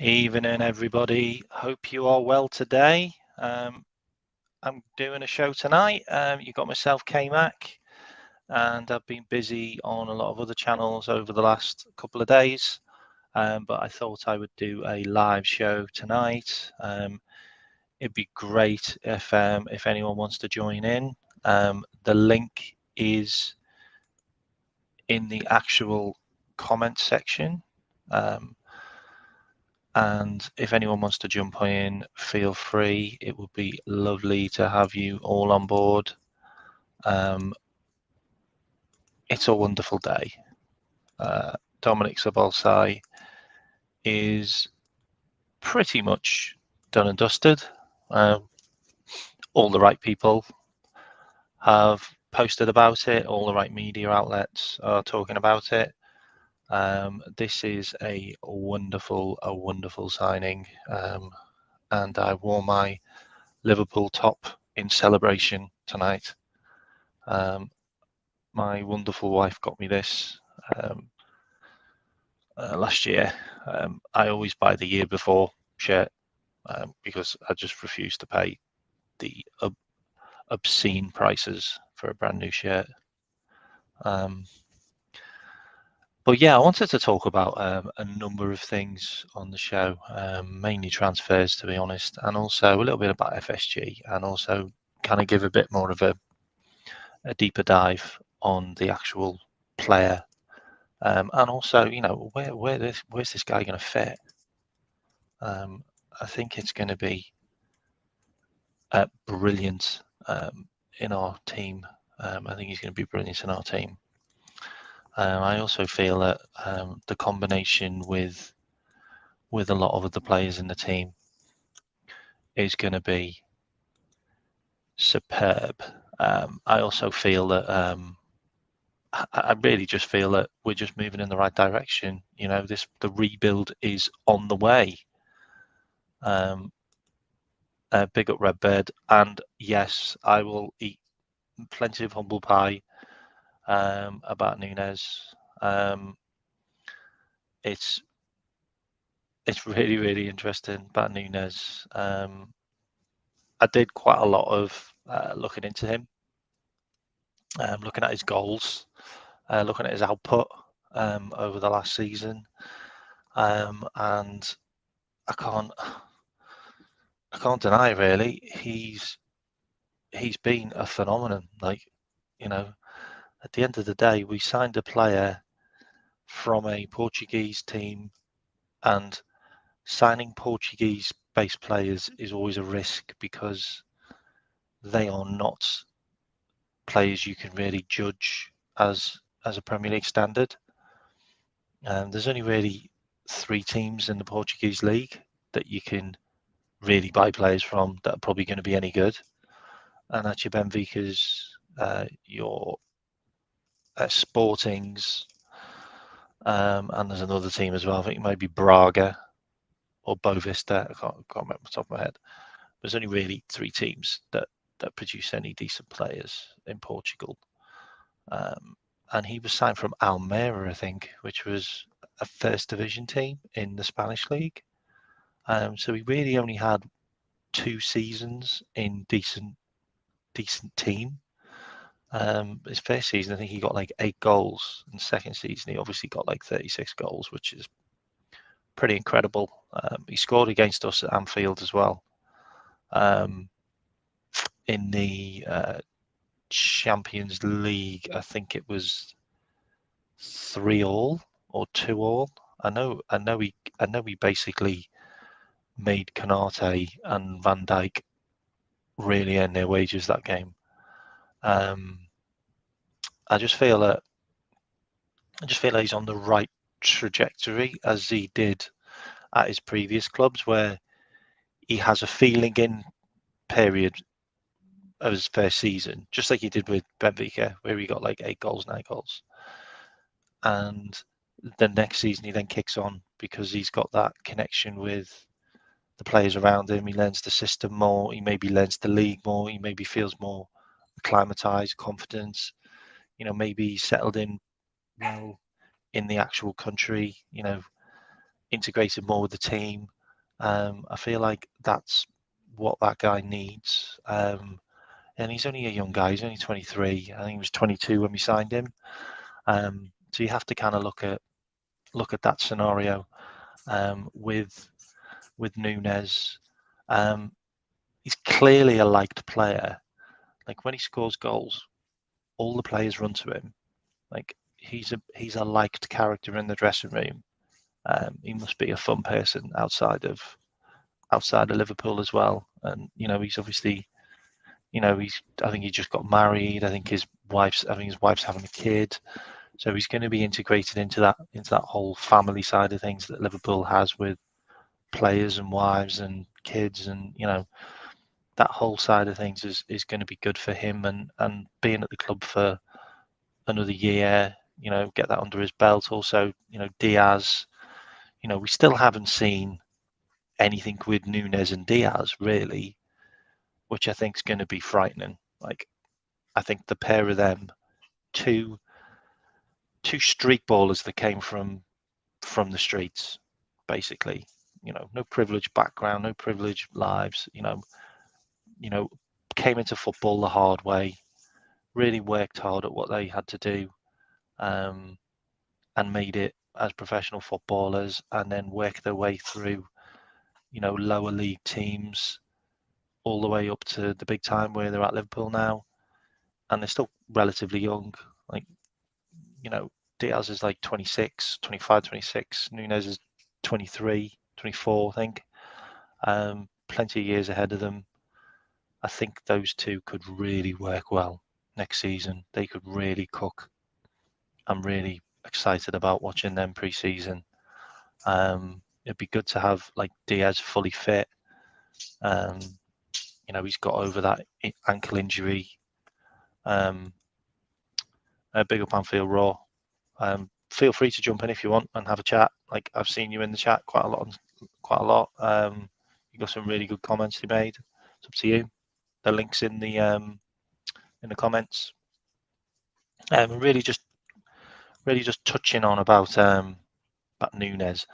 Evening, everybody. Hope you are well today. I'm doing a show tonight. You got myself, K-Mack, and I've been busy on a lot of other channels over the last couple of days. But I thought I would do a live show tonight. It'd be great if anyone wants to join in. The link is in the actual comment section. And if anyone wants to jump in, feel free. It would be lovely to have you all on board. It's a wonderful day. Dominic Sobolsai is pretty much done and dusted. All the right people have posted about it. All the right media outlets are talking about it. This is a wonderful signing, and I wore my Liverpool top in celebration tonight. My wonderful wife got me this last year. I always buy the year before shirt because I just refuse to pay the obscene prices for a brand new shirt. But yeah, I wanted to talk about a number of things on the show, mainly transfers, to be honest, and also a little bit about FSG, and also kind of give a bit more of a deeper dive on the actual player, and also, you know, where's this guy going to fit? I think it's going to be brilliant in our team. I think he's going to be brilliant in our team. I also feel that the combination with a lot of other players in the team is going to be superb. I also feel that I really just feel that we're just moving in the right direction. You know, the rebuild is on the way. Big up Redbird, and yes, I will eat plenty of humble pie about Nunes. It's really interesting about Nunes. I did quite a lot of looking into him, looking at his goals, looking at his output over the last season, and I can't deny really he's been a phenomenon. Like, you know, at the end of the day, we signed a player from a Portuguese team, and signing Portuguese-based players is always a risk because they are not players you can really judge as a Premier League standard. There's only really 3 teams in the Portuguese league that you can really buy players from that are probably going to be any good, and that's your Benficas, your Sportings, and there's another team as well. I think it might be Braga or Boavista. I can't remember off the top of my head. There's only really 3 teams that produce any decent players in Portugal. And he was signed from Almeria, I think, which was a first division team in the Spanish league. So he really only had 2 seasons in decent team. His first season, I think he got like 8 goals, and second season he obviously got like 36 goals, which is pretty incredible. He scored against us at Anfield as well. In the Champions League, I think it was 3-3 or 2-2. I know he basically made Konate and Van Dijk really earn their wages that game. I just feel that he's on the right trajectory, as he did at his previous clubs, where he has a feeling in period of his first season, just like he did with Benfica, where he got like 8 goals, 9 goals. And the next season he then kicks on because he's got that connection with the players around him. He learns the system more. He maybe learns the league more. He maybe feels more acclimatized, confidence. You know, maybe he's settled in well in the actual country. You know, integrated more with the team. I feel like that's what that guy needs. And he's only a young guy. He's only 23. I think he was 22 when we signed him. So you have to kind of look at that scenario with Núñez. He's clearly a liked player. Like when he scores goals, all the players run to him. Like he's a liked character in the dressing room. He must be a fun person outside of Liverpool as well. And he's obviously, I think he just got married. I think his wife's having a kid. So he's going to be integrated into that whole family side of things that Liverpool has with players and wives and kids, and that whole side of things is going to be good for him, and being at the club for another year, get that under his belt. Also, Diaz, we still haven't seen anything with Núñez and Diaz really, which I think is going to be frightening. Like, I think the pair of them, two street ballers that came from the streets, basically. No privileged background, no privileged lives. Came into football the hard way, really worked hard at what they had to do, and made it as professional footballers, and then worked their way through, lower league teams, all the way up to the big time where they're at Liverpool now, and they're still relatively young. Like, Diaz is like 26, 25, 26. Núñez is 23, 24, I think. Plenty of years ahead of them. I think those two could really work well next season. They could really cook. I'm really excited about watching them pre-season. It'd be good to have like Diaz fully fit. He's got over that ankle injury. Big up Anfield Raw. Feel free to jump in if you want and have a chat. Like, I've seen you in the chat quite a lot. You got some really good comments you made. It's up to you. The link's in the comments. Really just touching on about Núñez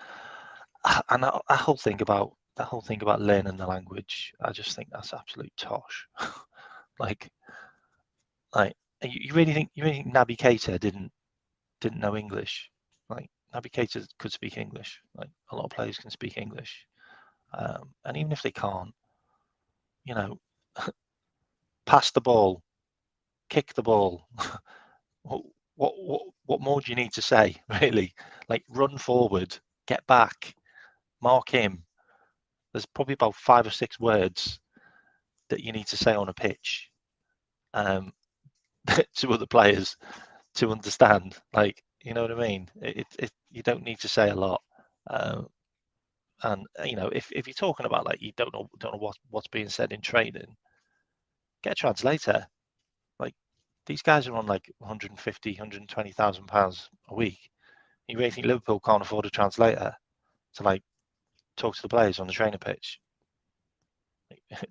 and that whole thing about learning the language. I just think that's absolute tosh. like you really think Naby Keita didn't know English? Like, Naby Keita could speak English. Like, a lot of players can speak English, and even if they can't, pass the ball, kick the ball. What more do you need to say, really? Like, run forward, get back, mark him. There's probably about 5 or 6 words that you need to say on a pitch to other players to understand. Like, you know what I mean? You don't need to say a lot. And if you're talking about, like, you don't know what's being said in training, get a translator. Like, these guys are on like 150, 120,000 pounds a week. You really think Liverpool can't afford a translator to, like, talk to the players on the training pitch?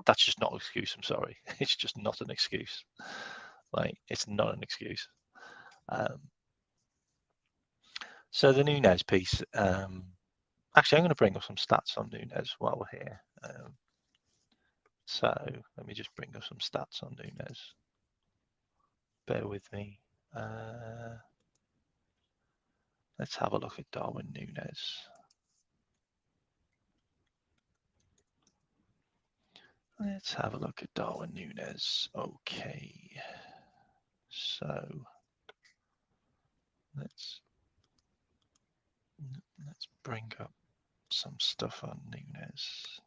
That's just not an excuse. I'm sorry. It's just not an excuse. Like, it's not an excuse. So the Núñez piece. Actually, I'm going to bring up some stats on Núñez while we're here. So let me just bring up some stats on Núñez. Bear with me. Let's have a look at Darwin Núñez. Let's have a look at Darwin Núñez. Okay. So let's bring up some stuff on Núñez.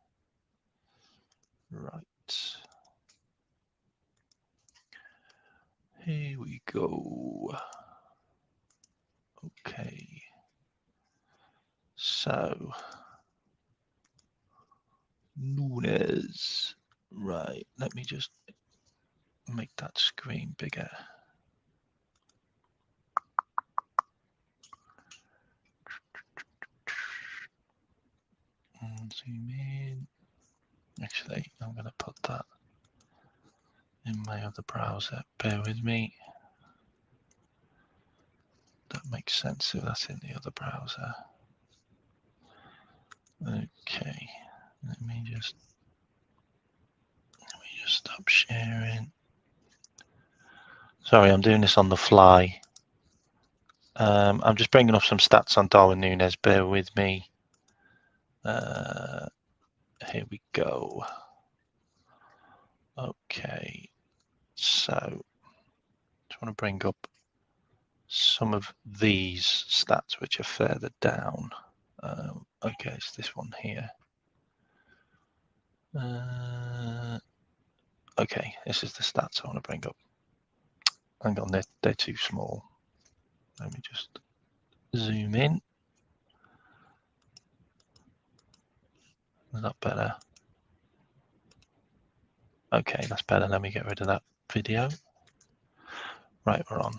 Right. Here we go. Okay. So Núñez. Right. Let me just make that screen bigger. And zoom in. Actually, I'm going to put that in my other browser. Bear with me. That makes sense if that's in the other browser. Okay, let me just stop sharing. Sorry, I'm doing this on the fly. I'm just bringing up some stats on Darwin Núñez. Bear with me. Here we go. Okay, so just want to bring up some of these stats which are further down. Okay, it's this one here. Okay, this is the stats I want to bring up. Hang on, they're too small. Let me just zoom in. Is that better? Okay, that's better. Let me get rid of that video. Right, we're on.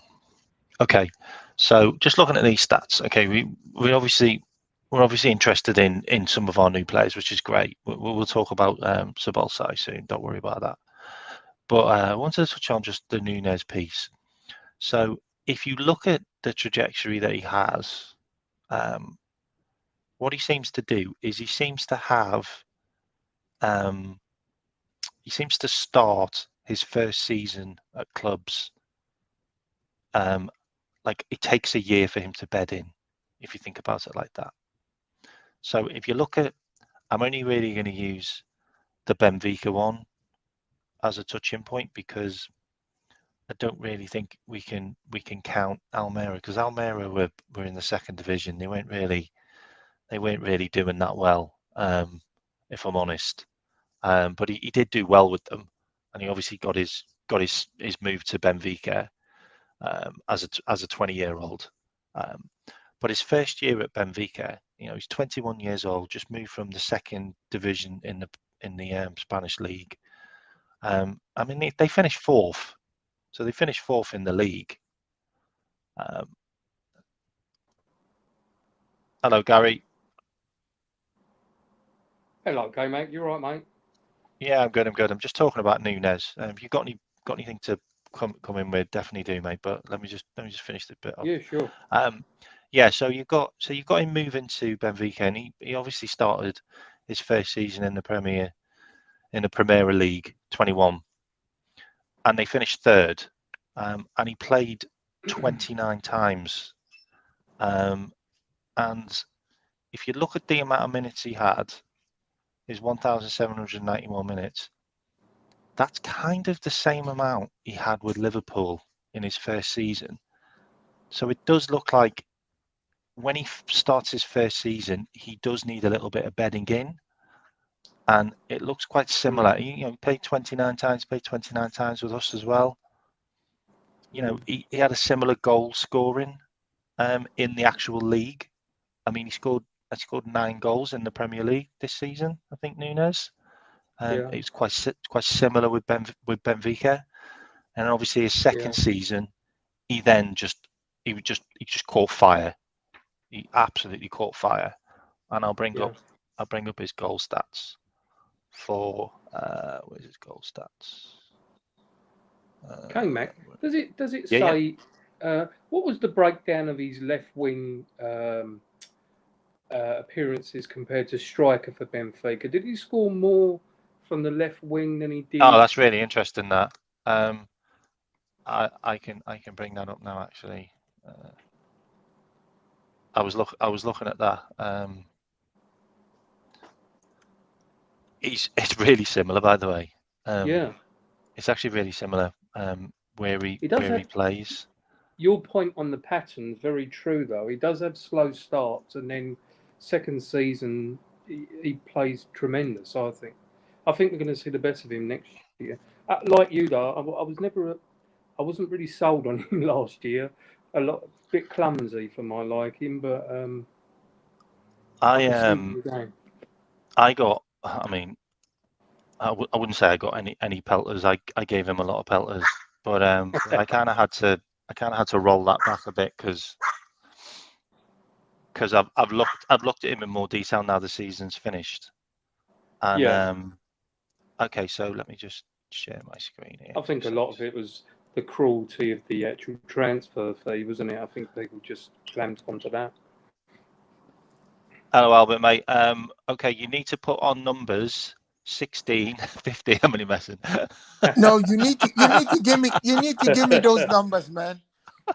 Okay, so just looking at these stats. Okay, we're obviously interested in some of our new players, which is great. We'll talk about Sabolsai soon. Don't worry about that. But I wanted to touch on just the Núñez piece. So if you look at the trajectory that he has, what he seems to do is he seems to have, he seems to start his first season at clubs. Like it takes a year for him to bed in, if you think about it like that. So if you look at, I'm only really going to use the Benfica one as a touching point because I don't really think we can count Almere, because Almere were in the second division. They weren't really doing that well, if I'm honest. But he did do well with them, and he obviously got his move to Benfica as a 20-year-old. But his first year at Benfica, he's 21 years old, just moved from the second division in the Spanish league. I mean, they finished fourth, so they finished fourth in the league. Hello, Gary. Hello, K-Mack. You all right, mate? Yeah, I'm good. I'm just talking about Núñez. If you've got anything to come in with, definitely do, mate. But let me just finish this bit off. Yeah, sure. Yeah, so you've got him moving to Benfica, and he obviously started his first season in the Premier League 21, and they finished third, and he played 29 times, and if you look at the amount of minutes he had, his 1,791 minutes, that's kind of the same amount he had with Liverpool in his first season. So it does look like when he starts his first season, he does need a little bit of bedding in, and it looks quite similar. He played 29 times with us as well. He had a similar goal scoring in the actual league. I mean, he scored 9 goals in the Premier League this season, I think, Núñez. It's quite similar with Benfica, and obviously his second season, he just caught fire. He absolutely caught fire, and I'll bring up his goal stats for where's his goal stats? K-Mack, does it Yeah. say what was the breakdown of his left wing appearances compared to striker for Benfica? Did he score more from the left wing than he did? Oh, that's really interesting. That I can bring that up now. Actually, I was looking at that. It's really similar, by the way. It's actually really similar. Where he plays. Your point on the pattern's very true, though. He does have slow starts, and then second season he plays tremendous. I think we're going to see the best of him next year. Like you, though, I wasn't really sold on him last year. Bit clumsy for my liking, but I can see him again. I mean, I wouldn't say I got any pelters. I gave him a lot of pelters, but I kind of had to roll that back a bit because I've looked at him in more detail now the season's finished. And okay, so let me just share my screen here. I think a lot of it was the cruelty of the actual transfer fee, wasn't it? I think people just clamped onto that. Hello, Albert, mate. Okay, you need to put on numbers 16, 50. How many messing? No, you need to give me those numbers, man.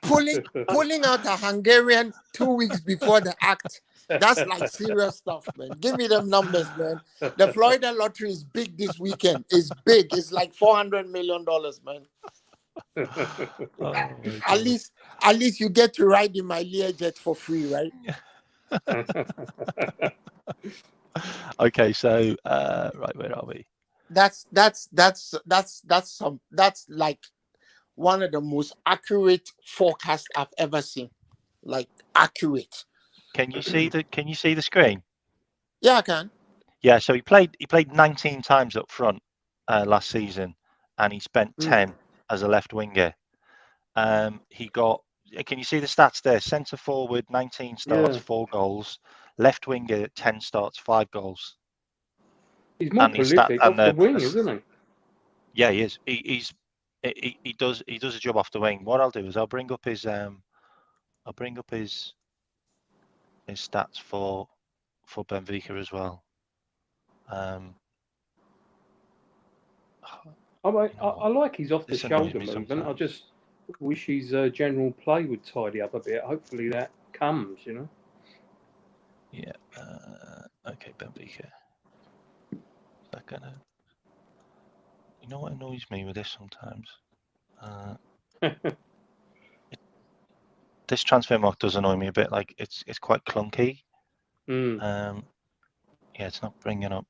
Pulling out a Hungarian 2 weeks before the act. That's like serious stuff, man. Give me them numbers, man. The Florida lottery is big this weekend. It's big. It's like $400 million, man. At least you get to ride in my Learjet for free, right? Okay, so right, where are we? That's like one of the most accurate forecasts I've ever seen. Like accurate. Can you see the screen? Yeah, I can. Yeah, so he played 19 times up front last season, and he spent 10 as a left winger. He got. Can you see the stats there? Centre forward, 19 starts, 4 goals. Left winger, 10 starts, 5 goals. He's more prolific off the wing, isn't he? Yeah, he is. He does a job off the wing. What I'll do is I'll bring up his stats for Benfica as well. I like his off the shoulder movement. I just wish his general play would tidy up a bit. Hopefully that comes, you know. Yeah. Okay, Benfica. That kind of. You know what annoys me with this sometimes? This transfer mark does annoy me a bit. Like it's quite clunky. Yeah, it's not bringing up.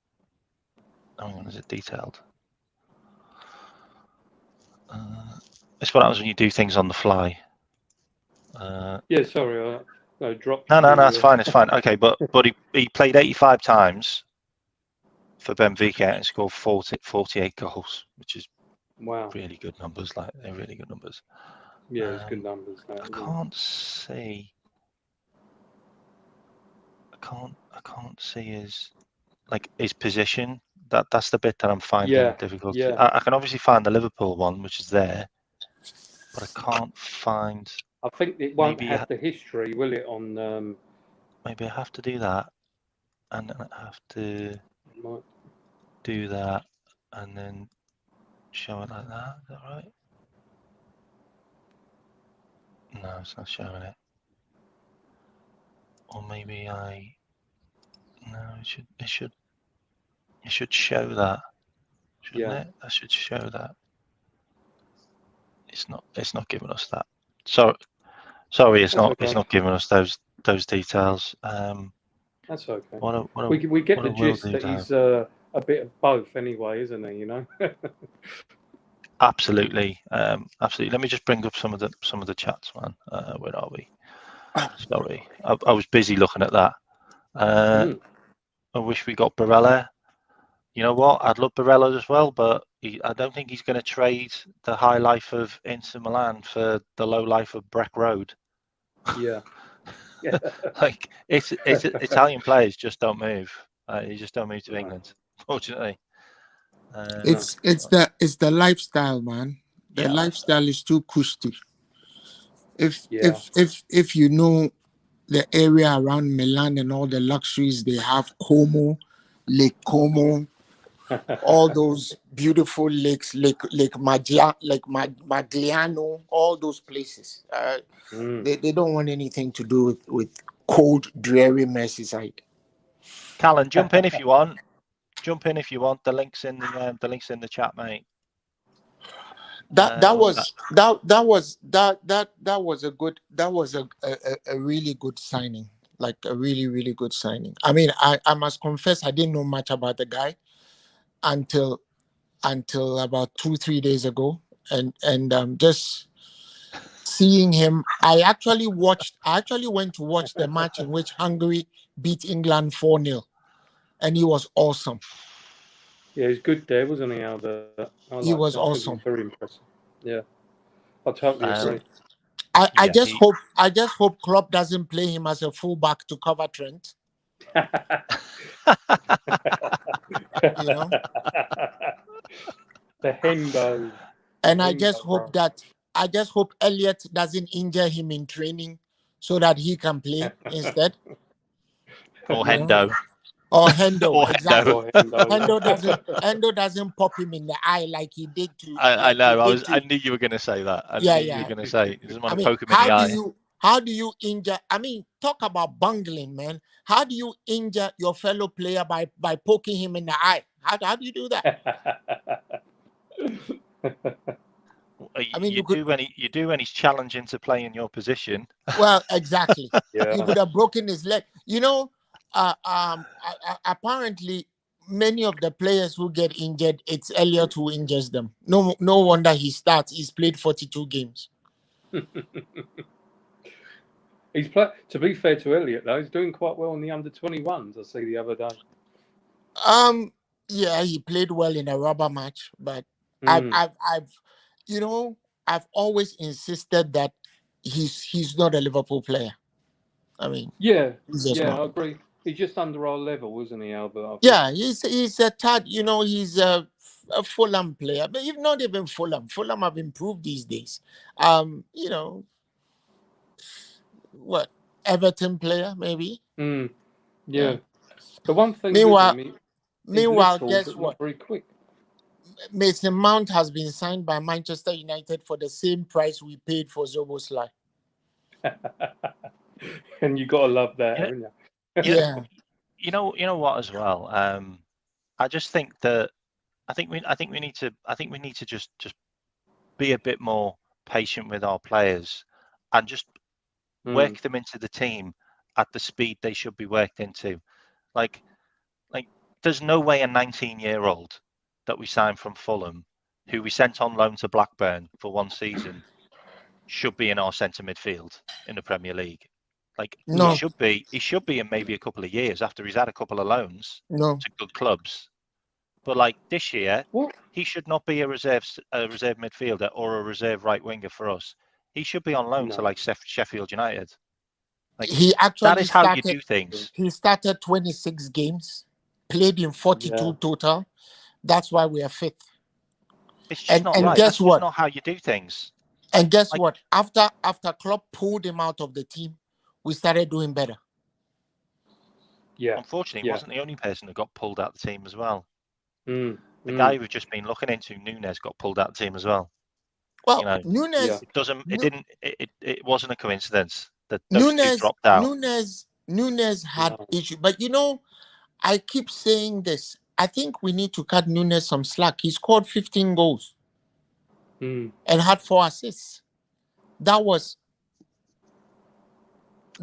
Hang on, is it detailed? It's what happens when you do things on the fly. Yeah, sorry, I dropped. No, it's fine. It's fine. Okay, but he played 85 times for Benfica and scored 48 goals, which is really good numbers. Like they're really good numbers. Yeah, it's good numbers. I can't see. I can't see his position. That's the bit that I'm finding difficult. Yeah. I can obviously find the Liverpool one, which is there, but I can't find. I think it won't have the history, will it? On maybe I have to do that, and then I have to do that, and then show it like that. Is that right? No, it's not showing it. Or maybe no, it should show that, shouldn't it? That should show that. It's not giving us that. Sorry, it's not giving us those details. That's okay. We get the gist that he's a bit of both anyway, isn't he? You know. Absolutely. Let me just bring up some of the chats, man. Where are we? Sorry, I was busy looking at that. I wish we got Barella. You know what? I'd love Barella as well, but I don't think he's going to trade the high life of Inter Milan for the low life of Breck Road. Yeah. Like it's Italian players just don't move. You just don't move to England, fortunately. It's the lifestyle, man. The lifestyle is too cushy. If you know the area around Milan and all the luxuries they have, Lake Como, all those beautiful lakes, Lake Magliano, all those places. They don't want anything to do with cold, dreary Merseyside. Callan, jump in if you want. The links in the chat, mate. That was a really good signing. Like a really, really good signing. I mean, I must confess I didn't know much about the guy until about 2-3 days ago, and just seeing him. I actually went to watch the match in which Hungary beat England 4-0, and he was awesome. Yeah, he's good there, wasn't he, Albert? He was awesome. Very impressive. Yeah, I totally agree. I just hope Klopp doesn't play him as a fullback to cover Trent. You know, the hembo. And I just hope Elliot doesn't injure him in training so that he can play instead. Or you know? Hendo. Or Hendo, Or exactly. Hendo. Hendo doesn't pop him in the eye like he did to. I know. He did I to. knew you were going to say that. I Yeah, knew you were yeah. going to say he doesn't want I to mean, poke him in the eye. how do you injure? I mean, talk about bungling, man. How do you injure your fellow player by poking him in the eye? How do you do that? I mean, You do when he's challenging to play in your position. Well, exactly. Yeah. He would have broken his leg. You know, apparently, many of the players who get injured, it's Elliot who injures them. No wonder he starts. He's played 42 games. He's to be fair to Elliot though, he's doing quite well in the under-21s. I see the other day. Yeah, he played well in a rubber match, but Mm. I've always insisted that he's not a Liverpool player. I mean, Yeah, he's just yeah, not. I agree. He's just under our level, isn't he, Albert? I think. Yeah, he's a tad. He's a Fulham player, but if not even Fulham. Fulham have improved these days. What Everton player maybe? Yeah. Yeah. The one thing Meanwhile, with him, he's meanwhile, little, guess but what? not very quick. Mason Mount has been signed by Manchester United for the same price we paid for Zoboslai. And you gotta love that, Yeah. haven't you? Yeah. You know what as well. I just think that I think we need to just be a bit more patient with our players and just work them into the team at the speed they should be worked into. Like there's no way a 19-year-old that we signed from Fulham, who we sent on loan to Blackburn for one season, should be in our centre midfield in the Premier League. Like No. he should be in maybe a couple of years after he's had a couple of loans No. to good clubs. But like this year, What? he should not be a reserve midfielder or a reserve right winger for us. He should be on loan to like Sheffield United. Like He actually that is how you do things. He started 26 games, played in 42 total. That's why we are fifth. It's just not and right. Guess That's what? just not how you do things. And guess what? After Klopp pulled him out of the team, we started doing better. Yeah. Unfortunately, he wasn't the only person that got pulled out of the team as well. The guy we've just been looking into, Nunes, got pulled out of the team as well. Well, Nunes. It wasn't a coincidence that those two dropped out. Nunes had issue, but I keep saying this. I think we need to cut Nunes some slack. He scored 15 goals and had 4 assists.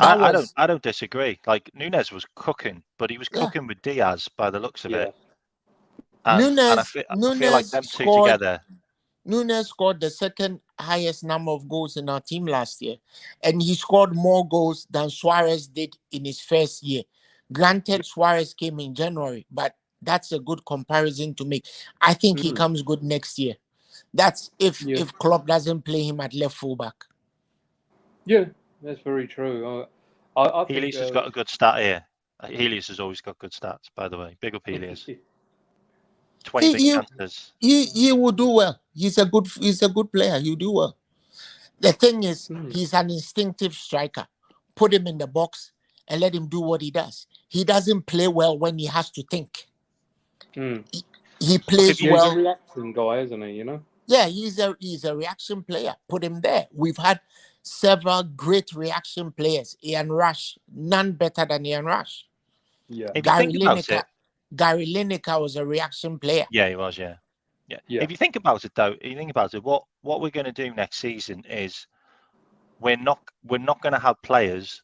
I don't disagree. Like Nunes was cooking, but he was cooking with Diaz by the looks of it. And I feel like them two together. Nunes scored the second highest number of goals in our team last year, and he scored more goals than Suarez did in his first year. Granted, Suarez came in January, but that's a good comparison to make. I think he comes good next year. That's if Klopp doesn't play him at left fullback. Yeah, that's very true. I think Helios has got a good stat here. Helios has always got good stats, by the way. Big up Helios. 20 big chances. He will do well. He's a good player. He'll do well. The thing is, he's an instinctive striker. Put him in the box and let him do what he does. He doesn't play well when he has to think. He plays well. He's a reaction guy, isn't he? Yeah, he's a reaction player. Put him there. We've had several great reaction players. Ian Rush, none better than Ian Rush. Yeah. Gary Lineker was a reaction player. Yeah, he was. Yeah. If you think about it, though, what we're going to do next season is we're not going to have players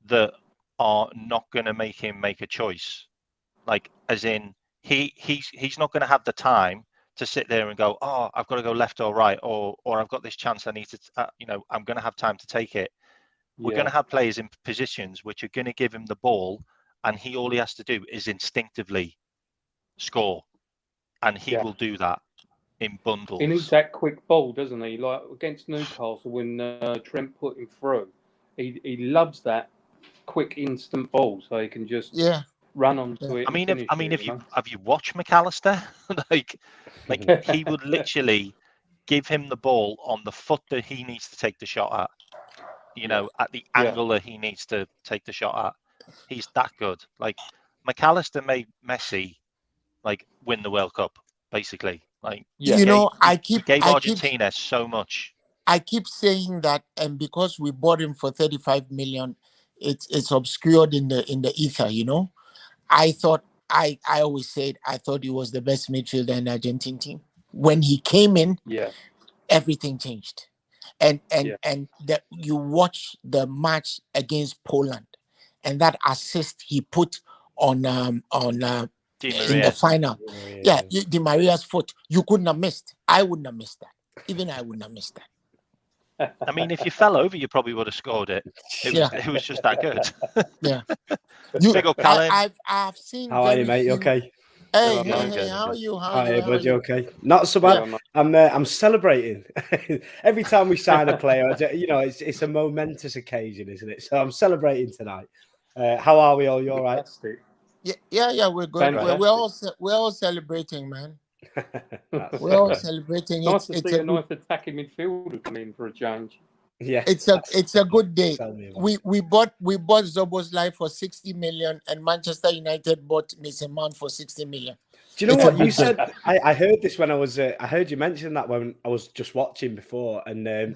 that are not going to make him make a choice. Like, as in, he's not going to have the time to sit there and go, oh, I've got to go left or right, or I've got this chance I need to, I'm going to have time to take it. We're going to have players in positions which are going to give him the ball, and all he has to do is instinctively score, and he will do that in bundles. He needs that quick ball, doesn't he? Like against Newcastle when Trent put him through, he loves that quick instant ball, so he can just run onto it. Have you watched McAllister? like he would literally give him the ball on the foot that he needs to take the shot at. At the angle that he needs to take the shot at. He's that good. Like McAllister made Messi like win the World Cup, basically. Like Yeah. You know, he gave Argentina so much. I keep saying that, and because we bought him for 35 million, it's obscured in the ether. You know, I thought I always said I thought he was the best midfielder in the Argentine team. When he came in, Yeah. everything changed, and Yeah. that you watch the match against Poland, and that assist he put on Di in the Maria. final, Di Maria's foot, you couldn't have missed. I wouldn't have missed that. Even I wouldn't have missed that. I mean, if you fell over, you probably would have scored it. It was just that good. Yeah. Big up, Callum. I've seen. How are you, mate? You okay? Hey, Hello, hey, mate. hey, how are you? How Hi, are you? How bud. are You you? okay? Not so bad. Yeah, I'm celebrating every time we sign a player. You know, it's a momentous occasion, isn't it? So I'm celebrating tonight. How are we all? You all right? Fantastic. Yeah, we're good. Fantastic. We're all celebrating, man. That's We're all good. celebrating. Nice to It's see a a nice attacking midfielder come in for a change. Yeah, it's a good day. Tell me about We bought Zoboslai for 60 million, and Manchester United bought Mason Mount for 60 million. Do you know It's a what you good said? I heard this when I was. I heard you mention that when I was just watching before, and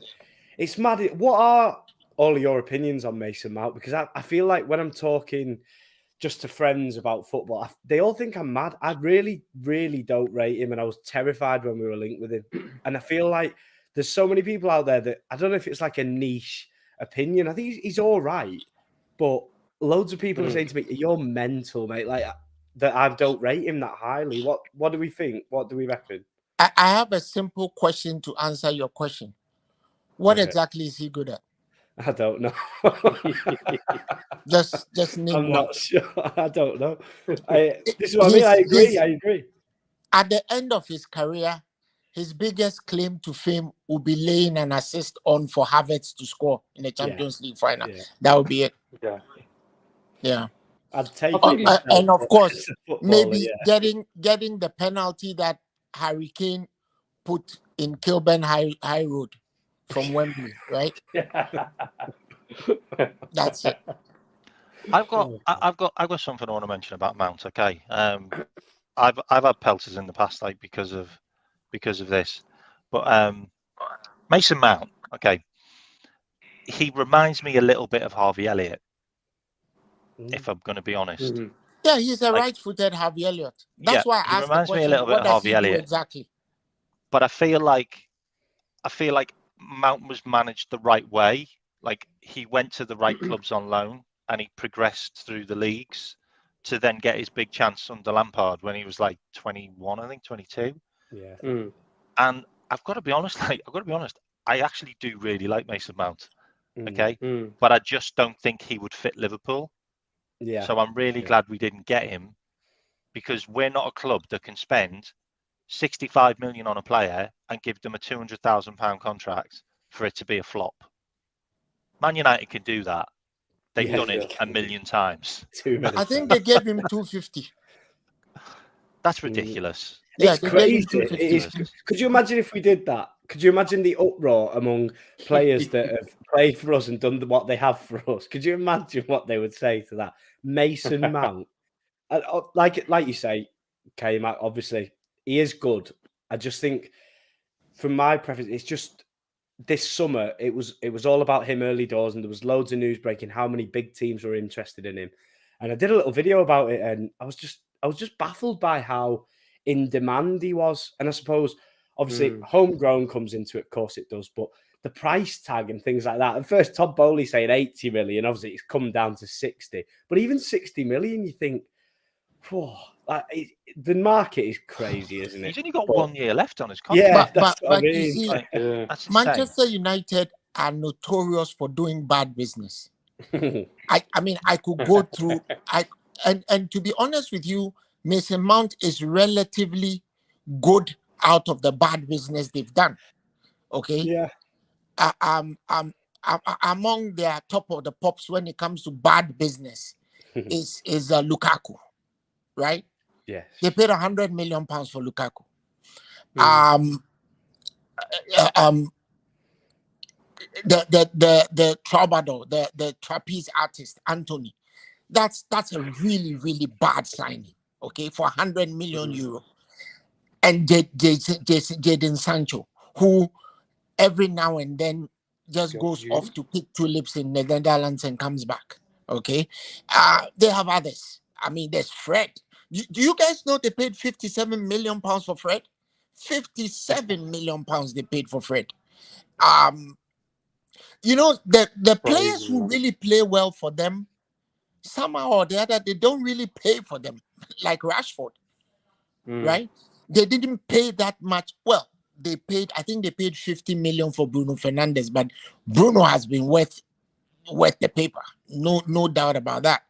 it's mad. What are all of your opinions on Mason Mount? Because I feel like when I'm talking just to friends about football, they all think I'm mad. I really, really don't rate him, and I was terrified when we were linked with him. And I feel like there's so many people out there that I don't know if it's like a niche opinion. I think he's all right, but loads of people are saying to me, "You're mental, mate." Like that, I don't rate him that highly. What do we think? What do we reckon? I have a simple question to answer your question. What Okay. exactly is he good at? I don't know. Just name I'm one. not sure. I don't know. This is what I mean. I agree. At the end of his career, his biggest claim to fame will be laying an assist on for Havertz to score in the Champions League final. Yeah. That would be it. Yeah. Yeah. I'd take I think it. And of course, as a footballer, maybe getting the penalty that Harry Kane put in Kilburn High Road from Wembley, right? That's it. I've got something I want to mention about Mount. Okay, I've had pelters in the past, like because of this, but Mason Mount. Okay, he reminds me a little bit of Harvey Elliott, if I'm going to be honest. Mhm. Yeah, he's a right-footed Harvey Elliott. That's why he I asked the reminds me a question, little bit what of does Harvey he do Elliott. exactly? But I feel like Mount was managed the right way. Like he went to the right clubs on loan and he progressed through the leagues to then get his big chance under Lampard when he was like 21, I think 22. Yeah. And I've got to be honest, I actually do really like Mason Mount. Okay. But I just don't think he would fit Liverpool. Yeah. So I'm really glad we didn't get him, because we're not a club that can spend 65 million on a player and give them a £200,000 contract for it to be a flop. Man United can do that. They've done it a million times. I think they gave him 250. That's ridiculous. Yeah, It's they gave him crazy. 250. Could you imagine if we did that? Could you imagine the uproar among players that have played for us and done what they have for us? Could you imagine what they would say to that? Mason Mount, like you say, K-Mack, obviously he is good. I just think, from my preference, it's just this summer it was all about him early doors, and there was loads of news breaking how many big teams were interested in him. And I did a little video about it, and I was just baffled by how in demand he was. And I suppose obviously homegrown comes into it, of course it does, but the price tag and things like that. At first, Todd Bowley saying 80 million, obviously it's come down to 60, but even 60 million, you think, whoa, the market is crazy, isn't it? He's only got 1 year left on his contract. Yeah, But that's what I you mean. see, That's insane. Manchester United are notorious for doing bad business. I mean, I could go through. And to be honest with you, Mason Mount is relatively good out of the bad business they've done. Okay. Yeah. Among their top of the pops when it comes to bad business is Lukaku, right? Yes. They paid £100 million for Lukaku. The troubadour, the trapeze artist Anthony, That's a really, really bad signing. Okay, for 100 million euro. And Jadon Sancho, who every now and then just goes off to pick tulips in the Netherlands and comes back. Okay, they have others. I mean, there's Fred. Do you guys know they paid 57 million pounds for Fred? 57 million pounds they paid for Fred. You know, the players who really play well for them, somehow or the other, they don't really pay for them, like Rashford, right? They didn't pay that much. Well, I think they paid 50 million for Bruno Fernandes, but Bruno has been worth the paper. No doubt about that.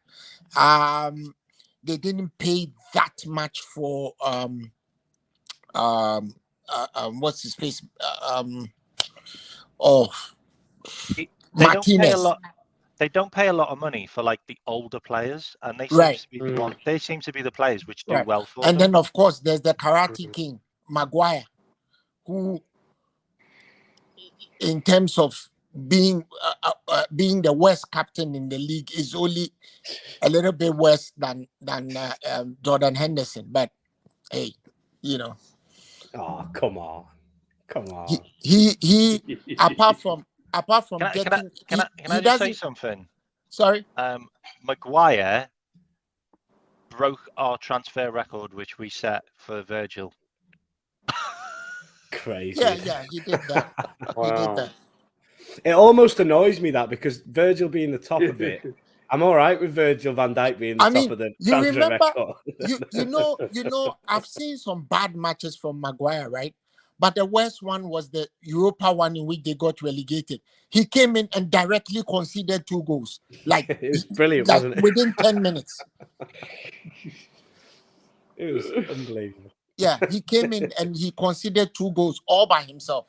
They didn't pay that much for what's his face? They Martinez. don't pay a lot. They don't pay a lot of money for like the older players, and they seem to be the one. They seem to be the players which do well for and them. then of course there's the Karate King, Maguire, who, in terms of being the worst captain in the league, is only a little bit worse than Jordan Henderson. But hey, you know. Oh, come on. He apart from Can I just say something? Sorry. Maguire broke our transfer record, which we set for Virgil. Crazy. Yeah, he did that. Wow. He did that. It almost annoys me that, because Virgil being the top of it, I'm all right with Virgil van Dijk being the top of the transfer record. you know, I've seen some bad matches from Maguire, right? But the worst one was the Europa one in which they got relegated. He came in and directly conceded 2 goals. Like, it was brilliant, like wasn't it? within 10 minutes. It was unbelievable. Yeah, he came in and he conceded 2 goals all by himself.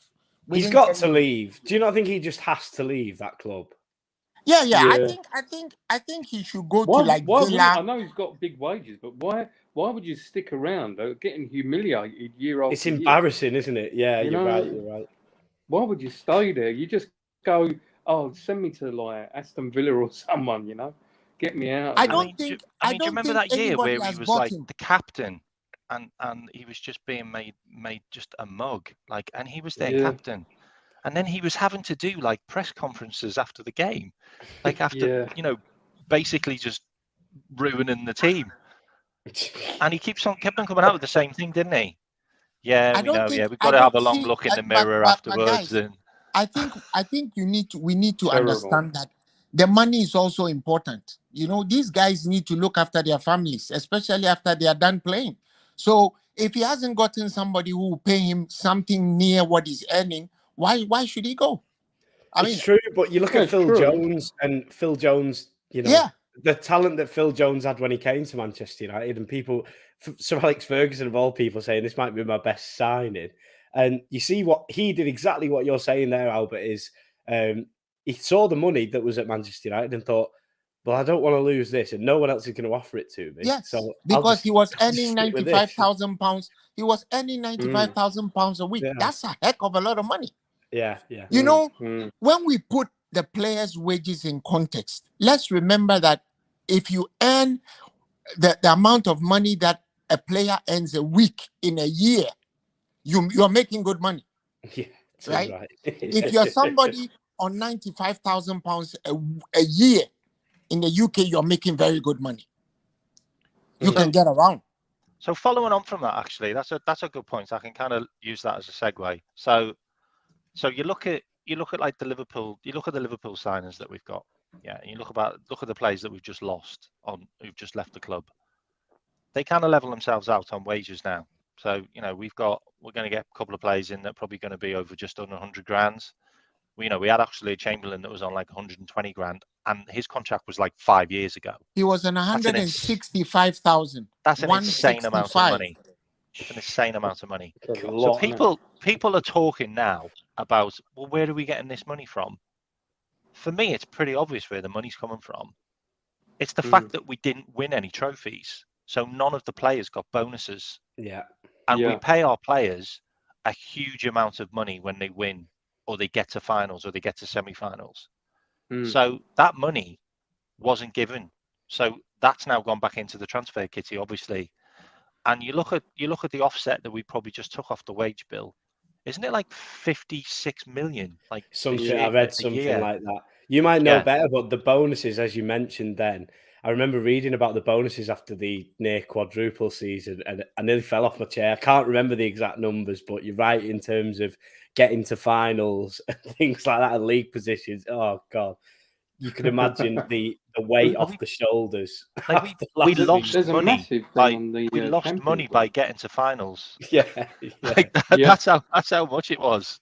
He's got to leave. Do you not think he just has to leave that club? Yeah. I think he should go to like Villa. I know he's got big wages, but why would you stick around? Getting humiliated year after year. It's embarrassing, isn't it? Yeah, you're right. Why would you stay there? You just go, send me to like Aston Villa or someone, you know, get me out. I don't think. Do you remember that year where he was like the captain, and he was just being made just a mug, like, and he was their captain. And then he was having to do like press conferences after the game, like after basically just ruining the team. And he kept on coming out with the same thing, didn't he? Yeah, we've got to have a long look in the mirror afterwards. Guys, and I think we need to understand that the money is also important. You know, these guys need to look after their families, especially after they are done playing. So if he hasn't gotten somebody who will pay him something near what he's earning, why should he go? It's true, but you look at Phil Jones, and Phil Jones, you know, the talent that Phil Jones had when he came to Manchester United, and people, Sir Alex Ferguson of all people, saying this might be my best signing. And you see what he did, exactly what you're saying there, Albert, is he saw the money that was at Manchester United and thought, well, I don't want to lose this, and no one else is going to offer it to me. Yes, so because he was earning £95,000. He was earning £95,000 a week. Yeah. That's a heck of a lot of money. Yeah. You know, when we put the players' wages in context, let's remember that if you earn the amount of money that a player earns a week in a year, you're making good money. Yeah, right? If you're somebody on £95,000 a year in the UK, you're making very good money. You can get around. So following on from that, actually, that's a good point. I can kind of use that as a segue. So you look at like the Liverpool signings that we've got, and you look at the players that we've just lost who've just left the club. They kind of level themselves out on wages now. So we're going to get a couple of players in that are probably going to be over just under 100 grand. We had actually a Chamberlain that was on like 120 grand, and his contract was like 5 years ago. He was on 165,000. That's an insane amount of money. It's an insane amount of money. So people are talking now about, well, where are we getting this money from? For me, it's pretty obvious where the money's coming from. It's the fact that we didn't win any trophies. So none of the players got bonuses. Yeah. And we pay our players a huge amount of money when they win, or they get to finals, or they get to semi-finals. So that money wasn't given. So that's now gone back into the transfer kitty, obviously. And you look at the offset that we probably just took off the wage bill. Isn't it like 56 million? Like something I read something year? like that. You might know Yeah. better, but the bonuses, as you mentioned, then I remember reading about the bonuses after the near quadruple season, and I nearly fell off my chair. I can't remember the exact numbers, but you're right in terms of getting to finals and things like that, and league positions. Oh God, you can imagine the weight off the shoulders. Like we lost There's a money. massive thing on the We lost Champions money League. by getting to finals. Yeah, Like that's how much it was.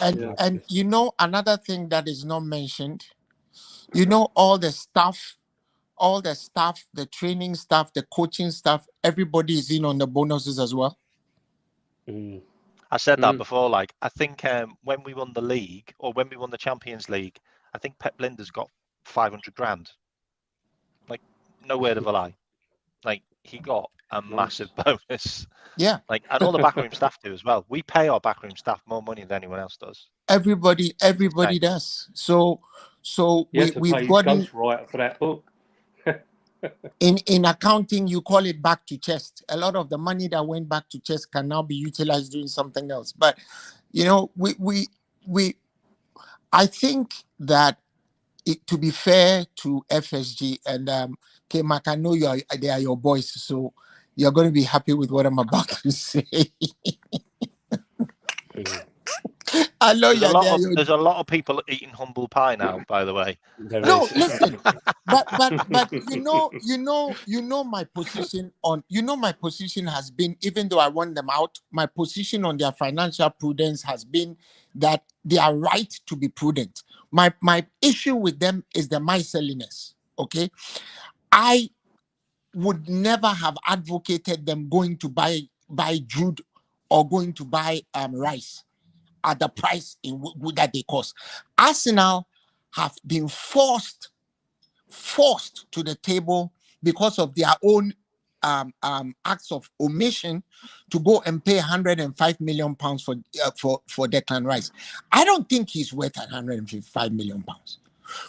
And you know, another thing that is not mentioned, you know, all the staff, the training staff, the coaching staff, everybody is in on the bonuses as well. I said that before. Like, I think when we won the league, or when we won the Champions League, I think Pep Linder's got 500 grand. Like, no word of a lie. Like, he got a massive bonus. Yeah. Like, and all the backroom staff do as well. We pay our backroom staff more money than anyone else does. Everybody does. So we've gotten ghostwriter for that book. in accounting, you call it back to chest. A lot of the money that went back to chest can now be utilized doing something else. But you know, I think that to be fair to FSG and K-Mack, I know they are your boys, so you're going to be happy with what I'm about to say. I know there's a lot of people eating humble pie now, by the way. No, listen, but you know my position has been, even though I want them out, my position on their financial prudence has been that they are right to be prudent. My issue with them is the miserliness. Okay, I would never have advocated them going to buy Jude or going to buy Rice at the price that they cost. Arsenal have been forced to the table because of their own acts of omission to go and pay 105 million pounds for Declan Rice. I don't think he's worth 155 million pounds.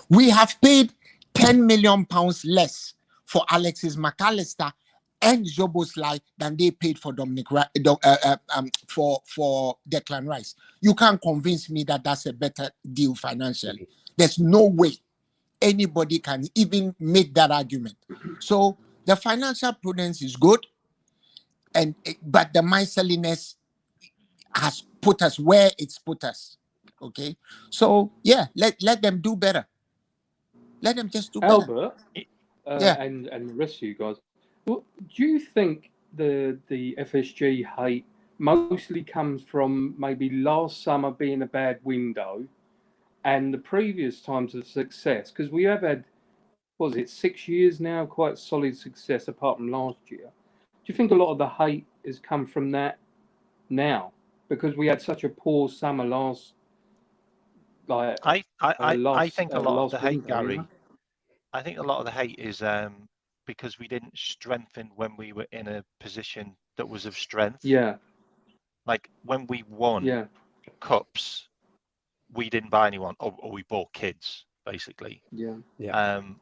We have paid 10 million pounds less for Alexis McAllister and Szoboszlai than they paid for for Declan Rice. You can't convince me that that's a better deal financially. There's no way anybody can even make that argument. So the financial prudence is good, but the miserliness has put us where it's put us. Okay, so yeah, let them do better. Let them just do better. Albert, and the rest of you guys, do you think the FSG hate mostly comes from maybe last summer being a bad window and the previous times of success? Because we have had, what was it, 6 years now, quite solid success apart from last year. Do you think a lot of the hate has come from that now? Because we had such a poor summer last, like I think a lot of the hate, window, Gary. you know? I think a lot of the hate is because we didn't strengthen when we were in a position that was of strength. Yeah. Like when we won cups, we didn't buy anyone, or we bought kids, basically. Yeah. And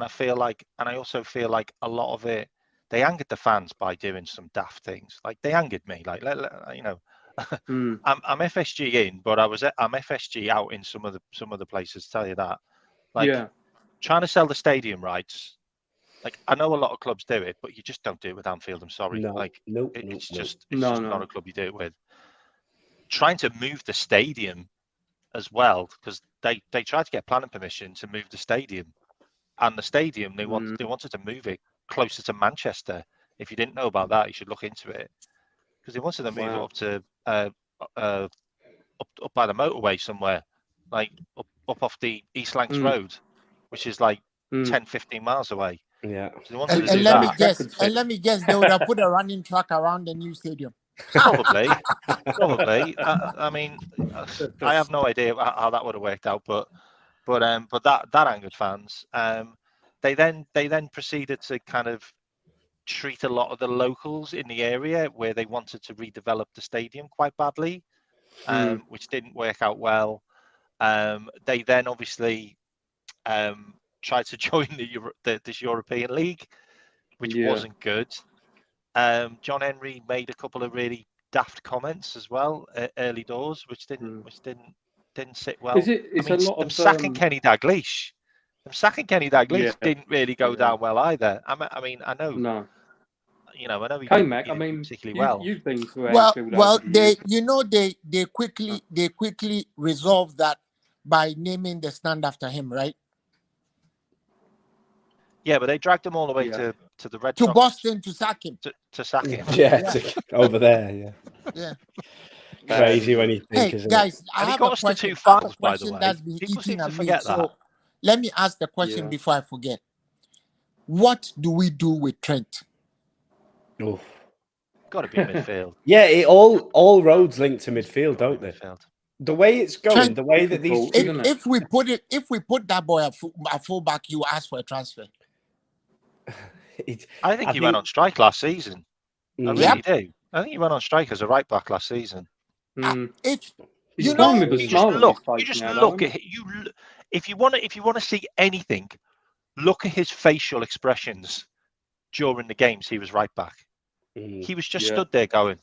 I feel like, and I also feel like a lot of it, they angered the fans by doing some daft things. Like they angered me. Like you know, I'm FSG in, but I'm FSG out in some of the places. Tell you that. Like trying to sell the stadium rights. Like I know a lot of clubs do it, but you just don't do it with Anfield. I'm sorry. It's just not a club you do it with. Trying to move the stadium as well, because they tried to get planning permission to move the stadium, and the stadium they wanted to move it closer to Manchester. If you didn't know about that, you should look into it, because they wanted to move it up to up by the motorway somewhere, like up off the East Lancs Road, which is like 10-15 miles away. Yeah. So they and let me guess, they would have put a running track around the new stadium. Probably. I mean, I have no idea how that would have worked out, but that angered fans. They then proceeded to kind of treat a lot of the locals in the area where they wanted to redevelop the stadium quite badly, which didn't work out well. They then obviously tried to join this European League, which Yeah. wasn't good. John Henry made a couple of really daft comments as well early doors, which didn't sit well. It's a lot them of sacking Kenny Dalglish. Them sacking Kenny Dalglish Yeah. didn't really go Yeah. down well either. I mean, I know, no. you know, I know he K-Mack, I didn't do mean, particularly well. you've been to Well, Anfield well, over the years. they quickly resolved that by naming the stand after him, right? Yeah, but they dragged him all the way Yeah. to the Red To Sox Boston to sack him. to sack him. Yeah, over there. Yeah, Yeah. crazy when you think, Hey isn't guys, I And he have got a us to question. two I have a finals, by the question way. that's been People seem eating to at me. forget that. So let me ask the question Yeah. before I forget. What do we do with Trent? it? Oh. Got to be midfield. Yeah, all roads link to midfield, don't they? Midfield. The way it's going, Trent, the way that these difficult, isn't it? If we put that boy at fullback, you ask for a transfer. I think he went on strike last season. I Mm. really do. I think he went on strike as a right back last season. If He's you playing know, with a You smile just on look. his face You just now, look though, at you. If you want to see anything, look at his facial expressions during the games. He was right back. He was just stood there going,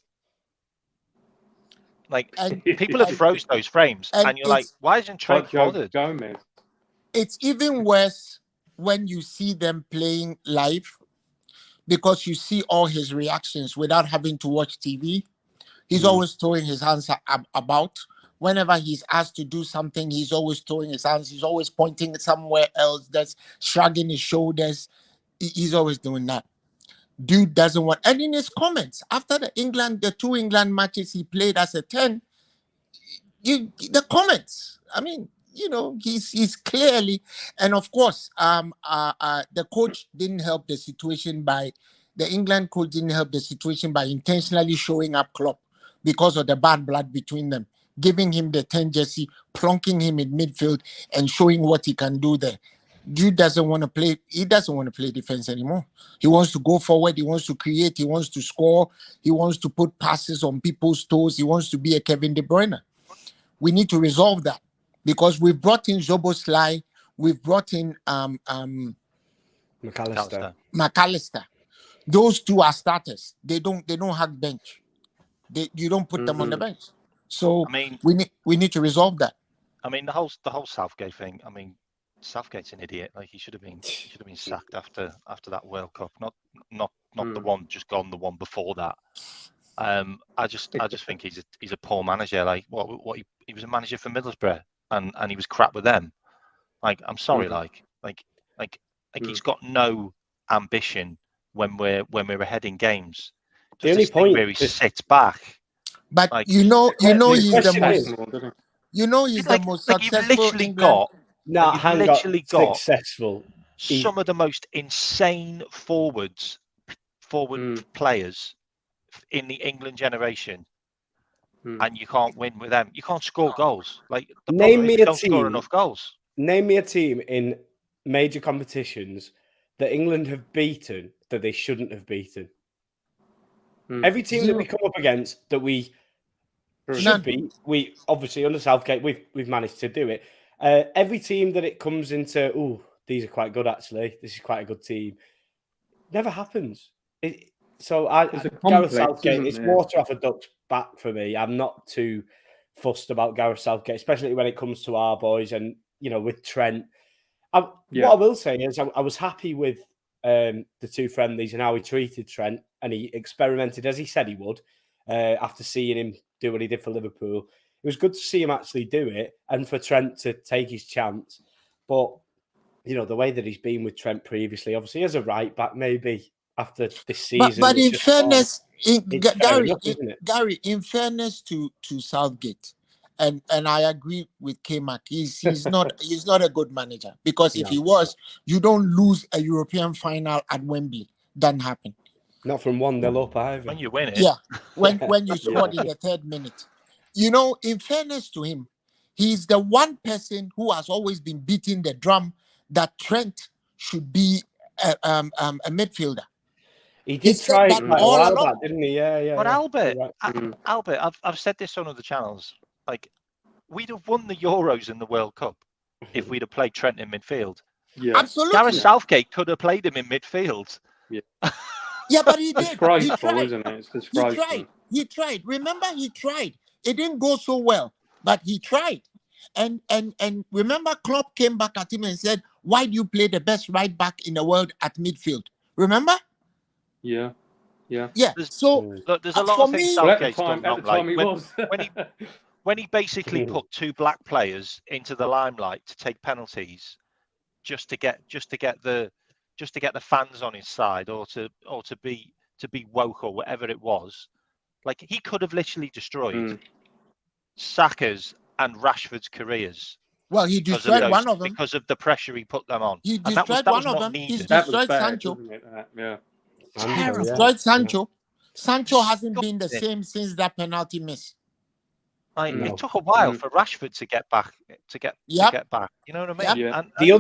like, and people have froze those frames, and you're like, why isn't Trent bothered? Gomez. it's even worse when you see them playing live because you see all his reactions without having to watch TV. He's always throwing his hands about. Whenever he's asked to do something, he's always throwing his hands. He's always pointing somewhere else. That's shrugging his shoulders. He's always doing that. Dude doesn't want. And in his comments after the 2 England matches he played as a 10, the comments. I mean, you know, he's clearly, and of course, the coach didn't help the situation the England coach didn't help the situation by intentionally showing up Klopp because of the bad blood between them, giving him the 10 jersey, plonking him in midfield, and showing what he can do there. Dude doesn't want to play. He doesn't want to play defense anymore. He wants to go forward. He wants to create. He wants to score. He wants to put passes on people's toes. He wants to be a Kevin De Bruyne. We need to resolve that because we've brought in Zoboslai. We've brought in McAllister. Those two are starters. They don't have bench. You don't put them on the bench. So I mean, we need to resolve that. I mean, the whole Southgate thing. I mean, Southgate's an idiot. Like he should have been sacked after that World Cup. Not the one just gone, the one before that. I just think he's a poor manager. Like what he was a manager for Middlesbrough and he was crap with them. Like I'm sorry, like he's got no ambition when we're ahead in games. The only point where he sits back. But like, he's the most like successful. You've literally got successful. Some of the most insane forward players in the England generation, and you can't win with them. You can't score goals. Like Name me a don't team. Score enough goals. Name me a team in major competitions that England have beaten that they shouldn't have beaten. Every team that we come up against that we should beat, we obviously under Southgate we've managed to do it. Every team that it comes into, these are quite good actually. This is quite a good team. Never happens. Gareth Southgate, it's water off a duck's back for me. I'm not too fussed about Gareth Southgate, especially when it comes to our boys and with Trent. What I will say is I was happy with the two friendlies and how he treated Trent, and he experimented as he said he would. After seeing him do what he did for Liverpool, it was good to see him actually do it, and for Trent to take his chance. But the way that he's been with Trent previously, obviously as a right back, maybe after this season. But in fairness, Gary, in fairness to Southgate, and I agree with K-Mack, he's not a good manager because if he was, you don't lose a European final at Wembley. Doesn't happen. Not from 1-0 up either. When you win it. Yeah, when you scored in the 3rd minute. In fairness to him, he's the one person who has always been beating the drum that Trent should be a midfielder. He did try it quite a while back, didn't he? Yeah. But Albert, I've said this on other channels. Like, we'd have won the Euros and the World Cup if we'd have played Trent in midfield. Yeah. Absolutely. Gareth Southgate could have played him in midfield. Yeah, but he did. He Disgraceful, tried. isn't it? It's He disgraceful. tried. He tried. Remember, he tried. It didn't go so well, but he tried. And remember, Klopp came back at him and said, "Why do you play the best right back in the world at midfield?" Remember? Yeah. Yeah. Yeah. So Look, there's a lot for of things me, Well, at the Southgate's done time, wrong. he was. When he basically put two black players into the limelight to take penalties, just to get the fans on his side, or to be woke or whatever it was, like he could have literally destroyed Saka's and Rashford's careers. well, he destroyed one of them. Because of the pressure he put them on. He And that was destroyed one of not them. needed. He's That was destroyed bad, Sancho. wasn't it? Yeah. He destroyed Sancho. Sancho hasn't been the Disgusting. same since that penalty miss. It took a while for Rashford to get back. To get back. You know what I mean? Yeah. And The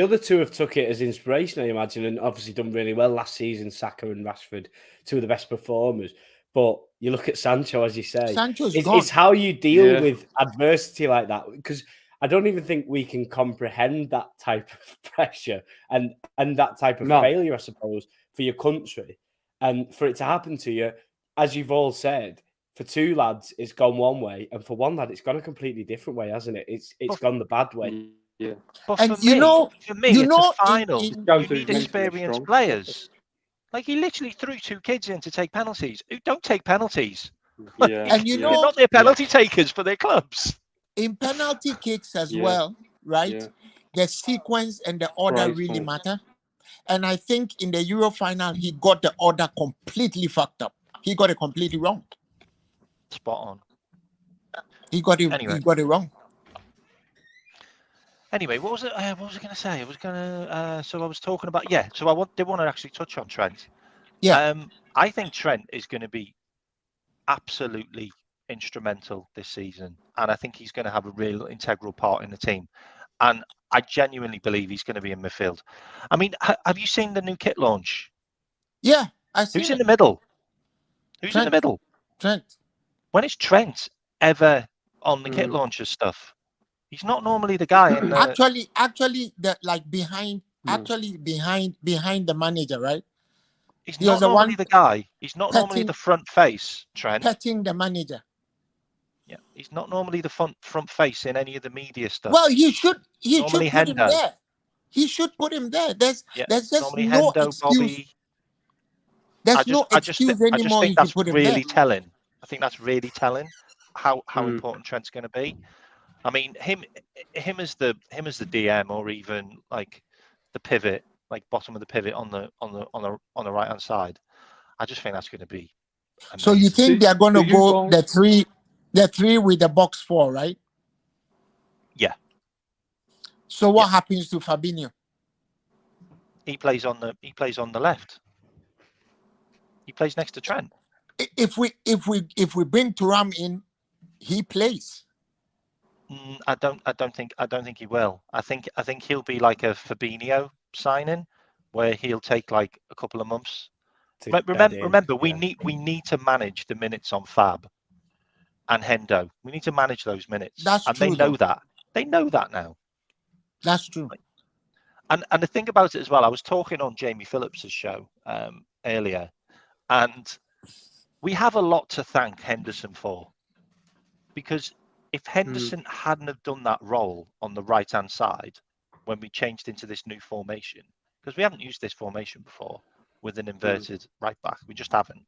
other two have took it as inspiration, I imagine, and obviously done really well last season. Saka and Rashford, two of the best performers. But you look at Sancho, as you say, it's how you deal with adversity like that. Because I don't even think we can comprehend that type of pressure and that type of failure, I suppose, for your country. And for it to happen to you, as you've all said, for two lads, it's gone one way, and for one lad, it's gone a completely different way, hasn't it? It's gone the bad way. Yeah. But And for me, it's a final. You need experienced players. Like he literally threw two kids in to take penalties who don't take penalties. Yeah. And they're not their penalty takers for their clubs. In penalty kicks as well, right? Yeah. The sequence and the order really matter. And I think in the Euro final, he got the order completely fucked up. He got it completely wrong. Spot on. He got it wrong. Anyway, what was it? What was I going to say? I was going to. So I was talking about. Yeah. So I did want to actually touch on Trent. Yeah. I think Trent is going to be absolutely instrumental this season, and I think he's going to have a real integral part in the team. And I genuinely believe he's going to be in midfield. I mean, have you seen the new kit launch? Yeah, I see. Who's in the middle? Who's in the middle? Trent. When is Trent ever on the kit launcher stuff? He's not normally the guy in the... Actually, behind the manager, right? He's not normally the guy. He's not normally the front face, Trent. Petting the manager. Yeah, he's not normally the front face in any of the media stuff. Well, he should put Hendo. him there. He should put him there. There's just normally no Hendo, excuse. Bobby. There's no excuse anymore. I just think that's really there. telling. I think that's really telling how important Trent's going to be. I mean, him as the DM, or even like the pivot, like bottom of the pivot on the right hand side. I just think that's going to be amazing. So you think they're going to go the three with the box four, right? Yeah. So what happens to Fabinho? He plays on the left. He plays next to Trent. If we bring Thuram in, he plays. I don't think he will. I think he'll be like a Fabinho signing, where he'll take like a couple of months. But remember, we need to manage the minutes on Fab and Hendo. We need to manage those minutes. That's true. They know that. They know that now. That's true. And the thing about it as well, I was talking on Jamie Phillips's show earlier, and we have a lot to thank Henderson for, because if Henderson hadn't have done that role on the right-hand side when we changed into this new formation, because we haven't used this formation before with an inverted right back, we just haven't.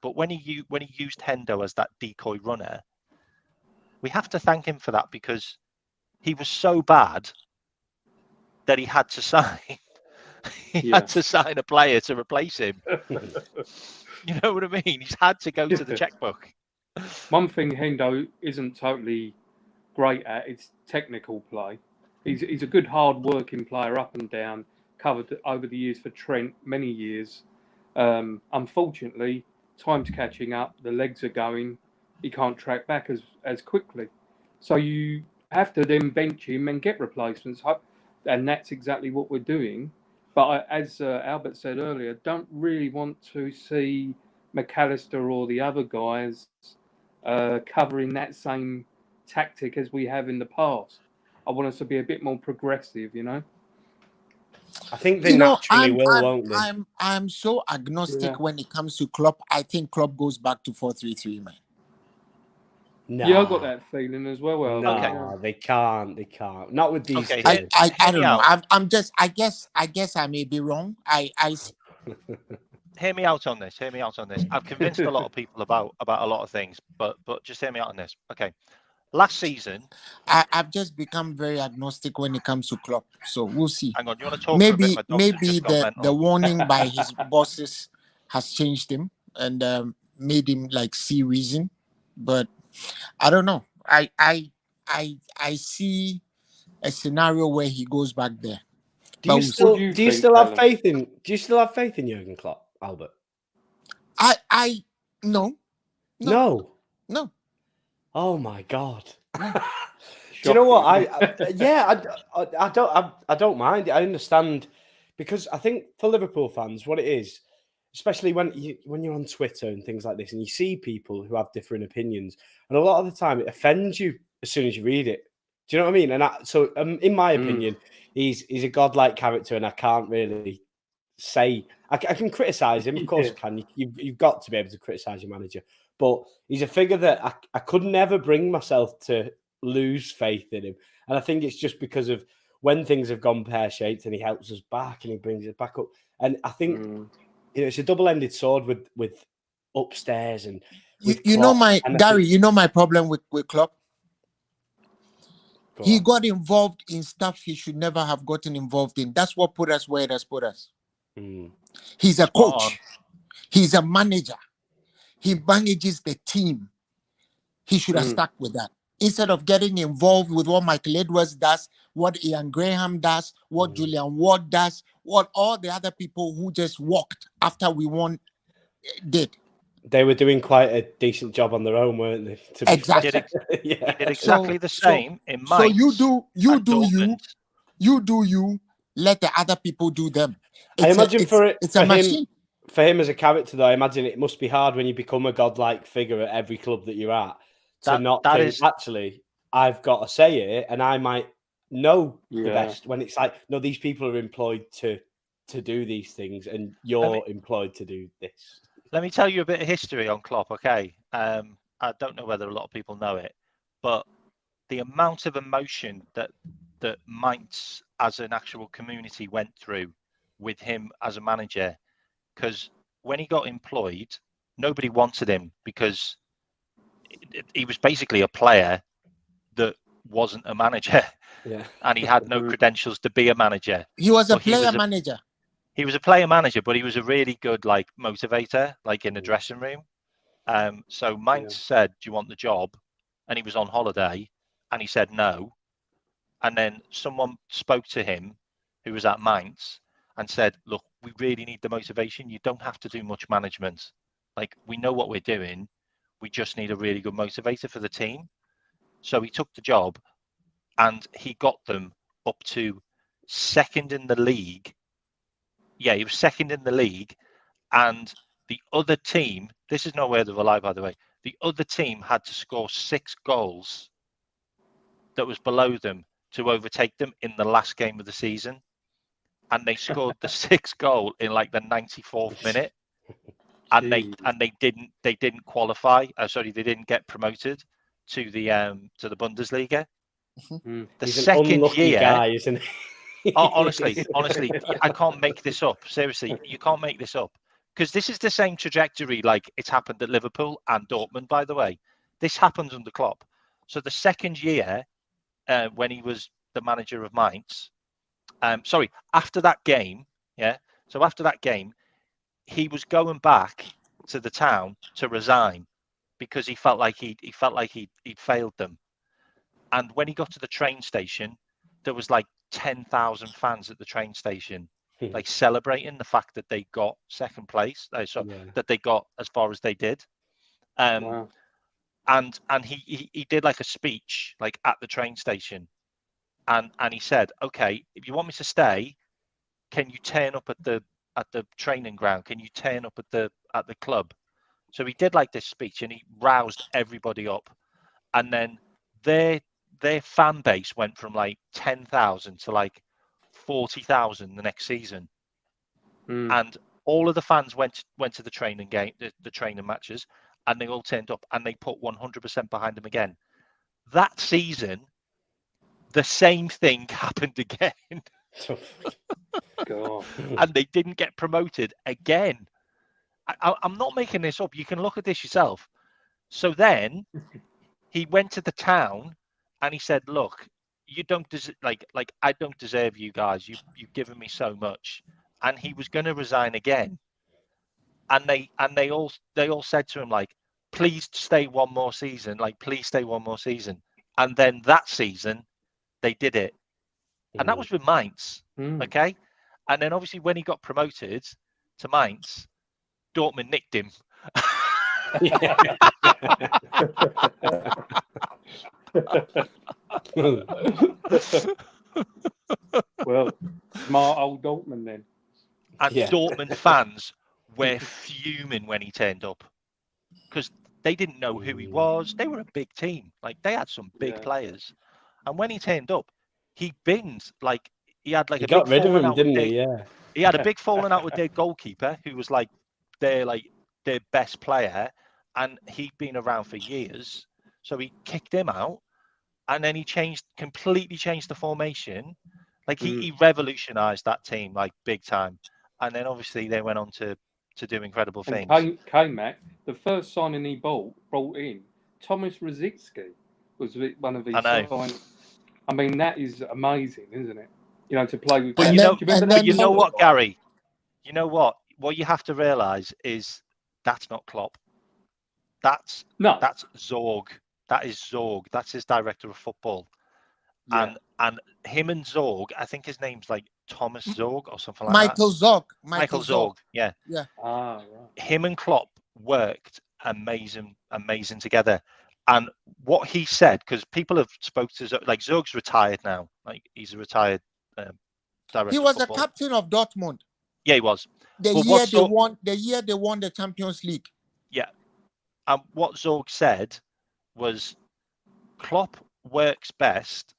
But when he used Hendo as that decoy runner, we have to thank him for that, because he was so bad that he had to sign. He had to sign a player to replace him. You know what I mean? He's had to go to the checkbook. One thing Hendo isn't totally great at is technical play. He's a good hard-working player up and down, covered over the years for Trent, many years. Unfortunately, time's catching up, the legs are going, he can't track back as quickly. So you have to then bench him and get replacements. And that's exactly what we're doing. But as Albert said earlier, don't really want to see McAllister or the other guys covering that same tactic as we have in the past. I want us to be a bit more progressive, you know. I think they naturally will, won't they? I'm so agnostic Yeah. when it comes to Klopp. I think Klopp goes back to 4-3-3, man. No. Yeah, I got that feeling as well. No, Okay. they can't. They can't. Not with these Okay, players. I Hear don't me know. out. I'm just. I guess I may be wrong. Hear me out on this. Hear me out on this. I've convinced a lot of people about a lot of things, but just hear me out on this. Okay. Last season, I've just become very agnostic when it comes to Klopp. So we'll see. hang on, you want to talk for a bit? My dog's Maybe just gone the mental. warning by his bosses has changed him and made him like see reason. But I don't know. I see a scenario where he goes back there. Do you think, still have Callum? faith in? Do you still have faith in Jurgen Klopp, Albert? No. No. Oh my God. Do you know what? I don't mind. I understand, because I think for Liverpool fans, what it is, especially when you're on Twitter and things like this, and you see people who have different opinions, and a lot of the time it offends you as soon as you read it. Do you know what I mean? And in my opinion, he's a godlike character, and I can't really say I can criticize him. Of course, I can. You've got to be able to criticize your manager, but he's a figure that I could never bring myself to lose faith in him. And I think it's just because of when things have gone pear-shaped and he helps us back and he brings us back up. And I think it's a double-ended sword with upstairs and with you know my Gary. You know my problem with Klopp. He got involved in stuff he should never have gotten involved in. That's what put us where it has put us. He's a coach. He's a manager. He manages the team. He should have stuck with that. Instead of getting involved with what Michael Edwards does, what Ian Graham does, what Julian Ward does, what all the other people who just walked after we won did. They were doing quite a decent job on their own, weren't they? Exactly. He did exactly the same in Mainz. So you do you. Let the other people do them. I imagine it's a machine. For him as a character, though, I imagine it must be hard when you become a godlike figure at every club that you're at actually, I've got to say it, and I might know the best, when it's like, no, these people are employed to do these things, and you're employed to do this. Let me tell you a bit of history on Klopp, okay? I don't know whether a lot of people know it, but the amount of emotion that Mainz as an actual community went through with him as a manager, because when he got employed, nobody wanted him because he was basically a player that wasn't a manager, and he had no credentials to be a manager. He was a player manager. He was a player manager, but he was a really good motivator, in the dressing room. So Mainz said, "Do you want the job?" And he was on holiday, and he said no. And then someone spoke to him who was at Mainz and said, "Look, we really need the motivation. You don't have to do much management. We know what we're doing. We just need a really good motivator for the team." So he took the job, and he got them up to second in the league. Yeah, he was second in the league. And the other team, this is no word of a lie, by the way, the other team had to score 6 goals that was below them to overtake them in the last game of the season. And they scored the 6th goal in the 94th minute. And they didn't qualify. They didn't get promoted to the Bundesliga. The He's second an unlucky year, guy, isn't he? honestly, I can't make this up. Seriously, you can't make this up, because this is the same trajectory. It's happened at Liverpool and Dortmund, by the way. This happens under Klopp. So the second year, when he was the manager of Mainz, after that game, so after that game, he was going back to the town to resign because he felt like he'd failed them. And when he got to the train station, there was 10,000 fans at the train station, celebrating the fact that they got second place, that they got as far as they did. Wow. And he did a speech at the train station, and he said, "Okay, if you want me to stay, can you turn up at the training ground? Can you turn up at the club?" So he did this speech, and he roused everybody up. And then their fan base went from like 10,000 to like 40,000 the next season, and all of the fans went to the training game, the training matches, and they all turned up and they put 100% behind them again. That season, the same thing happened again. God. And they didn't get promoted again. I'm not making this up. You can look at this yourself. So then he went to the town and he said, "Look, you don't like I don't deserve you guys. You've given me so much." And he was going to resign again. And they all said to him, like, "Please stay one more season. Like, please stay one more season." And then that season, they did it. And that was with Mainz. Okay. And then obviously when he got promoted to Mainz, Dortmund nicked him. Well, smart old Dortmund then. And Dortmund fans were fuming when he turned up because they didn't know who he was. They were a big team. Like, they had some big players. And when he turned up, he binned. Like, he had like He a got big rid of him, falling out didn't with he? their, he had a big falling out with their goalkeeper, who was like their best player, and he'd been around for years. So he kicked him out, and then he completely changed the formation. Like, he revolutionized that team, like, big time. And then obviously they went on to do incredible things. And K-Mack, the first signing he brought in, Thomas Rosicky was one of his signings. I mean, that is amazing, isn't it? You know, to play with. But you know what, Gary? You know what? What you have to realise is that's not Klopp. That's Zorg. That is Zorg. That's his director of football. Yeah. And him and Zorg, I think his name's like Thomas Zorg or something like Michael that. Zorg. Michael Zorg. Yeah. Yeah. Right. Him and Klopp worked amazing together. And what he said, because people have spoke to Zorg, like, Zorg's retired now. Like, he's a retired director. He was a captain of Dortmund. Yeah, he was. The year they won the Champions League. Yeah. And what Zorg said was, Klopp works best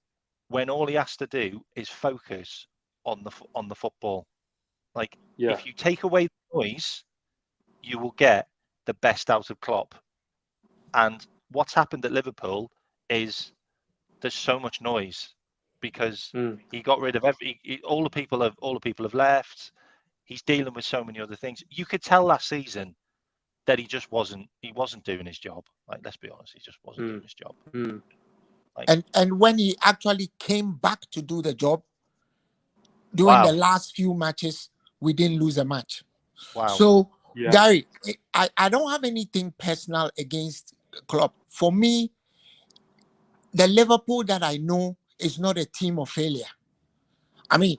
when all he has to do is focus on the football. Like, if you take away the noise, you will get the best out of Klopp. And what's happened at Liverpool is there's so much noise because he got rid of all the people have left. He's dealing with so many other things. You could tell last season that he wasn't doing his job. Like, let's be honest, he just wasn't doing his job. Like, and when he actually came back to do the job during the last few matches, we didn't lose a match. Wow. So Gary, I don't have anything personal against Klopp. For me, the Liverpool that I know is not a team of failure. I mean,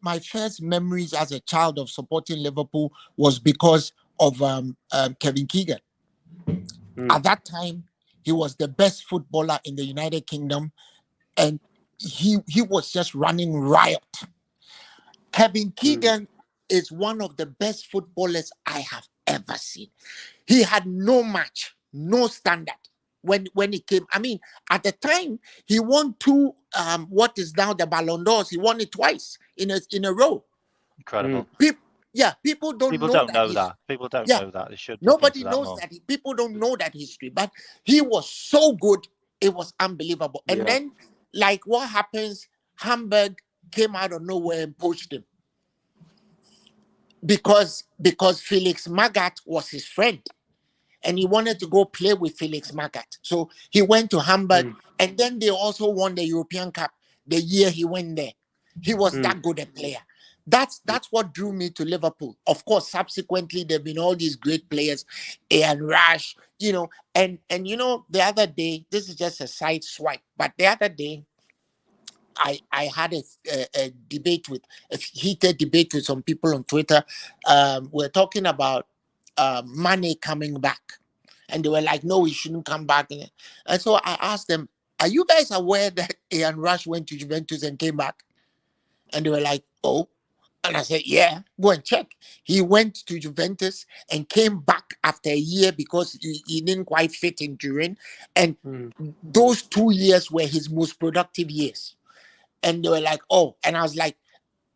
my first memories as a child of supporting Liverpool was because of Kevin Keegan. At that time, he was the best footballer in the United Kingdom, and he was just running riot. Kevin Keegan is one of the best footballers I have ever seen. He had no match, no standard when he came. I mean, at the time, he won 2 what is now the Ballon d'Ors. He won it twice in a row. Incredible. People don't know that. People don't know that. They should. Nobody knows that. People don't know that history. But he was so good. It was unbelievable. And then, like, what happens? Hamburg came out of nowhere and poached him because Felix Magath was his friend, and he wanted to go play with Felix Magath. So he went to Hamburg, and then they also won the European Cup the year he went there. He was that good a player. That's what drew me to Liverpool. Of course, subsequently there've been all these great players, Ian Rush, and the other day, this is just a side swipe, but the other day, I had a heated debate with some people on Twitter. We're talking about Mane coming back, and they were like, "No, he shouldn't come back." And so I asked them, "Are you guys aware that Ian Rush went to Juventus and came back?" And they were like, "Oh." And I said, yeah, go and check. He went to Juventus and came back after a year because he didn't quite fit in Turin. And those 2 years were his most productive years. And they were like, oh, and I was like,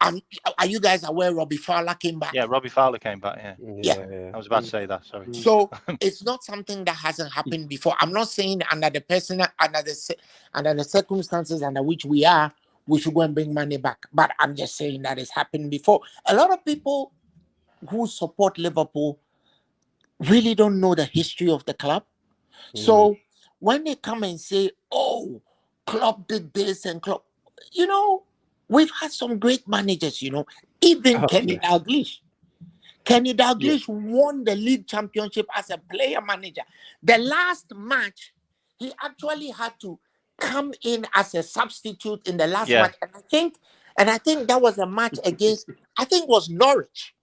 are you guys aware Robbie Fowler came back? Yeah, Robbie Fowler came back. Yeah. I was about to say that. Sorry. So it's not something that hasn't happened before. I'm not saying under the circumstances under which we are, we should go and bring money back. But I'm just saying that it's happened before. A lot of people who support Liverpool really don't know the history of the club. So when they come and say, oh, Klopp did this and Klopp, we've had some great managers, even Kenny Dalglish. Kenny Dalglish won the league championship as a player manager. The last match, he actually had to come in as a substitute in the last match. And I think that was a match against, I think it was Norwich.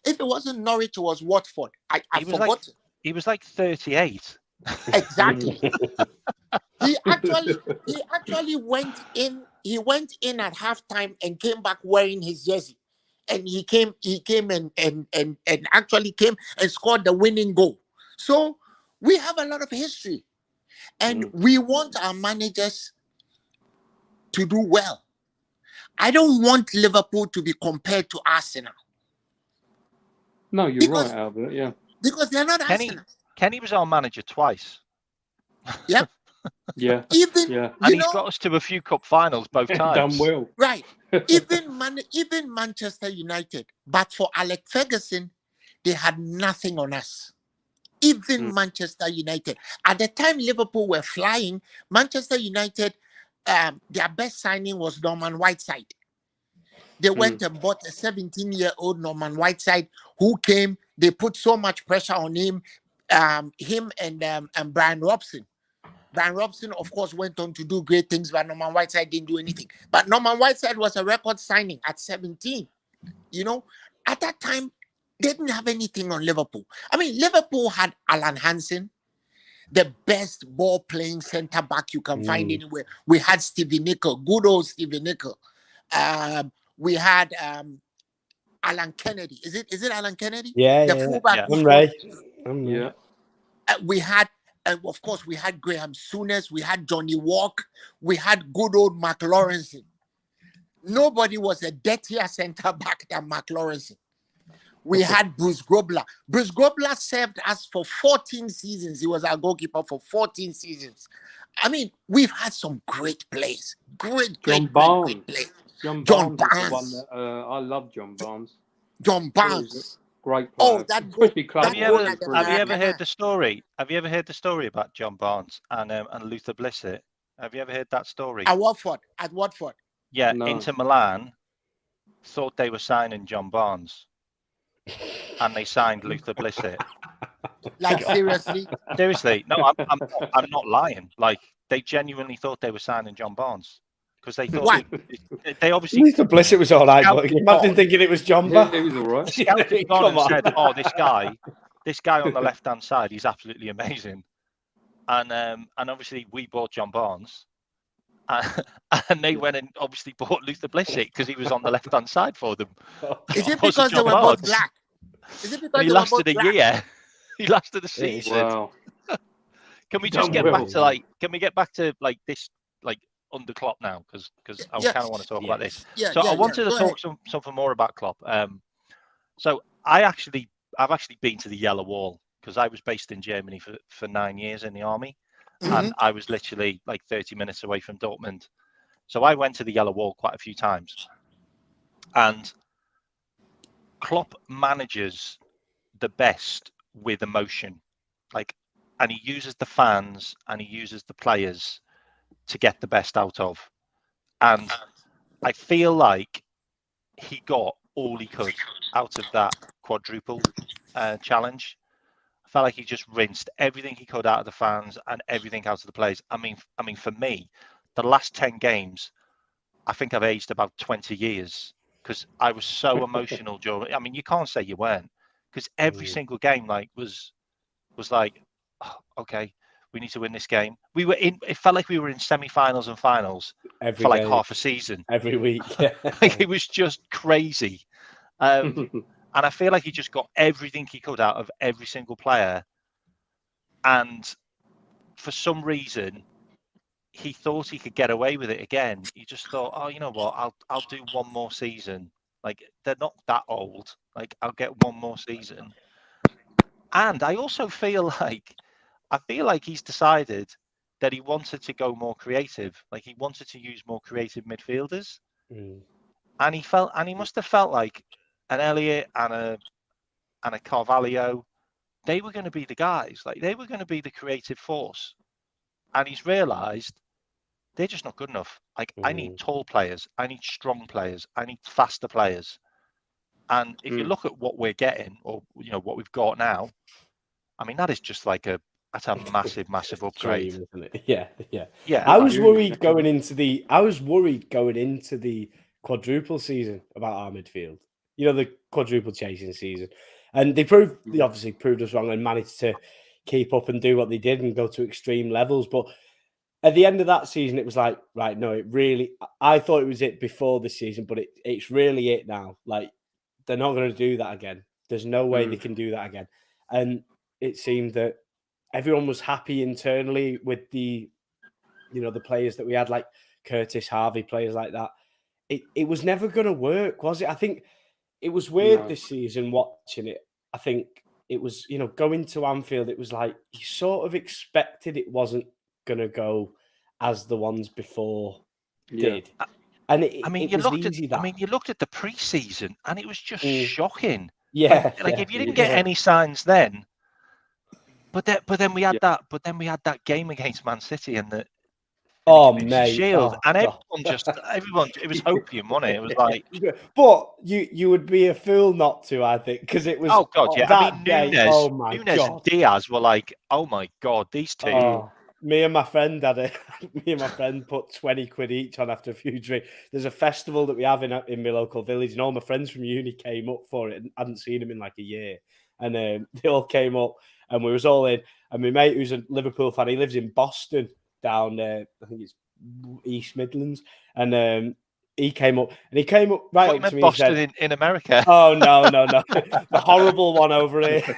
If it wasn't Norwich, it was Watford. I forgot. He was like 38. Exactly. He actually went in. He went in at halftime and came back wearing his jersey. And he came and actually came and scored the winning goal. So we have a lot of history. And we want our managers to do well. I don't want Liverpool to be compared to Arsenal. No, you're right, Albert. Yeah. Because they're not Arsenal. Kenny was our manager twice. Yep. Yeah. And he's got us to a few cup finals both times. Done well. Right. Even Manchester United, but for Alex Ferguson, they had nothing on us. Even Manchester United. At the time Liverpool were flying, Manchester United, their best signing was Norman Whiteside. They went and bought a 17-year-old Norman Whiteside who came. They put so much pressure on him and Brian Robson. Brian Robson, of course, went on to do great things, but Norman Whiteside didn't do anything. But Norman Whiteside was a record signing at 17. At that time, they didn't have anything on Liverpool. I mean, Liverpool had Alan Hansen, the best ball-playing centre-back you can find anywhere. We had Stevie Nicol, good old Stevie Nicol. We had Alan Kennedy. Is it Alan Kennedy? The fullback. Yeah. We had, of course, we had Graham Souness. We had Johnny Walk. We had good old Mark Lawrenson. Nobody was a dirtier centre back than Mark Lawrenson. We had Bruce Grobler. Bruce Grobler served us for 14 seasons. He was our goalkeeper for 14 seasons. I mean, we've had some great players. Great players. John Barnes. Is the one that, I love John Barnes. John Barnes. Great player. Oh, that goal. Have you ever heard the story? Have you ever heard the story about John Barnes and Luther Blissett? Have you ever heard that story? At Watford. Yeah, No. Inter Milan thought they were signing John Barnes, and they signed Luther Blissett. Like seriously? Seriously, no, I'm not lying. Like they genuinely thought they were signing John Barnes because they thought they obviously. Luther Blissett was all right, but imagine thinking it was John Barnes. It was all right. Scouts had gone and said, "Oh, this guy on the left-hand side, he's absolutely amazing," and obviously we bought John Barnes. And they went and obviously bought Luther Blissett because he was on the left-hand side for them. Is it because they were both black? Is it because he lasted a year? He lasted a season. Wow. Can we just get back to this under Klopp now? Because I kind of want to talk about this. I wanted to talk something more about Klopp. So I've actually been to the Yellow Wall because I was based in Germany for 9 years in the army. And I was literally like 30 minutes away from Dortmund. So I went to the Yellow Wall quite a few times. And Klopp manages the best with emotion. And he uses the fans and he uses the players to get the best out of. And I feel like he got all he could out of that quadruple challenge. Felt like he just rinsed everything he could out of the fans and everything out of the players. I mean, for me, the last 10 games, I think I've aged about 20 years because I was so emotional during. I mean, you can't say you weren't because every single game was like, oh, okay, we need to win this game. We were in. It felt like we were in semi-finals and finals for like half a season every week. Like, it was just crazy. And I feel like he just got everything he could out of every single player. And for some reason, he thought he could get away with it again. He just thought, oh, you know what? I'll do one more season. Like, they're not that old. Like, I'll get one more season. And I also feel like he's decided that he wanted to go more creative. Like, he wanted to use more creative midfielders. And he must have felt like an Elliott and a Carvalho, they were going to be the guys. Like, they were going to be the creative force. And he's realised they're just not good enough. Like, I need tall players. I need strong players. I need faster players. And if you look at what we're getting, or what we've got now, I mean, that is just like that's a massive, massive upgrade. Dream, isn't it? Yeah. Yeah. I was worried going into the quadruple season about our midfield. The quadruple chasing season, and they obviously proved us wrong and managed to keep up and do what they did and go to extreme levels. But at the end of that season, it was like, right, no, I thought it was it before the season, but it's really it now. Like, they're not going to do that again. There's no way they can do that again. And it seemed that everyone was happy internally with the players that we had, like Curtis, Harvey, players like that. It was never going to work, was it? I think it was weird this season watching it. I think it was, going to Anfield, it was like you sort of expected it wasn't going to go as the ones before did. And you looked at the pre-season and it was just shocking. Yeah. Like if you didn't get any signs then, but then we had that game against Man City and the Shield, and everyone, it was opium, wasn't it? It was like, but you would be a fool not to, I think, because it was. Oh God, yeah. I mean, Nunes God. and Diaz were like, oh my God, these two. Me and my friend put 20 quid each on after a few drinks. There's a festival that we have in my local village, and all my friends from uni came up for it and hadn't seen them in like a year. And they all came up and we was all in. And my mate, who's a Liverpool fan, he lives in Boston down there. I think it's East Midlands. And he came up right up to me. Boston said, in America. Oh, no. The horrible one over here.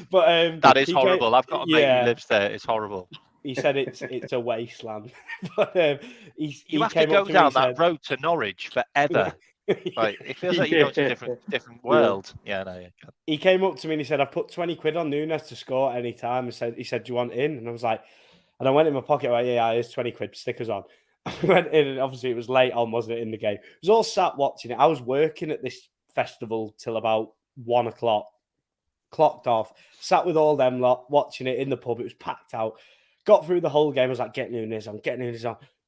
But that is horrible. I've got a mate who lives there. It's horrible. He said it's a wasteland. But you have to go down that road to Norwich forever. Like, it feels like you go to a different world. Yeah, no. Yeah. He came up to me and he said, "I've put 20 quid on Nunes to score any time." He said, "Do you want in?" And I was like, and I went in my pocket, like, yeah, here's 20 quid, stickers on. I went in and obviously it was late on, wasn't it, in the game? I was all sat watching it. I was working at this festival till about 1 o'clock. Clocked off, sat with all them lot, watching it in the pub. It was packed out. Got through the whole game. I was like, get Nunes on.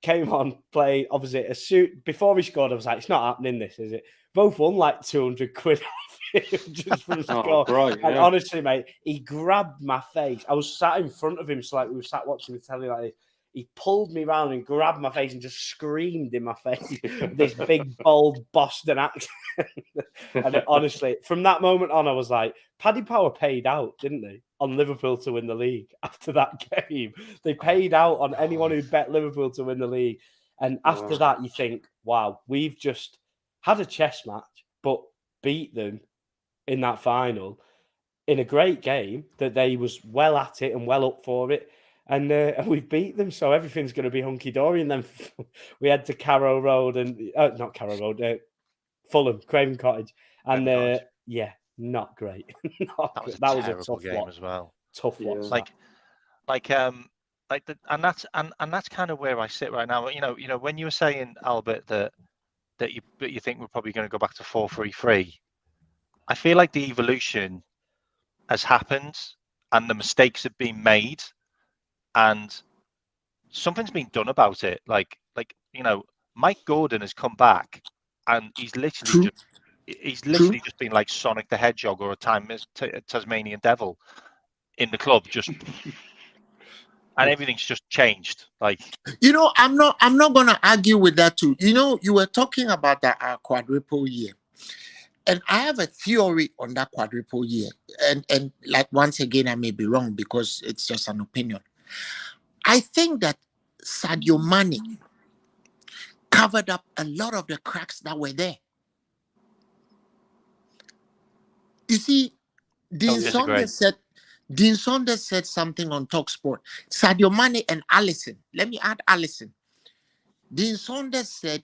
Came on, played. Obviously, before he scored, I was like, it's not happening, this, is it? Both won like 200 quid off him just for a score. Right, and honestly, mate, he grabbed my face. I was sat in front of him, so like we were sat watching the telly like this. He pulled me round and grabbed my face and just screamed in my face this big, bold Boston accent. And honestly, from that moment on, I was like, Paddy Power paid out, didn't they, on Liverpool to win the league after that game? They paid out on anyone who bet Liverpool to win the league. And after that, you think, wow, we've just had a chess match, but beat them in that final in a great game that they was well at it and well up for it. And we've beat them, so everything's going to be hunky-dory. And then we head to Carrow Road not Carrow Road, Fulham, Craven Cottage. And not great. That was a tough game as well. Tough one. And that's kind of where I sit right now. You know, when you were saying, Albert, that you think we're probably going to go back to 4-3-3, I feel like the evolution has happened and the mistakes have been made. And something's been done about it. Like Mike Gordon has come back, and he's literally just been like Sonic the Hedgehog or a Tasmanian Devil in the club, and everything's just changed. Like, I'm not gonna argue with that too. You were talking about that quadruple year, and I have a theory on that quadruple year. And like, once again, I may be wrong because it's just an opinion. I think that Sadio Mane covered up a lot of the cracks that were there. You see, Dean disagree. Saunders said something on TalkSport. Sadio Mane and Alisson. Let me add Alisson. Dean Saunders said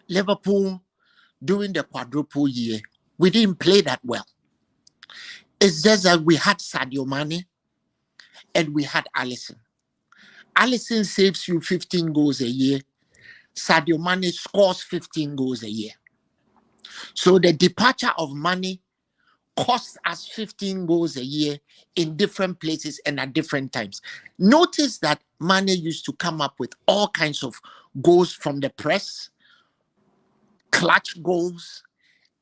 Liverpool during the quadruple year, we didn't play that well. It's just that we had Sadio Mane and we had Alisson. Alisson saves you 15 goals a year. Sadio Mane scores 15 goals a year. So the departure of Mane costs us 15 goals a year in different places and at different times. Notice that Mane used to come up with all kinds of goals from the press, clutch goals,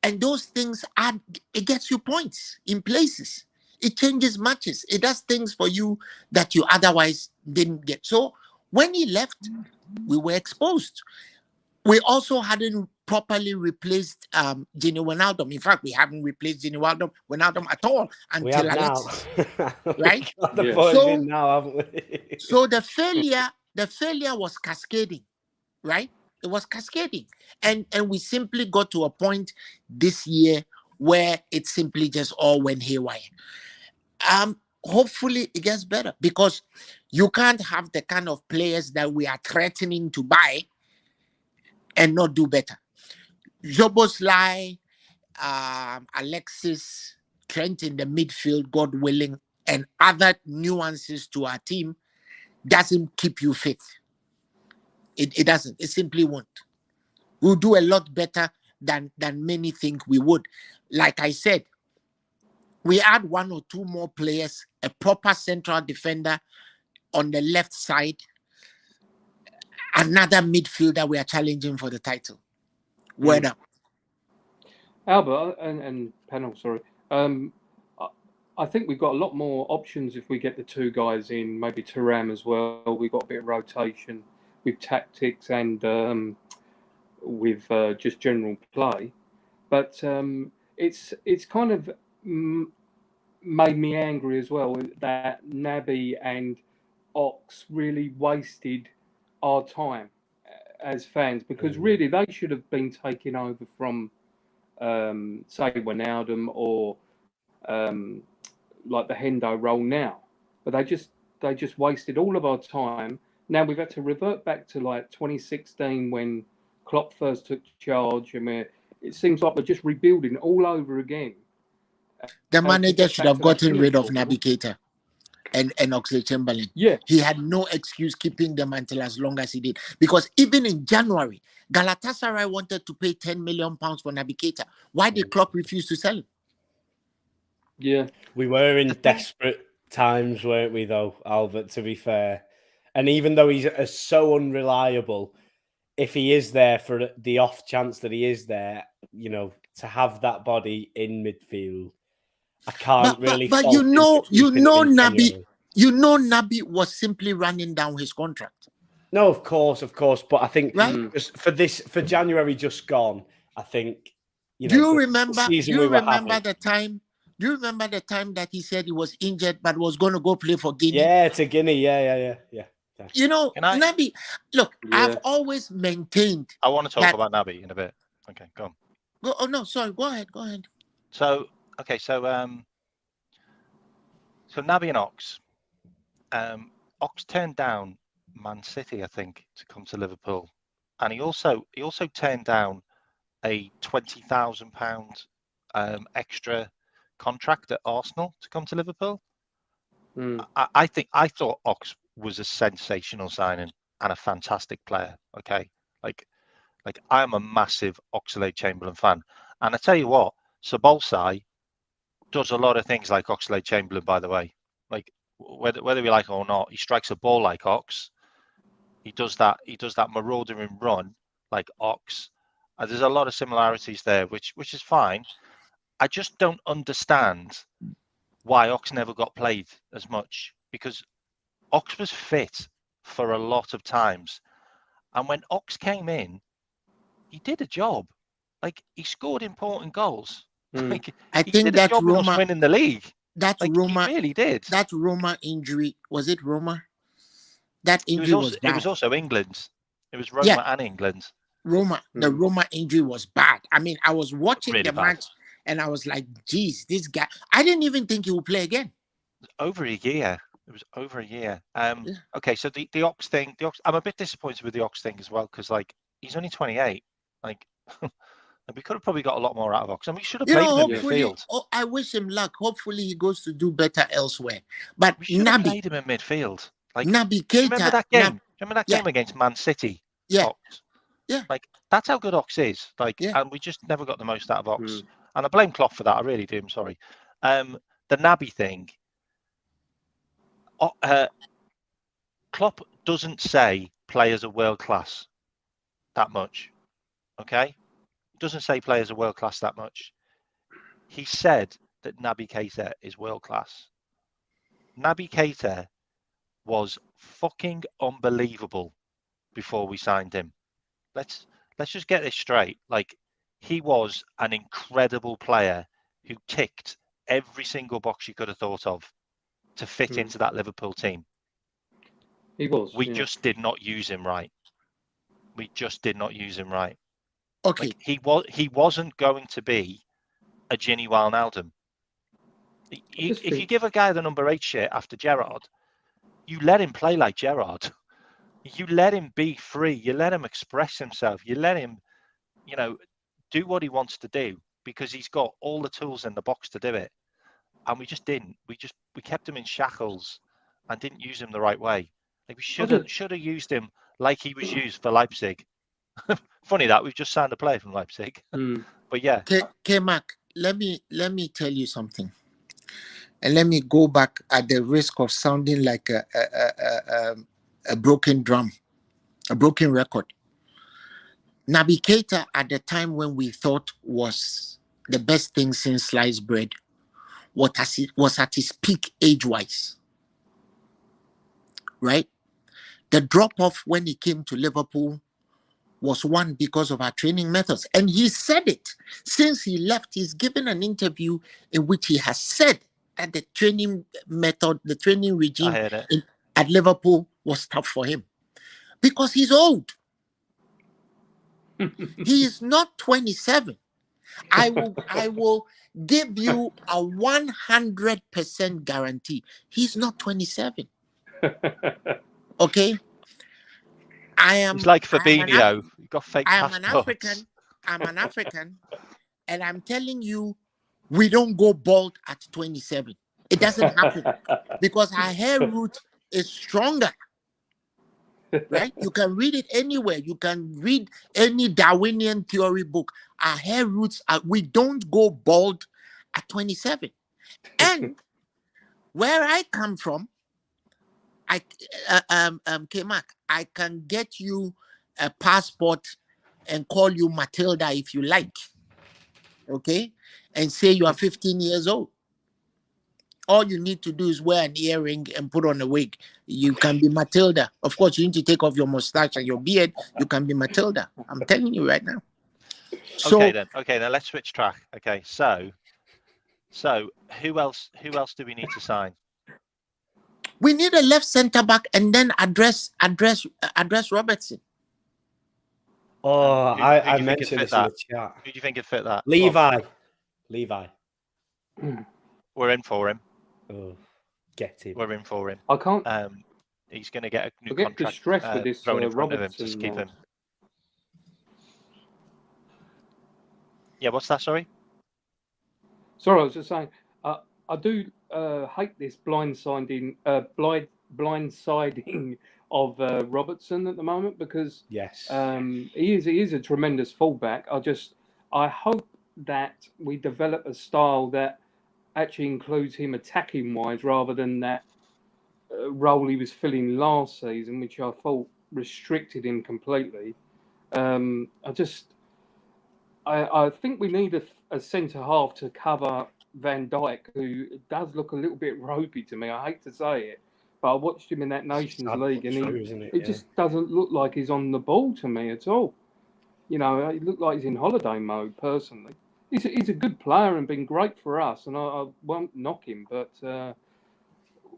and those things add, it gets you points in places. It changes matches. It does things for you that you otherwise didn't get. So when he left, we were exposed. We also hadn't properly replaced Gini Wijnaldum. In fact, we haven't replaced Gini Wijnaldum at all We until have now. Alexis, right? The Yeah. boys So- in now, haven't we? So the failure was cascading, right? It was cascading. And we simply got to a point this year where it simply just all went haywire. Hopefully it gets better, because you can't have the kind of players that we are threatening to buy and not do better. Joboslai, Alexis, Trent in the midfield, God willing, and other nuances to our team doesn't keep you fit. It doesn't. It simply won't. We'll do a lot better than many think we would. Like I said, we add one or two more players, a proper central defender on the left side, another midfielder we are challenging for the title. Word up. Albert and panel, sorry. I think we've got a lot more options if we get the two guys in, maybe Thuram as well. We've got a bit of rotation with tactics and with just general play. But it's kind of made me angry as well that Naby and Ox really wasted our time as fans, because really they should have been taken over from say Wijnaldum or like the Hendo role now, but they just wasted all of our time. Now we've had to revert back to like 2016 when Klopp first took charge, and it seems like we're just rebuilding all over again. The manager should have gotten rid of Naby Naby Keita and Oxlade-Chamberlain. Yeah, He had no excuse keeping them until as long as he did. Because even in January, Galatasaray wanted to pay £10 million for Naby Keita. Why did Klopp refuse to sell him? yeah. We were in desperate times, weren't we, though, Albert, to be fair? And even though he's so unreliable, if he is there for the off chance that he is there, you know, to have that body in midfield, I can't really. But fault him for keeping him in January. Naby was simply running down his contract. No, of course, but I think Right? just for January just gone, I think. You know, Do you remember having, the time? Do you remember the time that he said he was injured but was going to go play for Guinea? Yeah, to Guinea. Yeah. You know, Naby, look, Yeah. I've always maintained. I want to talk about Naby in a bit. Okay, go on. Oh no, sorry. Go ahead. So Naby and Ox. Ox turned down Man City, I think, to come to Liverpool, and he also turned down a £20,000 extra contract at Arsenal to come to Liverpool. I thought Ox was a sensational signing and a fantastic player. Okay, like I'm a massive Oxlade-Chamberlain fan, and I tell you what, Sabolsai does a lot of things like Oxlade-Chamberlain. By the way, like whether we like it or not, he strikes a ball like Ox. He does that marauding run like Ox. There's a lot of similarities there, which is fine. I just don't understand why Ox never got played as much, because Ox was fit for a lot of times, and when Ox came in, he did a job. Like, he scored important goals. Like, I he think did a that job in us Roma, winning the league. that Like, Roma, he really did. that Roma injury, was it Roma? That It injury was was bad. It was also England. It was Roma and England. The Roma injury was bad. I mean, I was watching Really the bad. match and I was like, geez, this guy, I didn't even think he would play again. Over a year. It was over a year. Yeah. Okay, so the Ox thing, I'm a bit disappointed with the Ox thing as well, because like he's only 28. Like we could have probably got a lot more out of Ox, and we should have You played know, him in hopefully, midfield. I wish him luck. Hopefully, he goes to do better elsewhere. But We should have Naby, played him in midfield. Like, Naby do you remember Keita, that game? Remember that yeah. game against Man City? Yeah. Ox? Yeah. Like that's how good Ox is. Like, Yeah. and we just never got the most out of Ox. And I blame Klopp for that. I really do. I'm sorry. The Naby thing. Klopp doesn't say players are world class that much. Okay, he doesn't say players are world class that much. He said that Naby Keita is world class. Naby Keita was fucking unbelievable before we signed him. Let's just get this straight. Like, he was an incredible player who ticked every single box you could have thought of to fit into that Liverpool team. He was. We just did not use him right. We just did not use him right. Okay. Like, he wasn't going to be a Gini Wijnaldum. If you give a guy the number 8 shit after Gerrard, you let him play like Gerrard. You let him be free. You let him express himself. You let him, do what he wants to do, because he's got all the tools in the box to do it. And we just didn't. We kept him in shackles and didn't use him the right way. Like, we should have used him like he was used for Leipzig. Funny that we've just signed a player from Leipzig. But yeah. K-Mack, let me tell you something. And let me go back at the risk of sounding like a broken drum, a broken record. Naby Keita, at the time when we thought was the best thing since sliced bread, was at his peak age-wise. Right? The drop-off when he came to Liverpool was one because of our training methods. And he said it. Since he left, he's given an interview in which he has said that the training method, the training regime at Liverpool was tough for him. Because he's old. He is not 27. I will give you a 100% guarantee. He's not 27. Okay? He's like Fabinho. He got fake passports. I'm an African, and I'm telling you, we don't go bald at 27. It doesn't happen because our hair root is stronger. Right? You can read it anywhere. You can read any Darwinian theory book. Our hair roots we don't go bald at 27. And where I come from, K-Mack, I can get you a passport and call you Matilda if you like. Okay? And say you are 15 years old. All you need to do is wear an earring and put on a wig. You can be Matilda. Of course, you need to take off your mustache and your beard. You can be Matilda. I'm telling you right now. So, okay then let's switch track. Okay, so who else do we need to sign? We need a left centre back and then address Robertson. Oh, I mentioned this in the chat. Who do you think could fit that? Levi. We're in for him. Oh, get him. We're in for him. I can't. He's going to get a new I get contract. distressed with this thrown in front of him Robertson. to keep him. Yeah, what's that? Sorry, I was just saying. I do hate this blindsiding of Robertson at the moment, because yes, he is a tremendous fullback. I hope that we develop a style that actually includes him attacking wise, rather than that role he was filling last season, which I thought restricted him completely. I think we need a centre half to cover Van Dijk, who does look a little bit ropey to me. I hate to say it, but I watched him in that Nations League, and he just doesn't look like he's on the ball to me at all. He looked like he's in holiday mode, personally. He's a good player and been great for us, and I won't knock him, but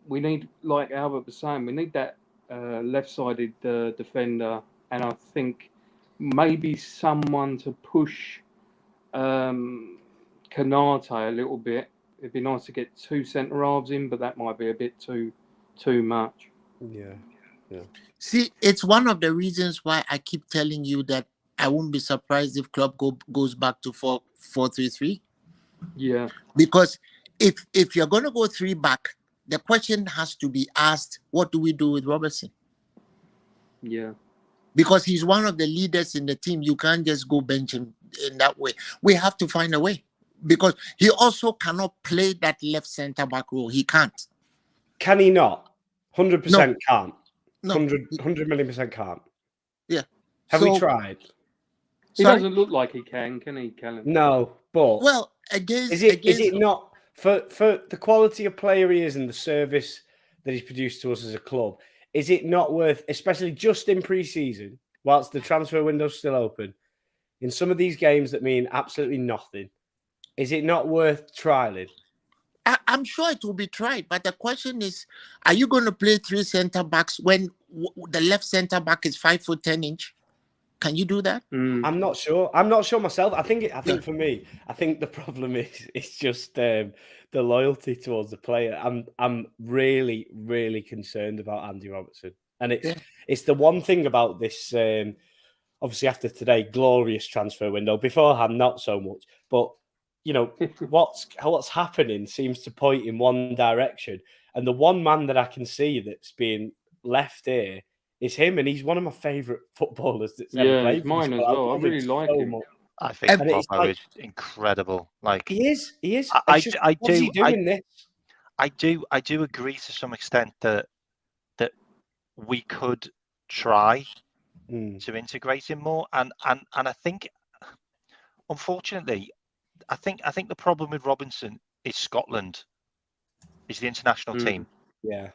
we need, like Albert was saying, we need that left-sided defender, and I think maybe someone to push K-Mack Canate a little bit. It'd be nice to get 2 centre halves in, but that might be a bit too much. Yeah. See, it's one of the reasons why I keep telling you that I won't be surprised if Klopp goes back to 4-3-3. Yeah. Because if you're going to go 3 back, the question has to be asked, what do we do with Robertson? Yeah. Because he's one of the leaders in the team. You can't just go bench him in that way. We have to find a way. Because he also cannot play that left centre back role. He can't. Can he not? 100% can't. No. 100 million% can't. Yeah. Have we tried? He Sorry? doesn't look like he can he, Callum? No, but Well, against is it not for the quality of player he is and the service that he's produced to us as a club? Is it not worth, especially just in pre-season, whilst the transfer window's still open, in some of these games that mean absolutely nothing? Is it not worth trialing? I'm sure it will be tried, but the question is, are you going to play 3 centre backs when the left centre back is 5'10"? Can you do that? I'm not sure. I'm not sure myself. I think for me, I think the problem is it's just the loyalty towards the player. I'm really, really concerned about Andy Robertson, and it's the one thing about this. Obviously, after today, glorious transfer window. Beforehand, not so much, but you know what's happening seems to point in one direction, and the one man that I can see that's being left here is him, and he's one of my favourite footballers that's ever played. He's mine as well. I really like him. Much. I think Robbo like, is incredible. Like he is. I just, do. What's he doing this? I do agree to some extent that we could try to integrate him more, and I think, unfortunately, I think the problem with Robinson is Scotland, is the international team. Yeah,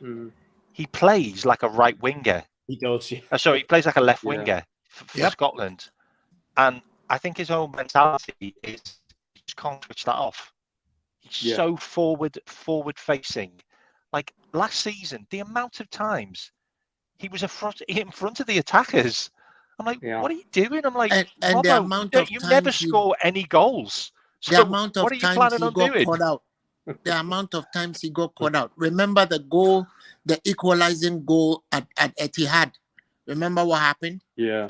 he plays like a right winger. He does. Yeah. Sorry, he plays like a left winger for Scotland, and I think his own mentality is he just can't switch that off. He's so forward facing. Like last season, the amount of times he was in front of the attackers. I'm like, what are you doing? I'm like, and the amount of you times never score any goals. So the amount of what are you times planning he on got doing? caught out. The amount of times he got caught out. Remember the goal, the equalizing goal at Etihad. Remember what happened? Yeah.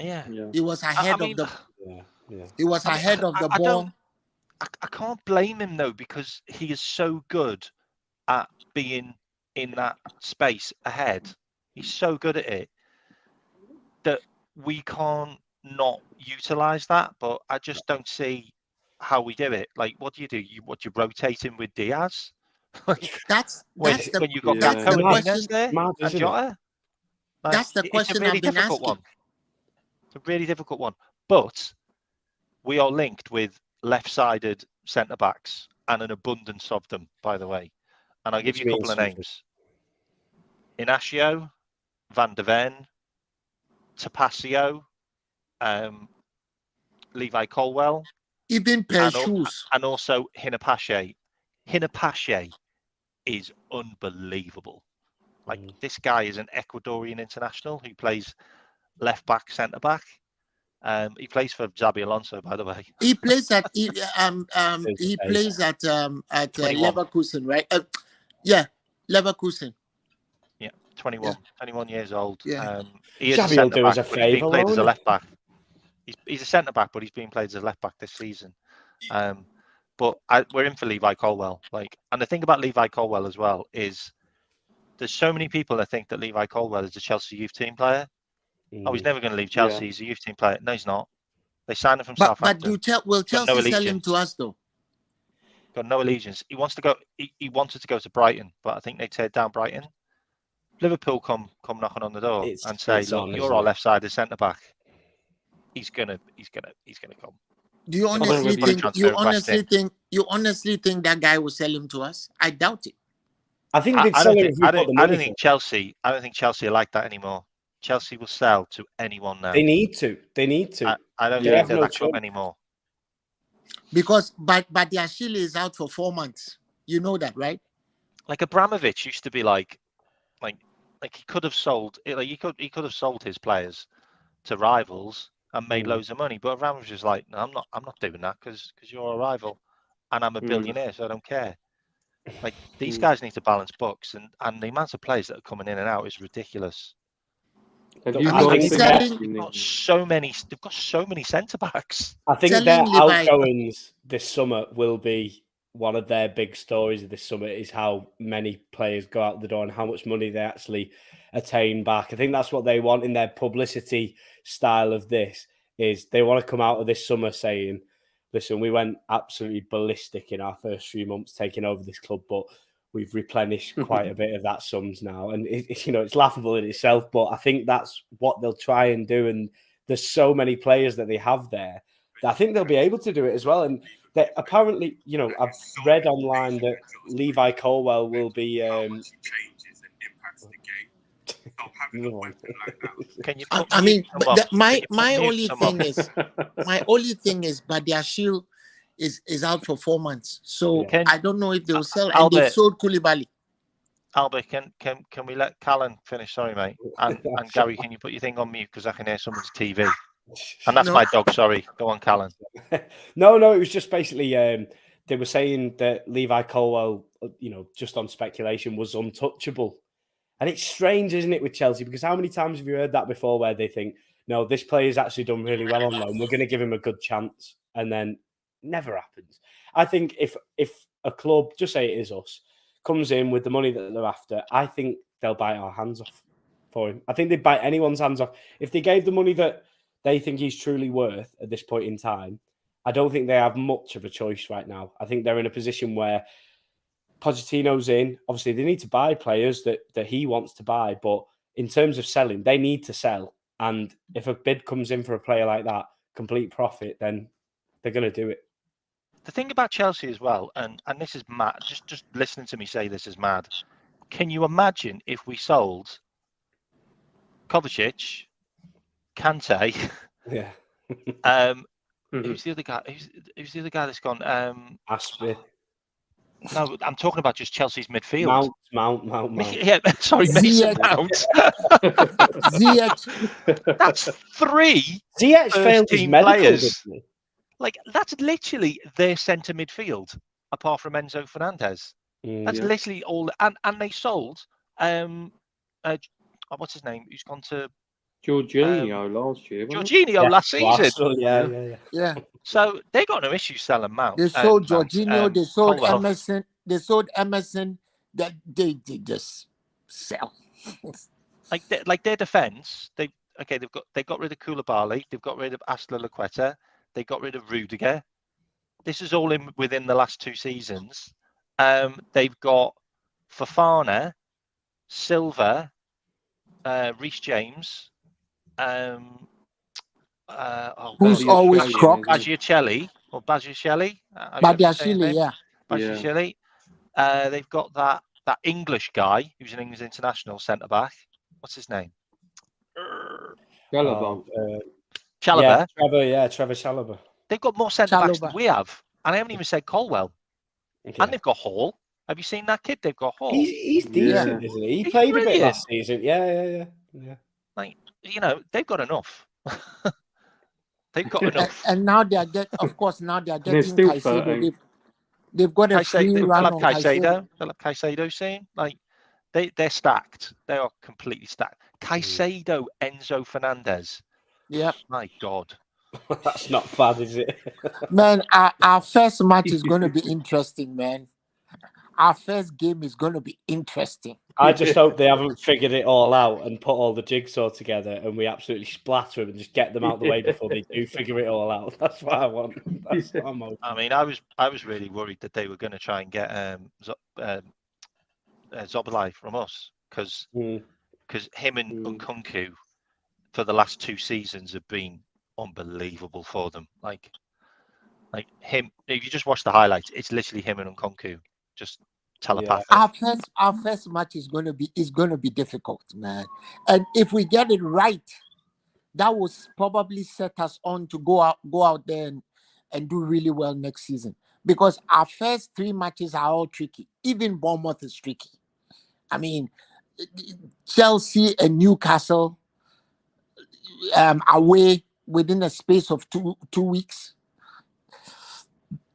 He was ahead of the. He was ahead of the ball. I can't blame him though, because he is so good at being in that space ahead. He's so good at it that we can't not utilize that. But I just don't see how we do it. Like, what do? You rotate him with Diaz? That's when you got the question there and Jota. Like, that's the question it's a really difficult one. It's a really difficult one. But we are linked with left-sided centre backs and an abundance of them, by the way. And I'll give you a couple of names: Inacio, Van der Ven, Tapasio, Levi Colwell, even Shoes, and also Hinapache. Hinapache is unbelievable. Like this guy is an Ecuadorian international who plays left back, centre back. He plays for Xabi Alonso, by the way. He plays at he plays at Leverkusen, right? Leverkusen. Yeah, 21 years old. Yeah. He is Xabi will do us a but he's being favour, played as a won't left back. He's a centre back, but he's being played as a left back this season. But we're in for Levi Colwell. And the thing about Levi Colwell as well is there's so many people that think that Levi Colwell is a Chelsea youth team player. Oh, he's never going to leave Chelsea. He's a youth team player. No, he's not. They signed him from Southampton. But will Chelsea sell him to us though? Got no allegiance. He wants to go. He wanted to go to Brighton, but I think they teared down Brighton. Liverpool come knocking on the door and say, "Look, you're our left-sided centre back." He's gonna come. Do you honestly think? You honestly think that guy will sell him to us? I doubt it. I think I don't think Chelsea are like that anymore. Chelsea will sell to anyone now. They need to. I don't think they're that club anymore. Because but Yashile is out for 4 months. You know that, right? Like Abramovich used to be like he could have sold he could have sold his players to rivals and made loads of money. But Abramovich is like, no, I'm not doing that because you're a rival. and I'm a billionaire, so I don't care. Like these guys need to balance books, and the amount of players that are coming in and out is ridiculous. Have you I got think anything selling- else you They've need? got so many. They've got so many centre backs. I think Telling their Levi- outgoings this summer will be one of their big stories of this summer, is how many players go out the door and how much money they actually attain back. I think that's what they want in their publicity style of this, is they want to come out of this summer saying, listen, we went absolutely ballistic in our first few months taking over this club, but we've replenished quite a bit of that sums now. And it's laughable in itself, but I think that's what they'll try and do. And there's so many players that they have there that I think they'll be able to do it as well. And they, apparently, I've read online that Levi Colwell will be. Can you? I mean, but my only some thing off? is, Badiashile is out for 4 months, so Can- I don't know if they'll sell. And Albert. they sold Koulibaly. Albert, can we let Callan finish? Sorry, mate. And Gary, can you put your thing on mute because I can hear someone's TV? And that's No. my dog. Sorry. Go on, Callan. No, it was just basically they were saying that Levi Colwell, just on speculation, was untouchable. And it's strange, isn't it, with Chelsea? Because how many times have you heard that before, where they think, no, this player's actually done really well on loan, we're going to give him a good chance, and then never happens. I think if a club, just say it is us, comes in with the money that they're after, I think they'll bite our hands off for him. I think they'd bite anyone's hands off. If they gave the money that they think he's truly worth at this point in time, I don't think they have much of a choice right now. I think they're in a position where Pochettino's in. Obviously, they need to buy players that he wants to buy, but in terms of selling, they need to sell. And if a bid comes in for a player like that, complete profit, then they're going to do it. The thing about Chelsea as well, and this is mad, just listening to me say this is mad. Can you imagine if we sold Kovacic, Kante, Yeah. who's the other guy? Who's the other guy that's gone? Aspie. No, I'm talking about just Chelsea's midfield. Mount. Yeah, sorry, Mason Mount. Ziyech. That's 3 Ziyech failed his first-team medical, players. didn't he? Like that's literally their centre midfield, apart from Enzo Fernandez. That's literally all. And they sold. What's his name? Who's gone to Jorginho last year. wasn't it? Jorginho last season? Yeah. Yeah. So they got no issue selling Mount. They sold Mount, Jorginho. They sold Colwell. Emerson. They sold Emerson. That they just sell. Like their defence. They got rid of Koulibaly. They've got rid of Asla Laqueta. They got rid of Rudiger. This is all within the last 2 seasons. They've got Fofana, Silva, Reece James, Who's always Badiashile, crocked? Badiashile or Badiashile. Badiashile, yeah. Badiashile. They've got that English guy who's an English international centre back. What's his name? Chalobah. Chalobah. Trevor Chalobah. They've got more centre backs than Chalobah. we have, and I haven't even said Colwell. Okay. And they've got Hall. Have you seen that kid? They've got Hall. He's decent, isn't he? He He's played a bit brilliant. last season. Yeah. Like they've got enough. They've got enough. And now they are getting they're still Caicedo. flirting. They've got a Caicedo, free they'll run have on Caicedo. They'll have Caicedo soon. Like they're stacked. They are completely stacked. Caicedo, Enzo Fernandez. Yeah, My God. That's not bad, is it? man. Our first match is going to be interesting, man. Our first game is going to be interesting. I just hope they haven't figured it all out and put all the jigsaw together and we absolutely splatter them and just get them out of the way before they do figure it all out. That's what I want. That's what I'm hoping. I mean, I was really worried that they were going to try and get Zobolai from us because him and Nkunku for the last 2 seasons have been unbelievable for them. Like him, if you just watch the highlights, it's literally him and Nkunku, just telepathic. Our first match is going to be difficult, man. And if we get it right, that will probably set us on to go out there and do really well next season. Because our first 3 matches are all tricky. Even Bournemouth is tricky. I mean, Chelsea and Newcastle away within a space of two weeks.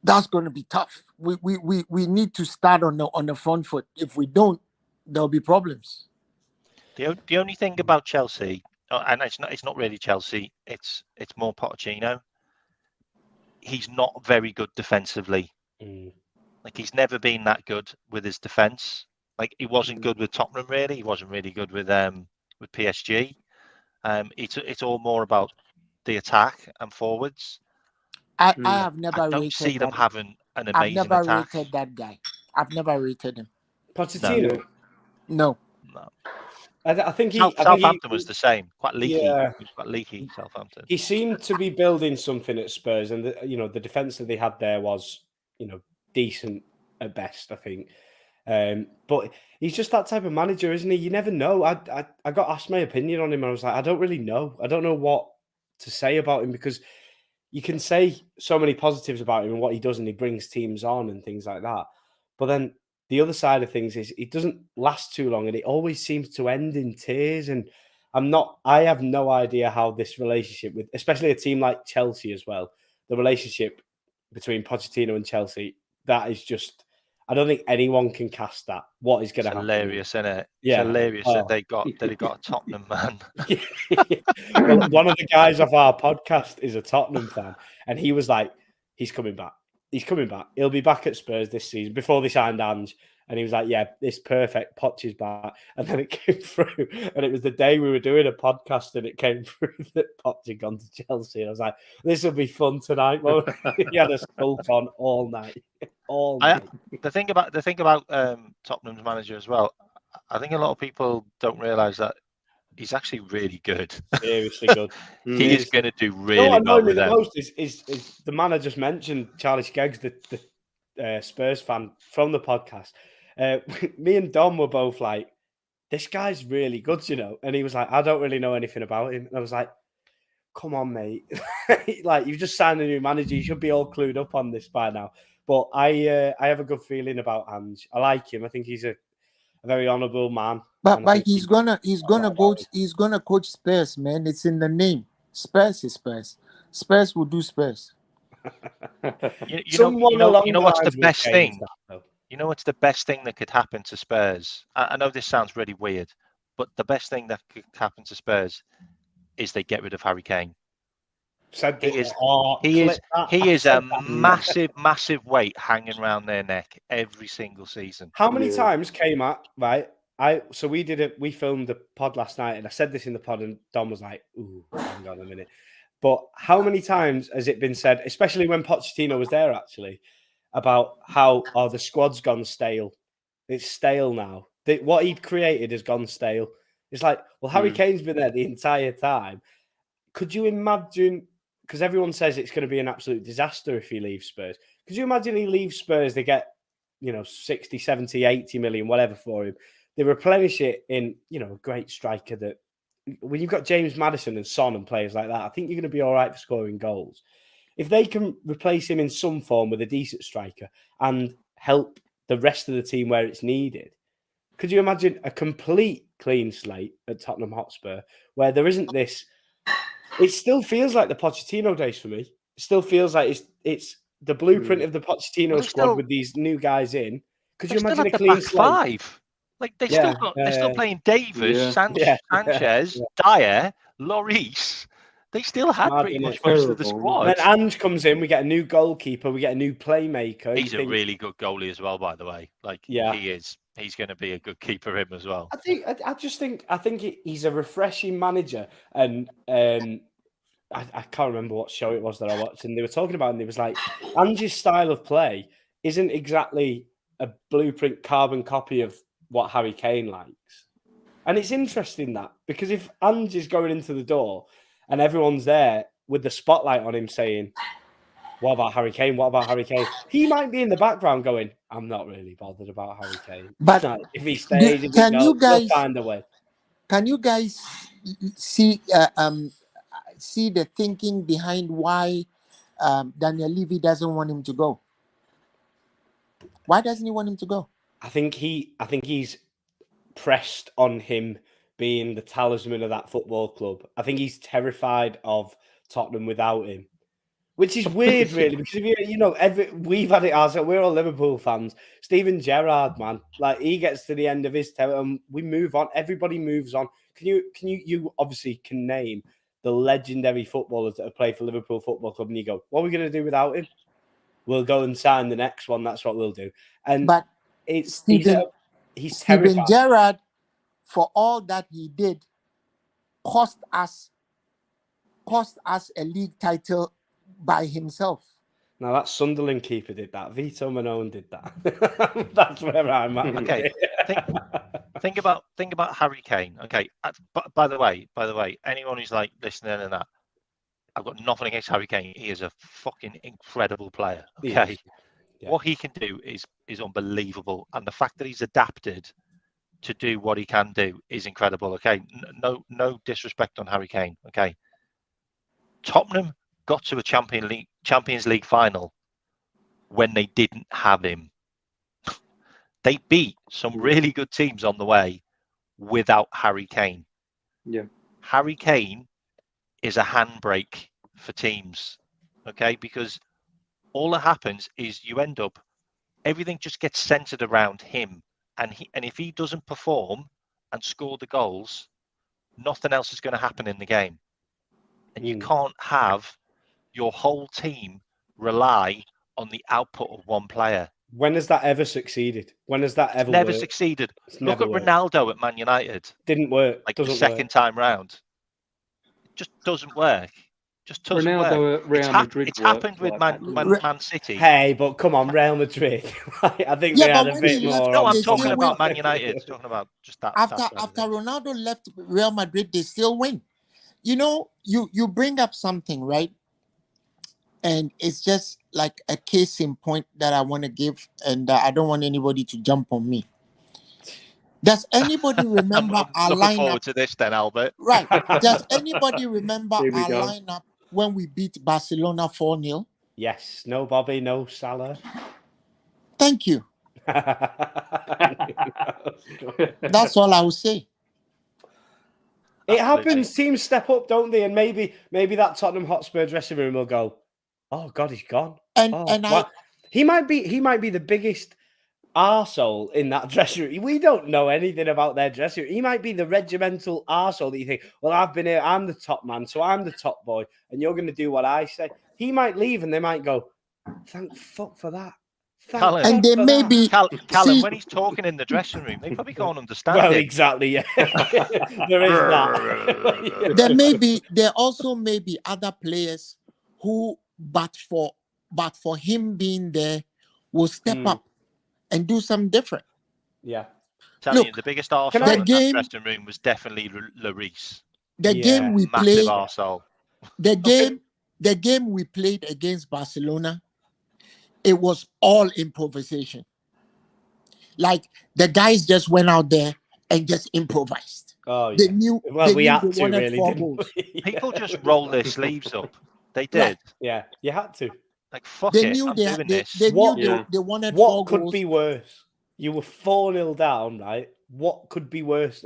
That's going to be tough. we need to start on the front foot. If we don't, there'll be problems. The only thing about Chelsea, and it's not really Chelsea, it's more Pochettino. He's not very good defensively. Like, he's never been that good with his defense. Like, he wasn't good with Tottenham, really. He wasn't really good with PSG. It's all more about the attack and forwards. I have never I don't rated see them that. having an I've amazing never attack. rated that guy. I've never rated him. Pochettino. No. I think Southampton was the same. Quite leaky. Yeah. Quite leaky, Southampton. He seemed to be building something at Spurs, and the defense that they had there was, decent at best, I think. But he's just that type of manager, isn't he? You never know. I got asked my opinion on him, and I was like, I don't really know. I don't know what to say about him, because you can say so many positives about him and what he does, and he brings teams on and things like that. But then the other side of things is it doesn't last too long, and it always seems to end in tears. And I have no idea how this relationship with, especially a team like Chelsea as well, the relationship between Pochettino and Chelsea, that is just, I don't think anyone can cast that. What is going to happen? Hilarious, isn't it? Yeah. It's hilarious that they got a Tottenham man. Well, one of the guys of our podcast is a Tottenham fan, and he was like, he's coming back. He's coming back. He'll be back at Spurs this season before they signed Ange. And he was like, yeah, it's perfect. Poch is back. And then it came through. And it was the day we were doing a podcast, and it came through that Poch had gone to Chelsea. And I was like, this will be fun tonight. Well, he had a sulk on all night. The thing about Tottenham's manager as well, I think a lot of people don't realise that he's actually really good. Seriously good. He is going to do really well with them. Most is the man I just mentioned, Charlie Skeggs, the Spurs fan from the podcast. Me and Dom were both like, this guy's really good, And he was like, I don't really know anything about him. And I was like, come on, mate. Like, you've just signed a new manager. You should be all clued up on this by now. But I have a good feeling about Ange. I like him. I think he's a very honourable man. But he's gonna coach Spurs, man. It's in the name. Spurs is Spurs. Spurs will do Spurs. You know what's the best thing? You know what's the best thing that could happen to Spurs? I know this sounds really weird, but the best thing that could happen to Spurs is they get rid of Harry Kane. He is a massive weight hanging around their neck every single season. How many times K-Mack, right? We filmed the pod last night, and I said this in the pod, and Dom was like, ooh, hang on a minute. But how many times has it been said, especially when Pochettino was there, actually, about how the squad's gone stale? It's stale now. What he'd created has gone stale. It's like, well, Harry Kane's been there the entire time. Could you imagine, because everyone says it's going to be an absolute disaster if he leaves Spurs. Could you imagine he leaves Spurs, they get, 60, 70, 80 million, whatever for him. They replenish it in, a great striker that, when you've got James Maddison and Son and players like that, I think you're going to be all right for scoring goals. If they can replace him in some form with a decent striker and help the rest of the team where it's needed, could you imagine a complete clean slate at Tottenham Hotspur where there isn't this? It still feels like the Pochettino days for me. It still feels like it's the blueprint of the Pochettino squad with these new guys in. Could you imagine a clean slate? Five? Like they're still playing Davis, Sanchez, Dyer, Lloris. They still had pretty much most of the squad. And then Ange comes in, we get a new goalkeeper, we get a new playmaker. He's a really good goalie as well, by the way. He is. He's going to be a good keeper, him as well. I think he's a refreshing manager, and I can't remember what show it was that I watched, and they were talking about it, and it was like, Ange's style of play isn't exactly a blueprint carbon copy of what Harry Kane likes. And it's interesting that, because if Ange is going into the door and everyone's there with the spotlight on him saying, what about Harry Kane? What about Harry Kane? He might be in the background going, I'm not really bothered about Harry Kane. But if he stays, he'll find a way. Can you guys see the thinking behind why Daniel Levy doesn't want him to go? Why doesn't he want him to go? I think he's pressed on him being the talisman of that football club. I think he's terrified of Tottenham without him. Which is weird, really, because if we've had it ourselves. We're all Liverpool fans. Steven Gerrard, man, like he gets to the end of his term, and we move on. Everybody moves on. You obviously can name the legendary footballers that have played for Liverpool Football Club, and you go, what are we going to do without him? We'll go and sign the next one. That's what we'll do. And he's Steven terrifying. Gerrard, for all that he did, cost us a league title by himself. Now that Sunderland keeper did that. Vito Manone did that. That's where I'm at. Okay, think about Harry Kane. Okay, by the way, anyone who's like listening and that, I've got nothing against Harry Kane. He is a fucking incredible player. Okay, yeah. What he can do is unbelievable, and the fact that he's adapted to do what he can do is incredible. Okay, no disrespect on Harry Kane. Okay, Tottenham got to a Champions League final when they didn't have him. They beat some really good teams on the way without Harry Kane. Yeah, Harry Kane is a handbrake for teams, okay? Because all that happens is you end up, everything just gets centered around him, and if he doesn't perform and score the goals, nothing else is going to happen in the game, and you can't have your whole team rely on the output of one player. When has that ever succeeded? When has that ever never worked? succeeded? It's Look never at worked. Ronaldo at Man United. Didn't work. Like doesn't the second time round. It just doesn't work. Just doesn't Ronaldo work. at Real Madrid. It's happened with like Man City. Hey, but come on, Real Madrid. I think they had a bit more. No, I'm talking about Man United. Talking about just that. After Ronaldo left Real Madrid, they still win. You know, you bring up something, right? And it's just like a case in point that I want to give, and I don't want anybody to jump on me. Does anybody remember our looking lineup? forward to this then, Albert. Right. Does anybody remember our Here we go. lineup when we beat Barcelona 4-0? Yes. No Bobby, no Salah. Thank you. That's all I will say. It happens. Teams step up, don't they? And maybe that Tottenham Hotspur dressing room will go, oh God, he's gone. He might be the biggest arsehole in that dressing room. We don't know anything about their dressing room. He might be the regimental arsehole that you think, well, I've been here, I'm the top man, so I'm the top boy, and you're going to do what I say. He might leave, and they might go, thank fuck for that. Callum, and they may be Callum, when he's talking in the dressing room, they probably can't understand well, it. Exactly, yeah. There is that. There also may be other players who, but for him being there, will step up and do something different. Yeah. Telling you, the biggest arsehole in that dressing room was definitely Lloris. The game we massive played, arsehole. the game we played against Barcelona, it was all improvisation. Like the guys just went out there and just improvised. Oh, yeah. They knew. Well, we had to wanted really. 4 Didn't goals. we? People just rolled their sleeves up. They did. Yeah, you had to. Like fuck They it, knew I'm they doing this. they wanted 4 What could goals. be worse? You were 4-0 down, right? What could be worse?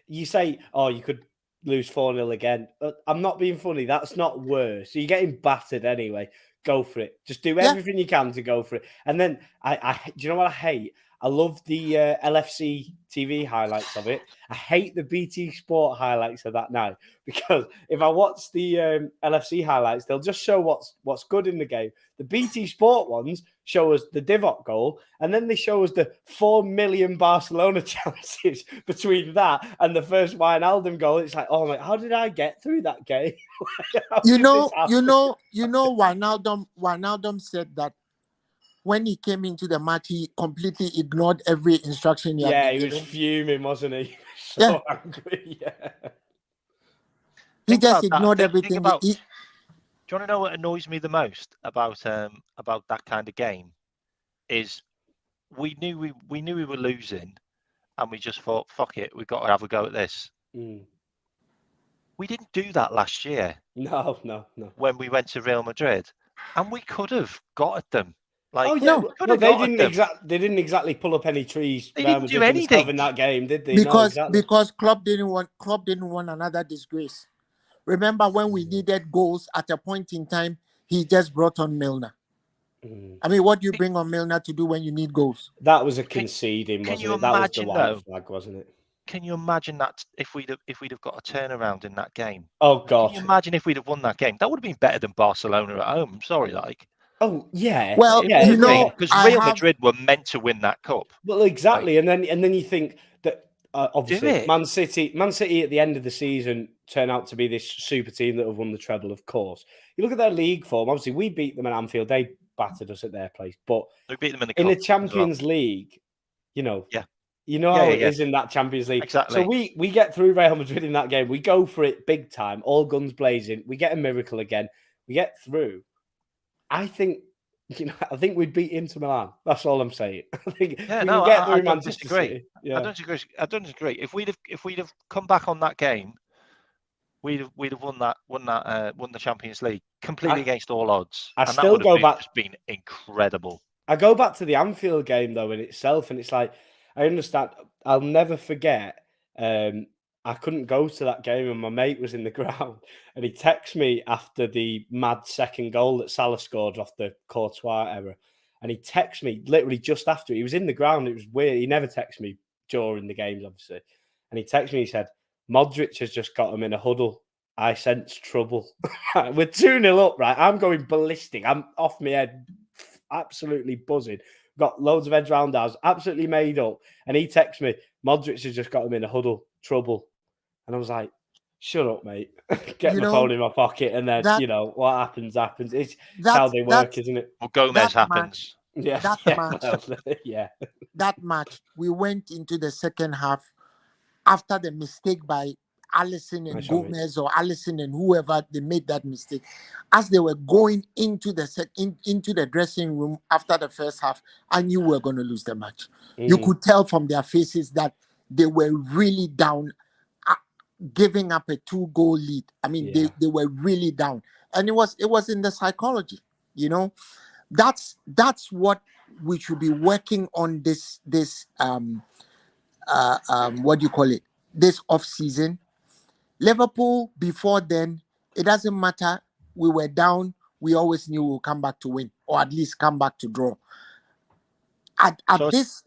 You say, oh, you could lose 4-0 again. I'm not being funny. That's not worse. So you're getting battered anyway. Go for it. Just do everything you can to go for it. And then, do you know what I hate? I love the LFC TV highlights of it. I hate the BT Sport highlights of that now, because if I watch the LFC highlights, they'll just show what's good in the game. The BT Sport ones show us the Divock goal, and then they show us the 4 million Barcelona chances between that and the first Wijnaldum goal. It's like, oh my, how did I get through that game? You know, Wijnaldum said that when he came into the match, he completely ignored every instruction he had been he was given. fuming, wasn't he? So angry, He just ignored everything. Do you want to know what annoys me the most about that kind of game? Is we knew we were losing, and we just thought, fuck it, we've got to have a go at this. We didn't do that last year. No. When we went to Real Madrid, and we could have got at them. Like, no, they didn't exactly pull up any trees. They didn't do anything in that game, did they? Because Klopp didn't want another disgrace. Remember when we needed goals at a point in time, he just brought on Milner. I mean, what do you bring on Milner to do when you need goals? That was a conceding, can wasn't you it? That was the imagine, white though? flag, wasn't it? Can you imagine that if we'd have got a turnaround in that game? Oh Can God. you imagine if we'd have won that game? That would have been better than Barcelona at home. I'm sorry, like. Oh yeah. Well, It yeah, would you have know, been, because I Real have Madrid were meant to win that cup. Well, exactly, and then you think that obviously it. Man City at the end of the season turn out to be this super team that have won the treble. Of course, you look at their league form. Obviously, we beat them at Anfield; they battered us at their place. But We beat them in the in cup the as Champions well. League, you know, Yeah. how it is in that Champions League. Exactly. So we get through Real Madrid in that game. We go for it big time, all guns blazing. We get a miracle again. We get through. I think we'd beat Inter Milan. That's all I'm saying. I think Yeah, if we no, can get I through don't Manchester disagree. City, yeah. I don't disagree. If we'd have come back on that game, we'd have won the Champions League completely against all odds, I and still that would go have back. just been incredible. I go back to the Anfield game though in itself, and it's like I understand. I'll never forget. I couldn't go to that game, and my mate was in the ground, and he texted me after the mad second goal that Salah scored off the Courtois error, and he texted me literally just after. He was in the ground. It was weird. He never texted me during the games, obviously, and he texted me. He said, "Modric has just got him in a huddle. I sense trouble." We're 2-0 up, right? I'm going ballistic. I'm off my head. Absolutely buzzing. Got loads of heads round ours, absolutely made up. And he texts me, Modric has just got him in a huddle, trouble. And I was like, shut up, mate. Get my phone in my pocket, and then, what happens. It's how they work, isn't it? Well, Gomez happens. That match, we went into the second half after the mistake by Alisson and Gomez or Alisson and whoever, they made that mistake. As they were going into the dressing room after the first half, I knew we were going to lose the match. You could tell from their faces that they were really down, giving up a 2-goal lead. I mean, they were really down, and it was in the psychology. That's what we should be working on this what do you call it, this off season. Liverpool, before then, it doesn't matter. We were down. We always knew we'll come back to win, or at least come back to draw. At this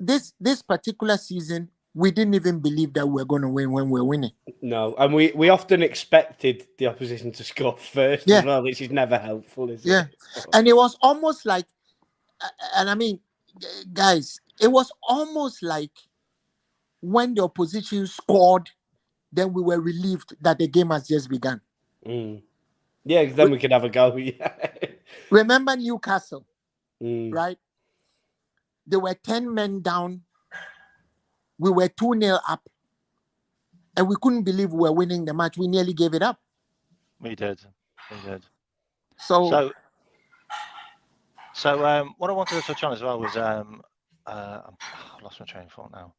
particular season, we didn't even believe that we were going to win when we're winning. No, and we often expected the opposition to score first as well, which is never helpful, is it? Yeah, and it was almost like, and I mean, guys, it was almost like when the opposition scored, then we were relieved that the game has just begun. Yeah, then we could have a go. Remember Newcastle, right? They were 10 men down. We were 2-0 up. And we couldn't believe we were winning the match. We nearly gave it up. We did. So what I wanted to touch on as well was I lost my train of thought now.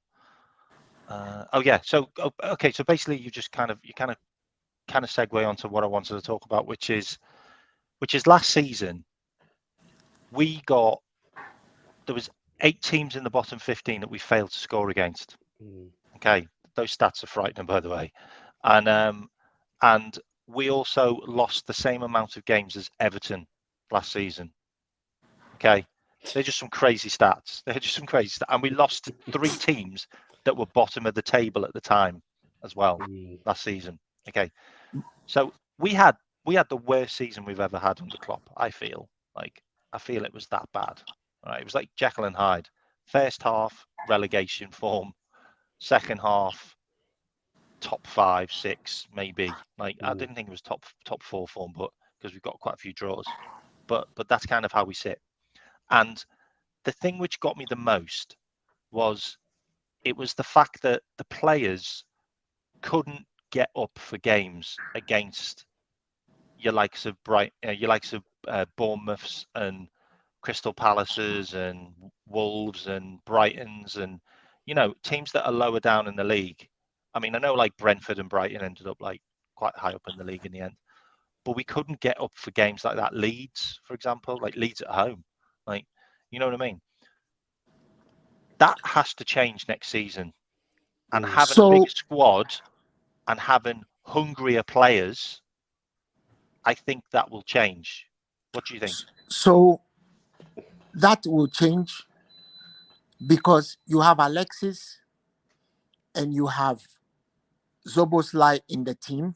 So basically you kind of segue onto what I wanted to talk about, which is last season there was 8 teams in the bottom 15 that we failed to score against. Okay, those stats are frightening, by the way, and we also lost the same amount of games as Everton last season. Okay, they're just some crazy stats. And we lost to 3 teams that were bottom of the table at the time as well last season. Okay, so we had the worst season we've ever had under Klopp. I feel it was that bad. Right, it was like Jekyll and Hyde. First half relegation form, second half top 5, 6 maybe. I didn't think it was top 4 form, but because we've got quite a few draws. But that's kind of how we sit. And the thing which got me the most was the fact that the players couldn't get up for games against your likes of Bournemouths and Crystal Palaces and Wolves and Brightons and teams that are lower down in the league. I mean, I know like Brentford and Brighton ended up like quite high up in the league in the end, but we couldn't get up for games like that. Leeds, for example, like Leeds at home, like, you know what I mean? That has to change next season, and having a big squad and having hungrier players, I think that will change. What do you think? So that will change because you have Alexis and you have Zoboslai in the team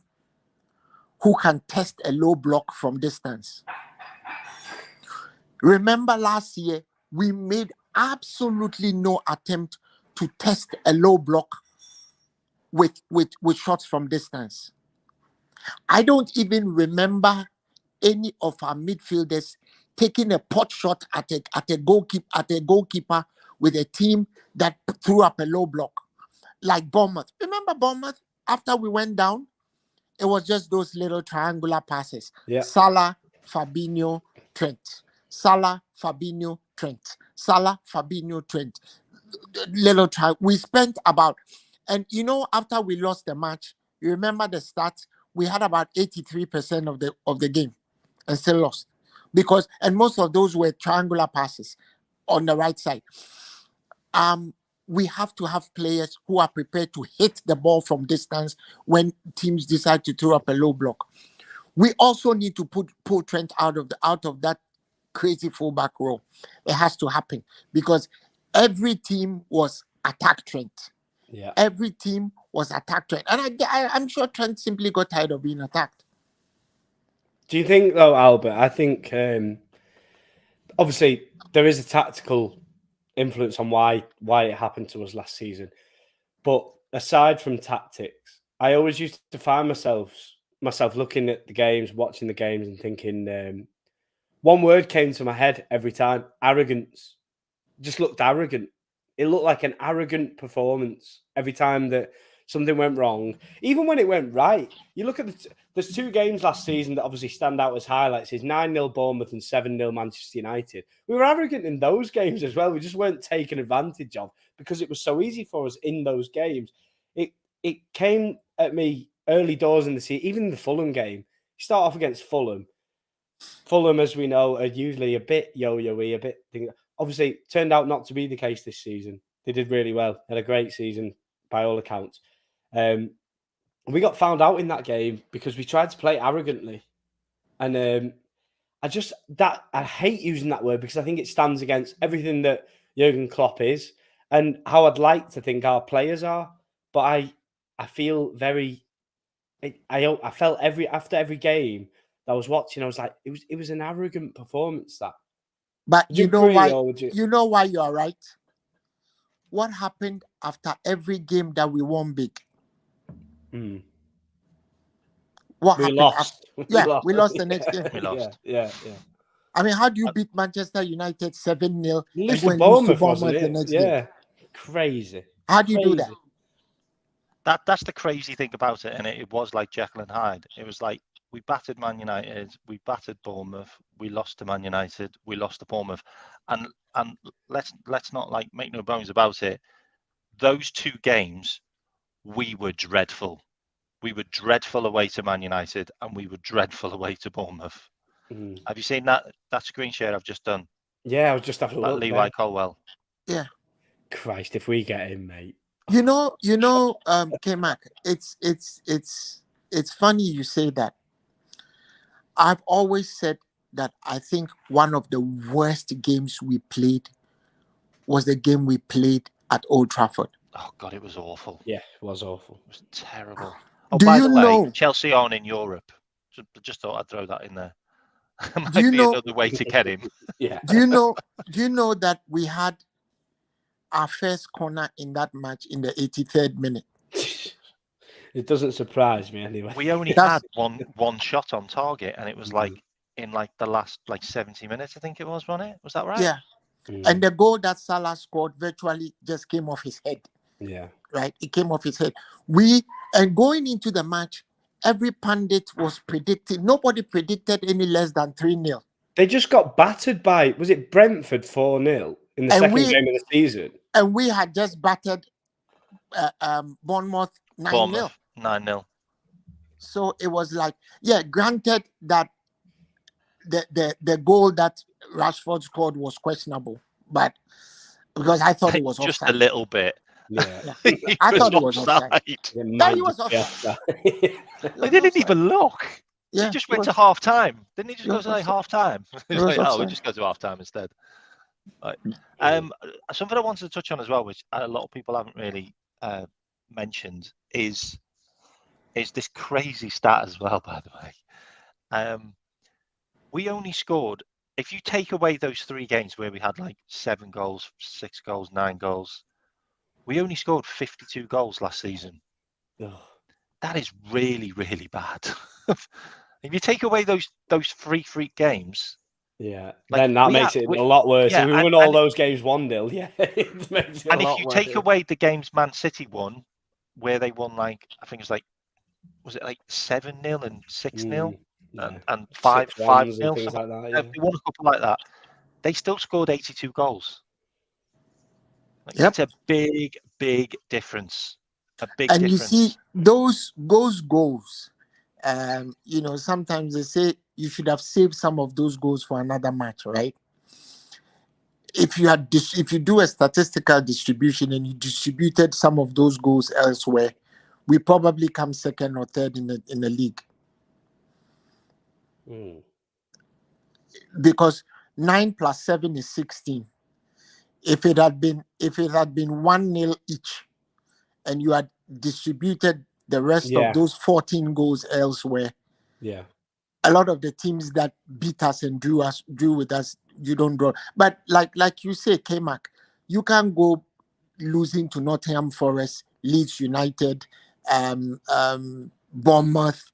who can test a low block from distance. Remember last year, we made absolutely no attempt to test a low block with shots from distance. I don't even remember any of our midfielders taking a pot shot at a goalkeeper with a team that threw up a low block, like Bournemouth. Remember Bournemouth? After we went down, it was just those little triangular passes. Yeah. Salah, Fabinho, Trent. Salah, Fabinho, Trent. Salah, Fabinho, Trent. Little try. We spent about, and after we lost the match, you remember the stats? We had about 83% of the game and still lost. And most of those were triangular passes on the right side. We have to have players who are prepared to hit the ball from distance when teams decide to throw up a low block. We also need to pull Trent out of that crazy fullback role. It has to happen because every team was attack Trent. Yeah. Every team was attack Trent. And I'm sure Trent simply got tired of being attacked. Do you think, though, Albert, I think obviously there is a tactical influence on why it happened to us last season. But aside from tactics, I always used to find myself looking at the games, watching the games and thinking one word came to my head every time: arrogance. Just looked arrogant. It looked like an arrogant performance every time that something went wrong. Even when it went right, you look at there's two games last season that obviously stand out as highlights. Is 9-0 Bournemouth and 7-0 Manchester United. We were arrogant in those games as well. We just weren't taken advantage of because it was so easy for us in those games. It came at me early doors in the season, even in the Fulham game. You start off against Fulham. Fulham, as we know, are usually a bit yo-yo-y, a bit... Obviously, turned out not to be the case this season. They did really well. Had a great season by all accounts. We got found out in that game because we tried to play arrogantly. And I hate using that word because I think it stands against everything that Jurgen Klopp is and how I'd like to think our players are. But I feel very... I felt after every game that I was watching, I was like, it was an arrogant performance, that. But you know why you are right? What happened after every game that we won big? What happened? We lost the next game. We lost. Yeah. I mean, how do you beat Manchester United 7-0 and go and lose to Bournemouth the next game? Crazy. How do you do that? That's the crazy thing about it, and it was like Jekyll and Hyde. It was like we battered Man United, we battered Bournemouth, we lost to Man United, we lost to Bournemouth, and let's not make no bones about it. Those two games, we were dreadful. We were dreadful away to Man United, and we were dreadful away to Bournemouth. Have you seen that screen share I've just done? Yeah, I was just having a look. Levi Colwell. Yeah. Christ, if we get him, mate. You know, K-Mack, it's funny you say that. I've always said that I think one of the worst games we played was the game we played at Old Trafford. Oh God, it was awful. Yeah, it was awful. It was terrible. Oh, by the way, Chelsea aren't in Europe. Just thought I'd throw that in there. Might be another way to get him. Yeah. Do you know that we had our first corner in that match in the 83rd minute? It doesn't surprise me anyway. We only had one shot on target, and it was in the last 70 minutes, I think it was, wasn't it? Was that right? Yeah. And the goal that Salah scored virtually just came off his head. Yeah. Right? It came off his head. And going into the match, every pundit was predicting. Nobody predicted any less than 3-0. They just got battered by, was it Brentford 4-0 in the second game of the season? And we had just battered Bournemouth 9-0. 9-0. So it was granted that the goal that Rashford scored was questionable, but because I thought it was just offside. A little bit. Yeah. I thought it was offside. He was offside. He was offside. They didn't even look. Yeah, he just went to half time. Didn't he just go to like offside. half time? He's He was like, oh, we offside. just go to half time instead. Right. Something I wanted to touch on as well, which a lot of people haven't really mentioned, is this crazy stat as well. By the way, we only scored. If you take away those 3 games where we had like 7 goals, 6 goals, 9 goals, we only scored 52 goals last season. That is really, really bad. If you take away those 3 freak games, yeah, like, then that makes it a lot worse. Yeah, if we win all those games 1-0, yeah, it makes it and a if lot you worse. take away the games Man City won, where they won like, I think it was like, was it like 7-0 and 6-0 yeah. and 5-0, and things like that. Yeah. They won a couple like that. They still scored 82 goals. Like, Yep. it's a big, big difference. A big And difference. you see those goals. You know, sometimes they say you should have saved some of those goals for another match, right? If you do a statistical distribution and you distributed some of those goals elsewhere, we probably come second or third in the league. Because 9 + 7 is 16. If it had been 1-0 each, and you had distributed the rest of those 14 goals elsewhere, yeah, a lot of the teams that beat us and drew with us, you don't draw. But like you say, K-Mack, you can't go losing to Nottingham Forest, Leeds United, Bournemouth,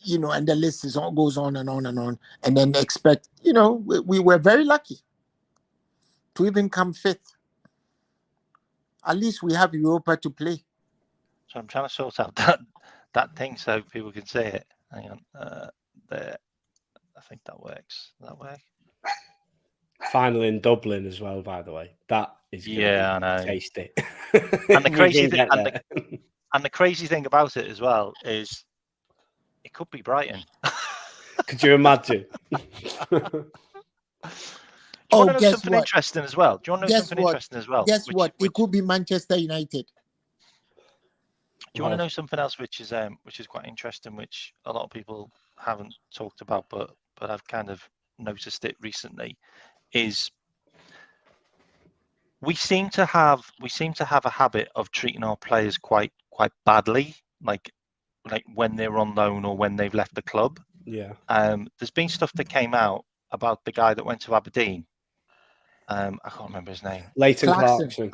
you know, and the list goes on and on and on, and then expect, you know, we were very lucky to even come 5th. At least we have Europa to play. So I'm trying to sort out that thing so people can see it. Hang on, there. I think that works. Does that work? Final in Dublin as well, by the way. That is I know. Tasty. And the crazy thing, and the crazy thing about it as well is it could be Brighton. Could you imagine? Do you want to know something interesting as well? Do you want to know something interesting as well? Guess what? It could be Manchester United. Do you want to know something else which is quite interesting, which a lot of people haven't talked about, but I've kind of noticed it recently, is we seem to have a habit of treating our players quite badly, like when they're on loan or when they've left the club. Yeah. There's been stuff that came out about the guy that went to Aberdeen. I can't remember his name. Leighton Clarkson.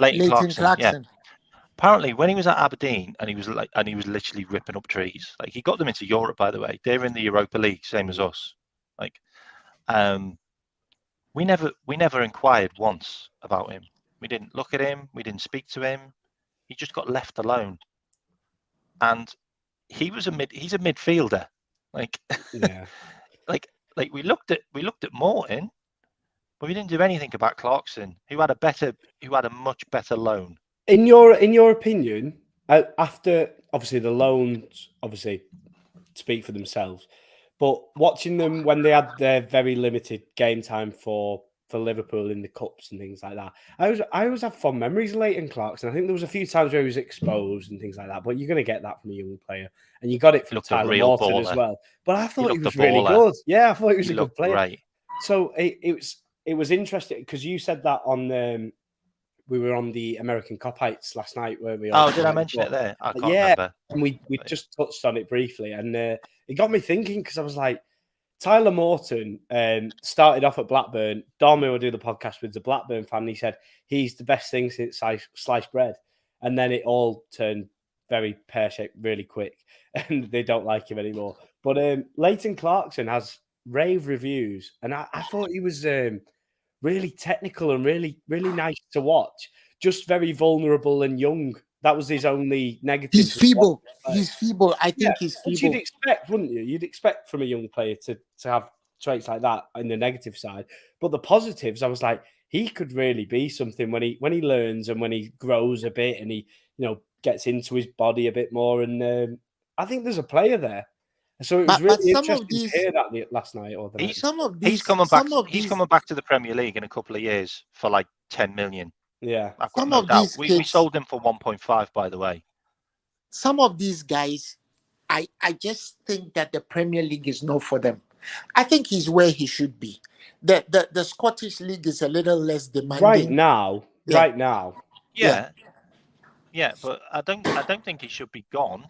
Yeah. Apparently, when he was at Aberdeen and he was literally ripping up trees. Like, he got them into Europe, by the way. They're in the Europa League, same as us. Like, we never inquired once about him. We didn't look at him. We didn't speak to him. He just got left alone. And he's a midfielder. Like, yeah. like we looked at Morton, but we didn't do anything about Clarkson, who had a much better loan. In your opinion, after obviously the loans speak for themselves, but watching them when they had their very limited game time for Liverpool in the cups and things like that, I always have fond memories of Leighton Clarkson. I think there was a few times where he was exposed and things like that, but you're going to get that from a young player, and you got it from Tyler Morton as well. But I thought he was really good. Yeah, I thought he was a good player. Great. So it was interesting because you said that on we were on the American Copites last night, weren't we? Did I mention it there? I can't remember. And we just touched on it briefly, and it got me thinking because I was like, Tyler Morton started off at Blackburn. Dom, who I do the podcast with, the Blackburn fan, he said he's the best thing since sliced bread. And then it all turned very pear-shaped really quick, and they don't like him anymore. But Leighton Clarkson has rave reviews, and I thought he was really technical and really, really nice to watch. Just very vulnerable and young. That was his only negative. He's feeble. I think he's feeble. Which you'd expect, wouldn't you? You'd expect from a young player to have traits like that in the negative side. But the positives, I was like, he could really be something when he learns and when he grows a bit and he, gets into his body a bit more. And I think there's a player there. So it was really interesting to hear that last night or the night. He's coming back. He's coming back to the Premier League in a couple of years for like 10 million. Yeah, I've got no doubt. We sold him for 1.5, by the way. Some of these guys, I just think that the Premier League is not for them. I think he's where he should be. The Scottish League is a little less demanding. Right now, Yeah. right now. Yeah, but I don't think he should be gone.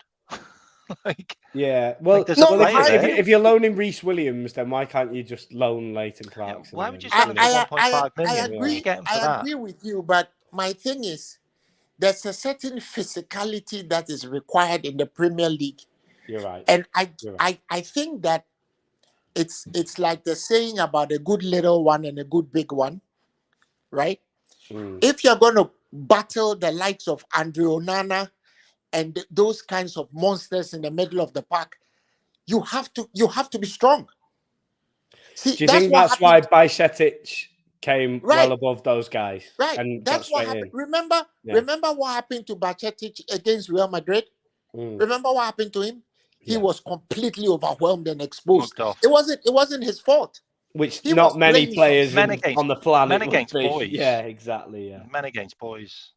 Like, Yeah, well, like, there's No, a well player there. if you're loaning Reece Williams, then why can't you just loan Leighton Clarkson? Why would you then? sell him for 1.5 million? I What do agree. you get him for I that? agree with you, but my thing is, there's a certain physicality that is required in the Premier League, You're right. and You're right. I think that it's like the saying about a good little one and a good big one, right? If you're going to battle the likes of Andre Onana and those kinds of monsters in the middle of the park, you have to be strong. See, do you think that's why Bajcetic came well above those guys? Right. And that's what happened. Remember what happened to Bajcetic against Real Madrid? Remember what happened to him? He was completely overwhelmed and exposed. It wasn't his fault. Which not many players on the planet men against would be. boys. Yeah, exactly. Yeah. Men against boys.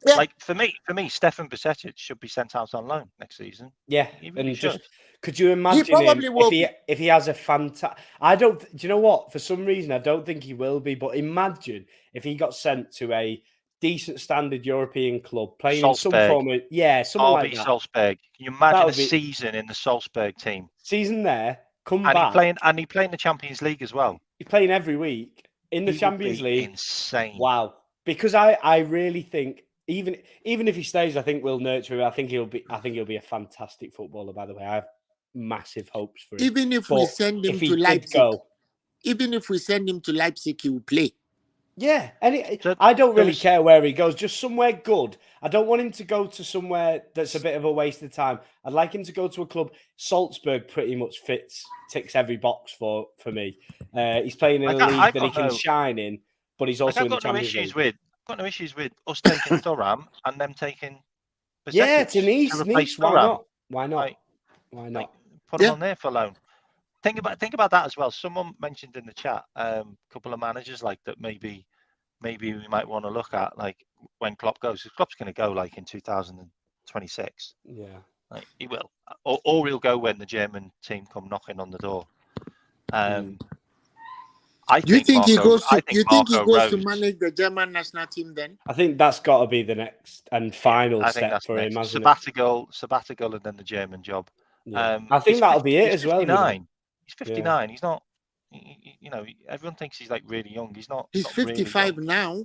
Yeah. Like for me, Stefan Bajcetic should be sent out on loan next season. Yeah, really and should. just could you imagine if he has a fantastic? Do you know what? For some reason, I don't think he will be. But imagine if he got sent to a decent standard European club playing in some form of something like that. Salzburg. Can you imagine a season in the Salzburg team? Season there, back. He playing the Champions League as well. He's playing every week in the Champions League. Insane. Wow. Because I really think even if he stays, I think we'll nurture him. I think he'll be a fantastic footballer. By the way, I have massive hopes for him. Even if we send him to Leipzig, he will play. Yeah, and I don't really care where he goes. Just somewhere good. I don't want him to go to somewhere that's a bit of a waste of time. I'd like him to go to a club. Salzburg pretty much ticks every box for me. He's playing in a league that he can shine in, but he's also in the Champions League. I've got no issues with us taking Thuram and them taking. Yeah, to Nice. Why not? Why not? Put him on there for loan. Think about that as well. Someone mentioned in the chat a couple of managers like that. Maybe we might want to look at like when Klopp goes. Klopp's going to go like in 2026. Yeah, like he will, or he'll go when the German team come knocking on the door. Do you think he goes to manage the German national team then? I think that's got to be the next and final step for him, hasn't sabbatical, and then the German job. Yeah. I think that'll be it as well. He's 59. Yeah. He's not. Everyone thinks he's like really young. He's not. He's 55 really now.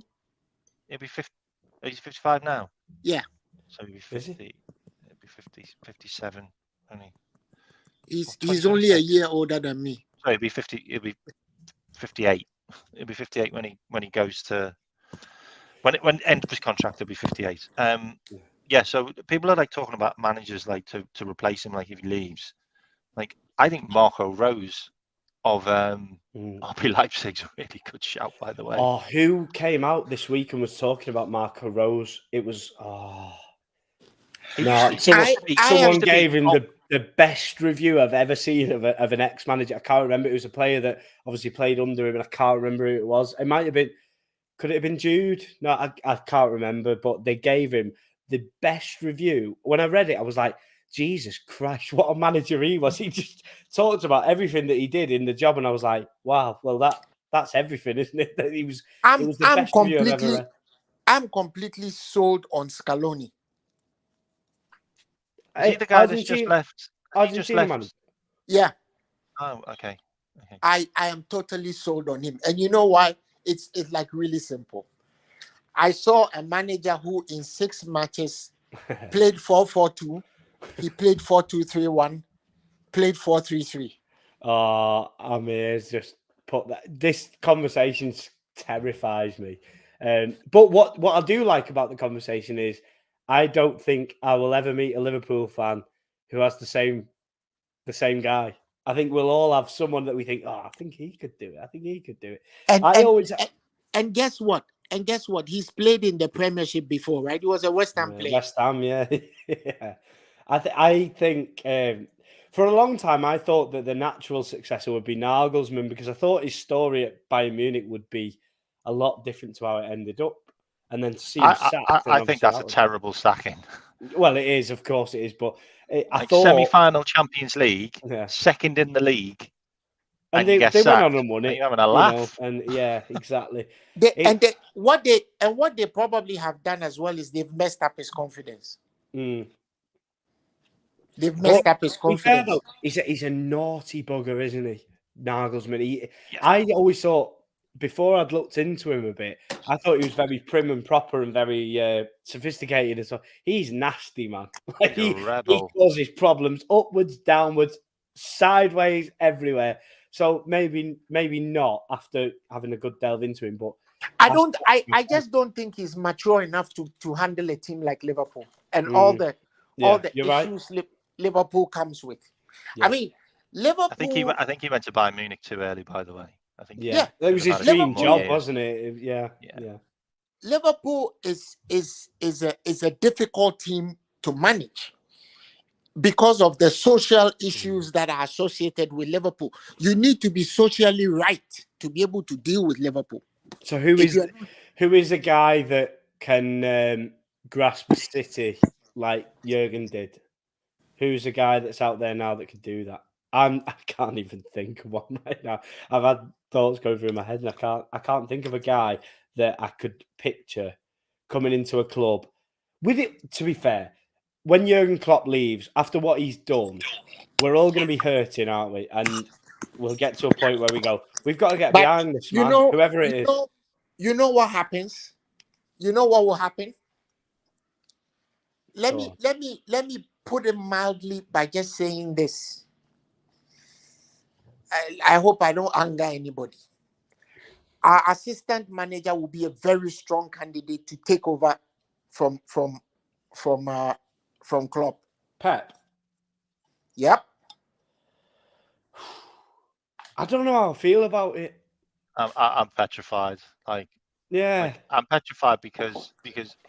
He'll be 50. He's 55 now. Yeah. So he'll be 50. He'll be 50, 57. Only. He's only a year older than me. So he'll be 50. He'll be 58. He'll be 58 when he goes to when end of his contract. He'll be 58. Yeah. So people are like talking about managers like to replace him, like if he leaves. Like I think Marco Rose of RB Leipzig's a really good shout, by the way. Oh, who came out this week and was talking about Marco Rose? It was someone gave him the best review I've ever seen of an ex-manager. I can't remember. It was a player that obviously played under him, and I can't remember who it was. It might have been. Could it have been Jude? No, I can't remember. But they gave him the best review. When I read it, I was like, Jesus Christ, what a manager he was. He just talked about everything that he did in the job, and I was like, wow, well that's everything, isn't it? That it was the best review I've ever read. I'm completely sold on Scaloni. Is he the guy that's just left? Argentina manager? Yeah. Oh, okay. I am totally sold on him. And you know why? It's like really simple. I saw a manager who in 6 matches played 4-4-2. He played 4-2-3-1, played 4-3-3. Oh, I mean, it's just put that. This conversation terrifies me. But what I do like about the conversation is I don't think I will ever meet a Liverpool fan who has the same guy. I think we'll all have someone that we think, I think he could do it. I think he could do it. And guess what? He's played in the Premiership before, right? He was a West Ham player. West Ham, yeah. Yeah. I think for a long time I thought that the natural successor would be Nagelsmann because I thought his story at Bayern Munich would be a lot different to how it ended up. And then to see him sacked. I think that's a terrible sacking. Well, it is, of course it is, but I Like thought semi-final Champions League, Yeah. second in the league, and you they get went sacked, on and won and it. you're having a laugh. And yeah, exactly. What they probably have done as well is they've messed up his confidence. Mm. They've messed up his To be fair, confidence. though, he's a naughty bugger, isn't he? Nagelsmann. Yeah. I always thought, before I'd looked into him a bit, I thought he was very prim and proper and very sophisticated and so. He's nasty, man. Like, He's a he rebel. causes problems upwards, downwards, sideways, everywhere. So maybe not after having a good delve into him, but I just don't think he's mature enough to handle a team like Liverpool and all the you're right. issues Liverpool comes with. Yeah. I mean, Liverpool. I think he went to Bayern Munich too early, by the way. I think. Yeah. It was his Liverpool- dream job, yeah. wasn't it? Yeah. Liverpool is a difficult team to manage because of the social issues that are associated with Liverpool. You need to be socially right to be able to deal with Liverpool. So who is a guy that can grasp City like Jurgen did? Who's a guy that's out there now that could do that? I can't even think of one right now. I've had thoughts go through my head, and I can't think of a guy that I could picture coming into a club with it. To be fair, when Jurgen Klopp leaves after what he's done, we're all going to be hurting, aren't we? And we'll get to a point where we go, we've got to get behind this man, whoever it is. You know what happens? You know what will happen? Let me put it mildly by just saying this. I hope I don't anger anybody. Our assistant manager will be a very strong candidate to take over from Klopp. Pep. Yep. I don't know how I feel about it. I'm petrified. Yeah, I'm petrified because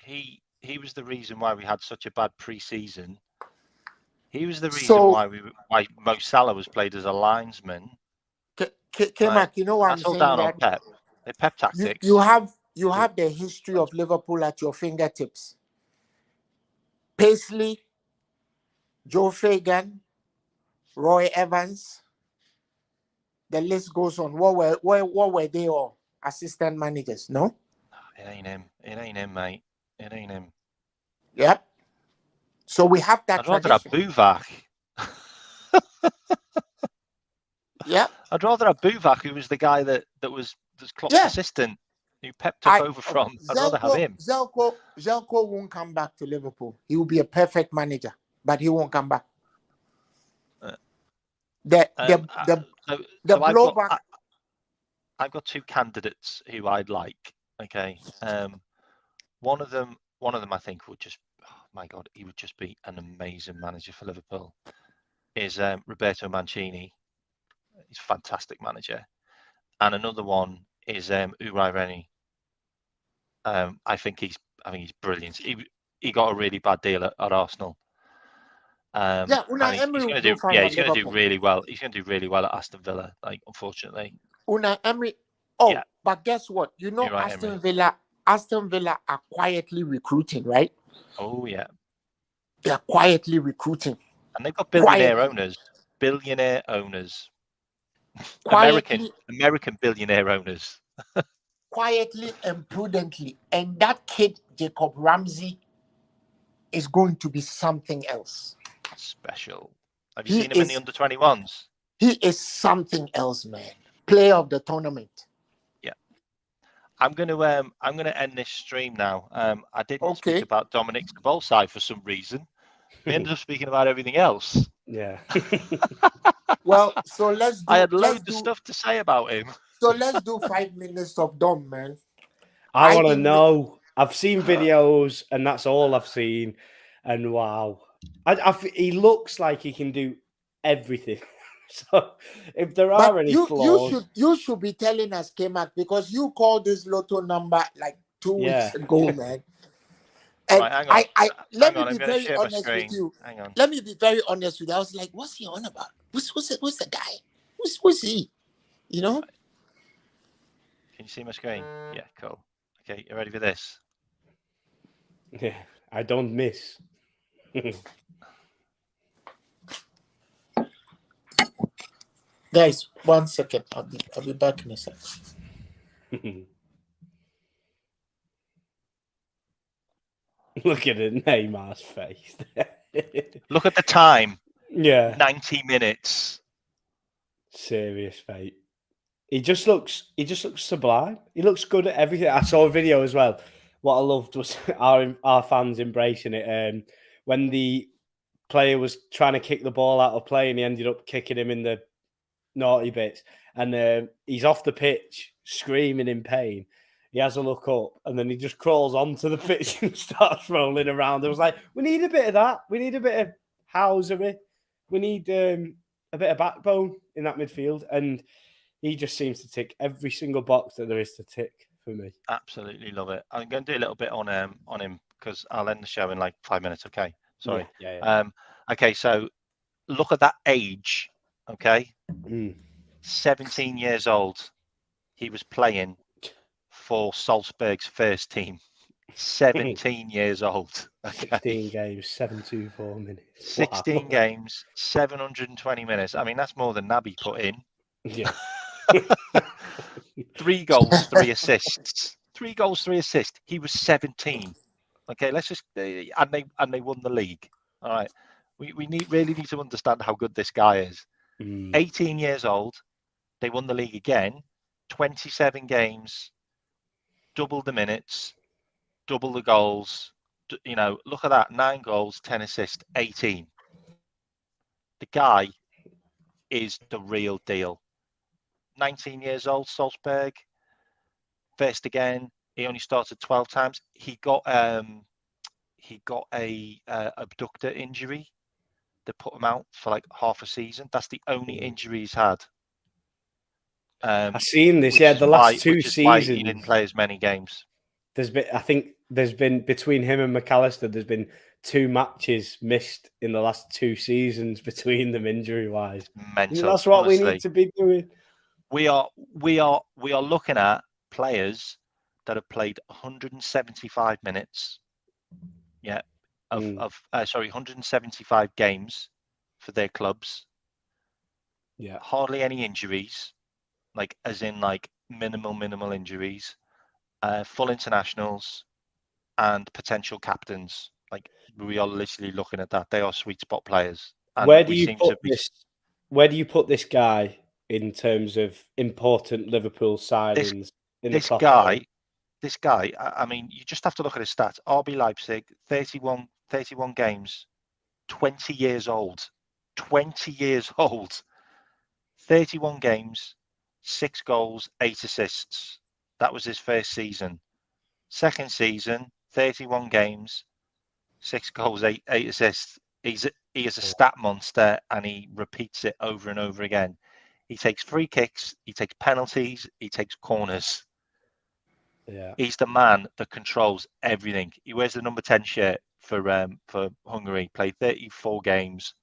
he was the reason why we had such a bad pre-season. He was the reason why Mo Salah was played as a linesman. K-Mack, you know what I'm saying? That's all down on Pep. The Pep tactics. You have the history of Liverpool at your fingertips. Paisley, Joe Fagan, Roy Evans. The list goes on. What were they all? Assistant managers? No. It ain't him. It ain't him, mate. It ain't him. Yep. So we have that I'd rather have Buvac. Yeah. I'd rather have Buvac, who was the guy that was Klopp's assistant, who Pep took over from. I'd rather have him. Zelko won't come back to Liverpool. He will be a perfect manager, but he won't come back. Blowback. I've got two candidates who I'd like. Okay, one of them I think would just, oh my God, he would just be an amazing manager for Liverpool. Is Roberto Mancini. He's a fantastic manager, and another one is Unai Emery. I think he's brilliant. He got a really bad deal at Arsenal. Unai Emery he's going to do really well. He's going to do really well at Aston Villa. Unfortunately, Unai Emery. But guess what? You know, Aston Villa are quietly recruiting, right? Oh yeah, they're quietly recruiting, and they've got billionaire owners. American billionaire owners. Quietly and prudently, and that kid Jacob Ramsey is going to be something else. Special. Have you seen him in the under-21s? He is something else, man. Player of the tournament. Yeah. I'm gonna end this stream now. I didn't speak about Dominic Szoboszlai for some reason. We ended up speaking about everything else. Yeah. Well, so let's do. I had loads of stuff to say about him. So let's do 5 minutes of Dom, man. I want to know. I've seen videos, and that's all I've seen. And wow, he looks like he can do everything. So if there are any flaws, you should be telling us, K-Mack, because you called this lotto number like 2 weeks ago, man. And right, let me be very honest with you. Let me be very honest with you. I was like, what's he on about? Who's the guy? Who's he? You know? Can you see my screen? Yeah, cool. Okay, you ready for this? Yeah, I don't miss. Guys, 1 second. I'll be back in a second. Look at it, Neymar's face. Look at the time. Yeah. 90 minutes. Serious fate. He just looks sublime. He looks good at everything. I saw a video as well. What I loved was our fans embracing it. When the player was trying to kick the ball out of play and he ended up kicking him in the naughty bits, and he's off the pitch screaming in pain. He has a look up and then he just crawls onto the pitch and starts rolling around. I was like, we need a bit of that. We need a bit of housery. We need a bit of backbone in that midfield. And he just seems to tick every single box that there is to tick for me. Absolutely love it. I'm going to do a little bit on him because I'll end the show in like 5 minutes. Okay. Sorry. Yeah. Okay. So look at that age. Okay. 17 years old. He was playing for Salzburg's first team. 17 years old. Okay. 16 games, 724 minutes. 16 games, 720 minutes. I mean, that's more than Naby put in. Yeah. 3 goals, 3 assists. 3 goals, 3 assists. He was 17. Okay, let's just and they won the league. All right. We really need to understand how good this guy is. 18 years old. They won the league again. 27 games, double the minutes, double the goals. Look at that. 9 goals, 10 assists, 18. The guy is the real deal. 19 years old, Salzburg. First again. He only started 12 times. He got a abductor injury that put him out for like half a season. That's the only injury he's had. I've seen this. Yeah, the last 2 seasons. Why he didn't play as many games. I think there's been between him and McAllister. There's been 2 matches missed in the last 2 seasons between them injury wise. Mental. That's what honestly. we need to be doing. We are looking at players that have played 175 minutes. Yeah, 175 games for their clubs. Yeah, hardly any injuries, like as in like minimal injuries. Full internationals and potential captains. Like we are literally looking at that. They are sweet spot players. And where do you put this guy in terms of important Liverpool signings? This guy, I mean, you just have to look at his stats. RB Leipzig, 31 games, 20 years old. 20 years old. 31 games, 6 goals, 8 assists. That was his first season. Second season, 31 games, 6 goals, 8 assists. He is a stat monster and he repeats it over and over again. He takes free kicks, he takes penalties, he takes corners. Yeah. He's the man that controls everything. He wears the number 10 shirt for Hungary, played 34 games,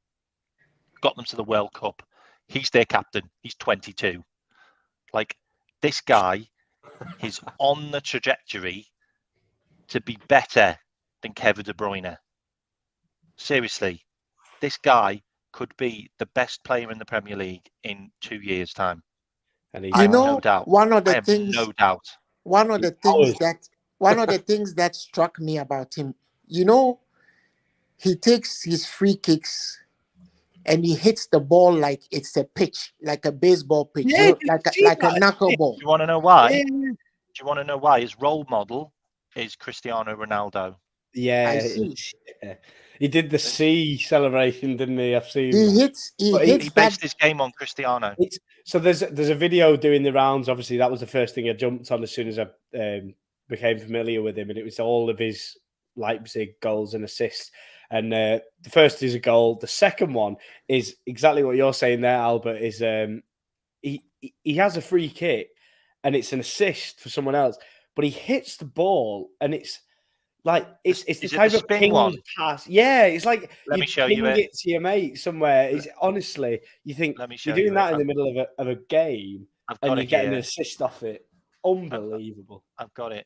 got them to the World Cup. He's their captain. He's 22. Like, this guy is on the trajectory to be better than Kevin De Bruyne. Seriously, this guy could be the best player in the Premier League in 2 years' time. And I have no doubt. One of the things that struck me about him, he takes his free kicks and he hits the ball like it's a pitch, like a baseball pitch, like a knuckleball. Do you want to know why? Yeah. Do you want to know why? His role model is Cristiano Ronaldo. Yeah, I see. He did the C celebration, didn't he? I've seen. He based his game on Cristiano. So there's a video doing the rounds. Obviously, that was the first thing I jumped on as soon as I became familiar with him, and it was all of his Leipzig goals and assists. And the first is a goal. The second one is exactly what you're saying there, Albert. Is he has a free kick, and it's an assist for someone else, but he hits the ball, and it's like it's the type of ping pass. Yeah, it's like let me show you it to your mate somewhere. It's honestly, you think you're doing that in the middle of a game, and you're getting an assist off it. Unbelievable. I've got it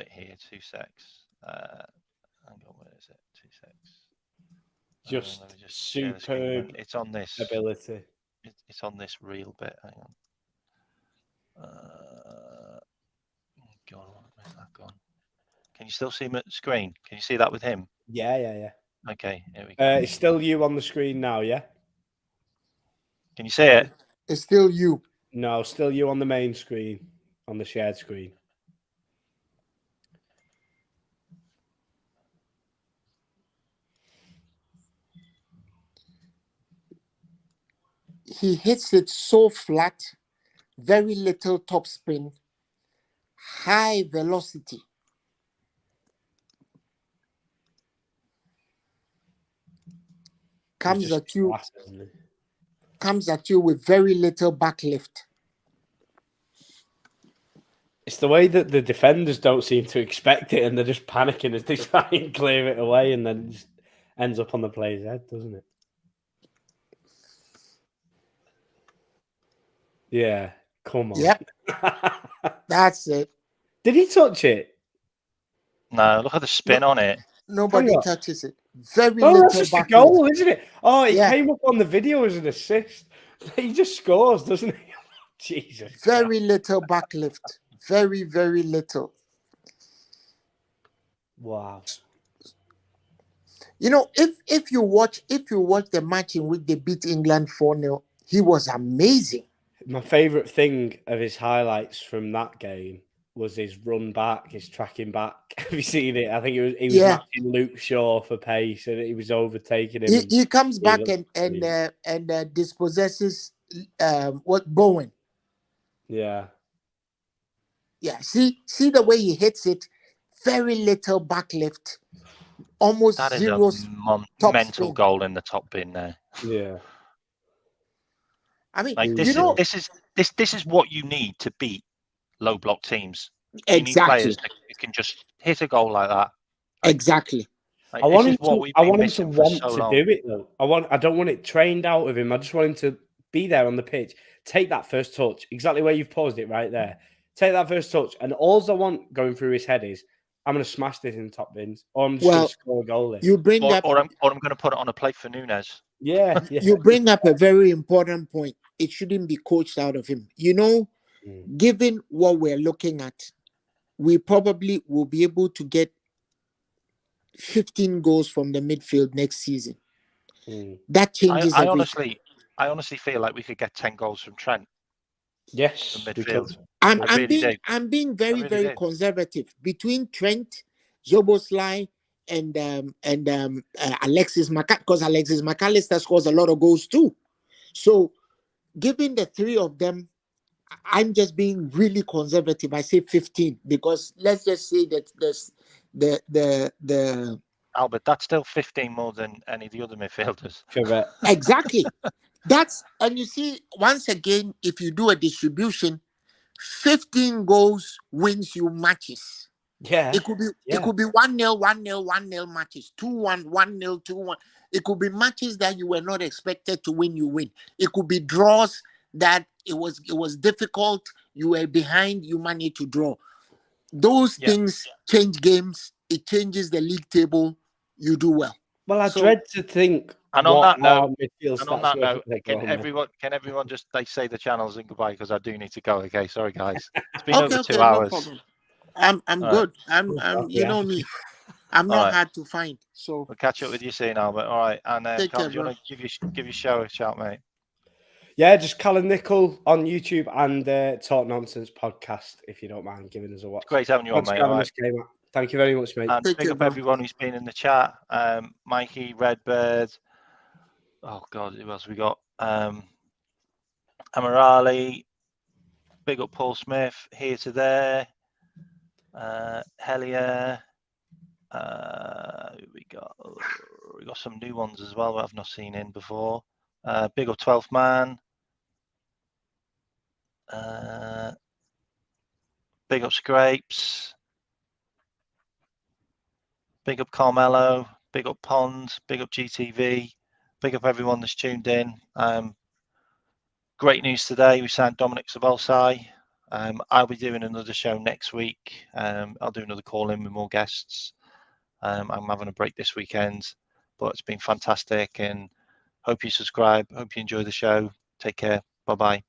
here. 2 secs. Hang on, where is it? 2 secs. Just let me just share the screen again. superb It's on this. ability. It's on this reel bit. Hang on. God, where's that gone? Can you still see him at the screen? Can you see that with him? Yeah. Okay, here we go. It's still you on the screen now, yeah? Can you see it? It's still you. No, still you on the main screen, on the shared screen. He hits it so flat, very little top spin, high velocity. Comes at you with very little backlift. It's the way that the defenders don't seem to expect it, and they're just panicking as they try and clear it away, and then it just ends up on the player's head, doesn't it? Yeah, come on. Yep. That's it. Did he touch it? No, look at the spin on it. Nobody touches it. Very Oh, little that's just a backlift. goal, isn't it? Oh, it Yeah. came up on the video as an assist. He just scores, doesn't he? Jesus. Very little backlift. Very, very little. Wow. You know, if you watch the match in which they beat England 4-0, he was amazing. My favourite thing of his highlights from that game was his run back, his tracking back. Have you seen it? I think he was matching Luke Shaw for pace, and he was overtaking him. He comes back and dispossesses Bowen. Yeah. Yeah. See the way he hits it. Very little backlift. Almost that is zero a mental spin. goal in the top bin there. Yeah. I mean, like this is what you need to beat low block teams. You need players that can just hit a goal like that. Exactly. I want him to want to do it though. I don't want it trained out of him. I just want him to be there on the pitch, take that first touch, exactly where you've paused it right there. Take that first touch, and all I want going through his head is, I'm going to smash this in top bins, or I'm just going to score a goal. You bring up, or I'm going to put it on a plate for Nunes. Yeah. You bring up a very important point. It shouldn't be coached out of him. You know, given what we're looking at, we probably will be able to get 15 goals from the midfield next season. That changes everything. I honestly feel like we could get 10 goals from Trent. Yes, from midfield. I'm being very conservative between Trent, Zoboslai, and Alexis McAllister, because Alexis McAllister scores a lot of goals too. So, given the three of them, I'm just being really conservative. I say 15 because let's just say that there's the Albert, that's still 15 more than any of the other midfielders. Correct. Exactly. And you see, once again, if you do a distribution, 15 goals wins you matches. Yeah. It could be 1-0, 1-0, 1-0 matches, 2-1, 1-0, 2-1. It could be matches that you were not expected to win, you win. It could be draws that it was difficult, you were behind, you managed to draw. Those things change games, it changes the league table, you do well. Well, I dread to think. And on that note, can everyone just say the channels and goodbye, because I do need to go. Okay, sorry guys. It's been over 2 hours. No problem. I'm good. I'm you know me. I'm not hard to find. So we'll catch up with you soon, Albert. All right, and Carl, do you want to give your show a shout, mate? Yeah, just Callum Nicol on YouTube and Talk Nonsense podcast, if you don't mind giving us a watch. It's great having you on, mate. All right. Thank you very much, mate. And pick up everyone who's been in the chat. Mikey, Redbird. Oh God, who else we got? Amarali. Big up Paul Smith. Here to there. Helia. We got some new ones as well that I've not seen in before. Big up 12th man. Big up Scrapes. Big up Carmelo. Big up Pond. Big up GTV. Big up everyone that's tuned in. Great news today. We signed Dominic Sabolsai. I'll be doing another show next week. I'll do another call in with more guests. I'm having a break this weekend, but it's been fantastic, and hope you subscribe. Hope you enjoy the show. Take care. Bye bye.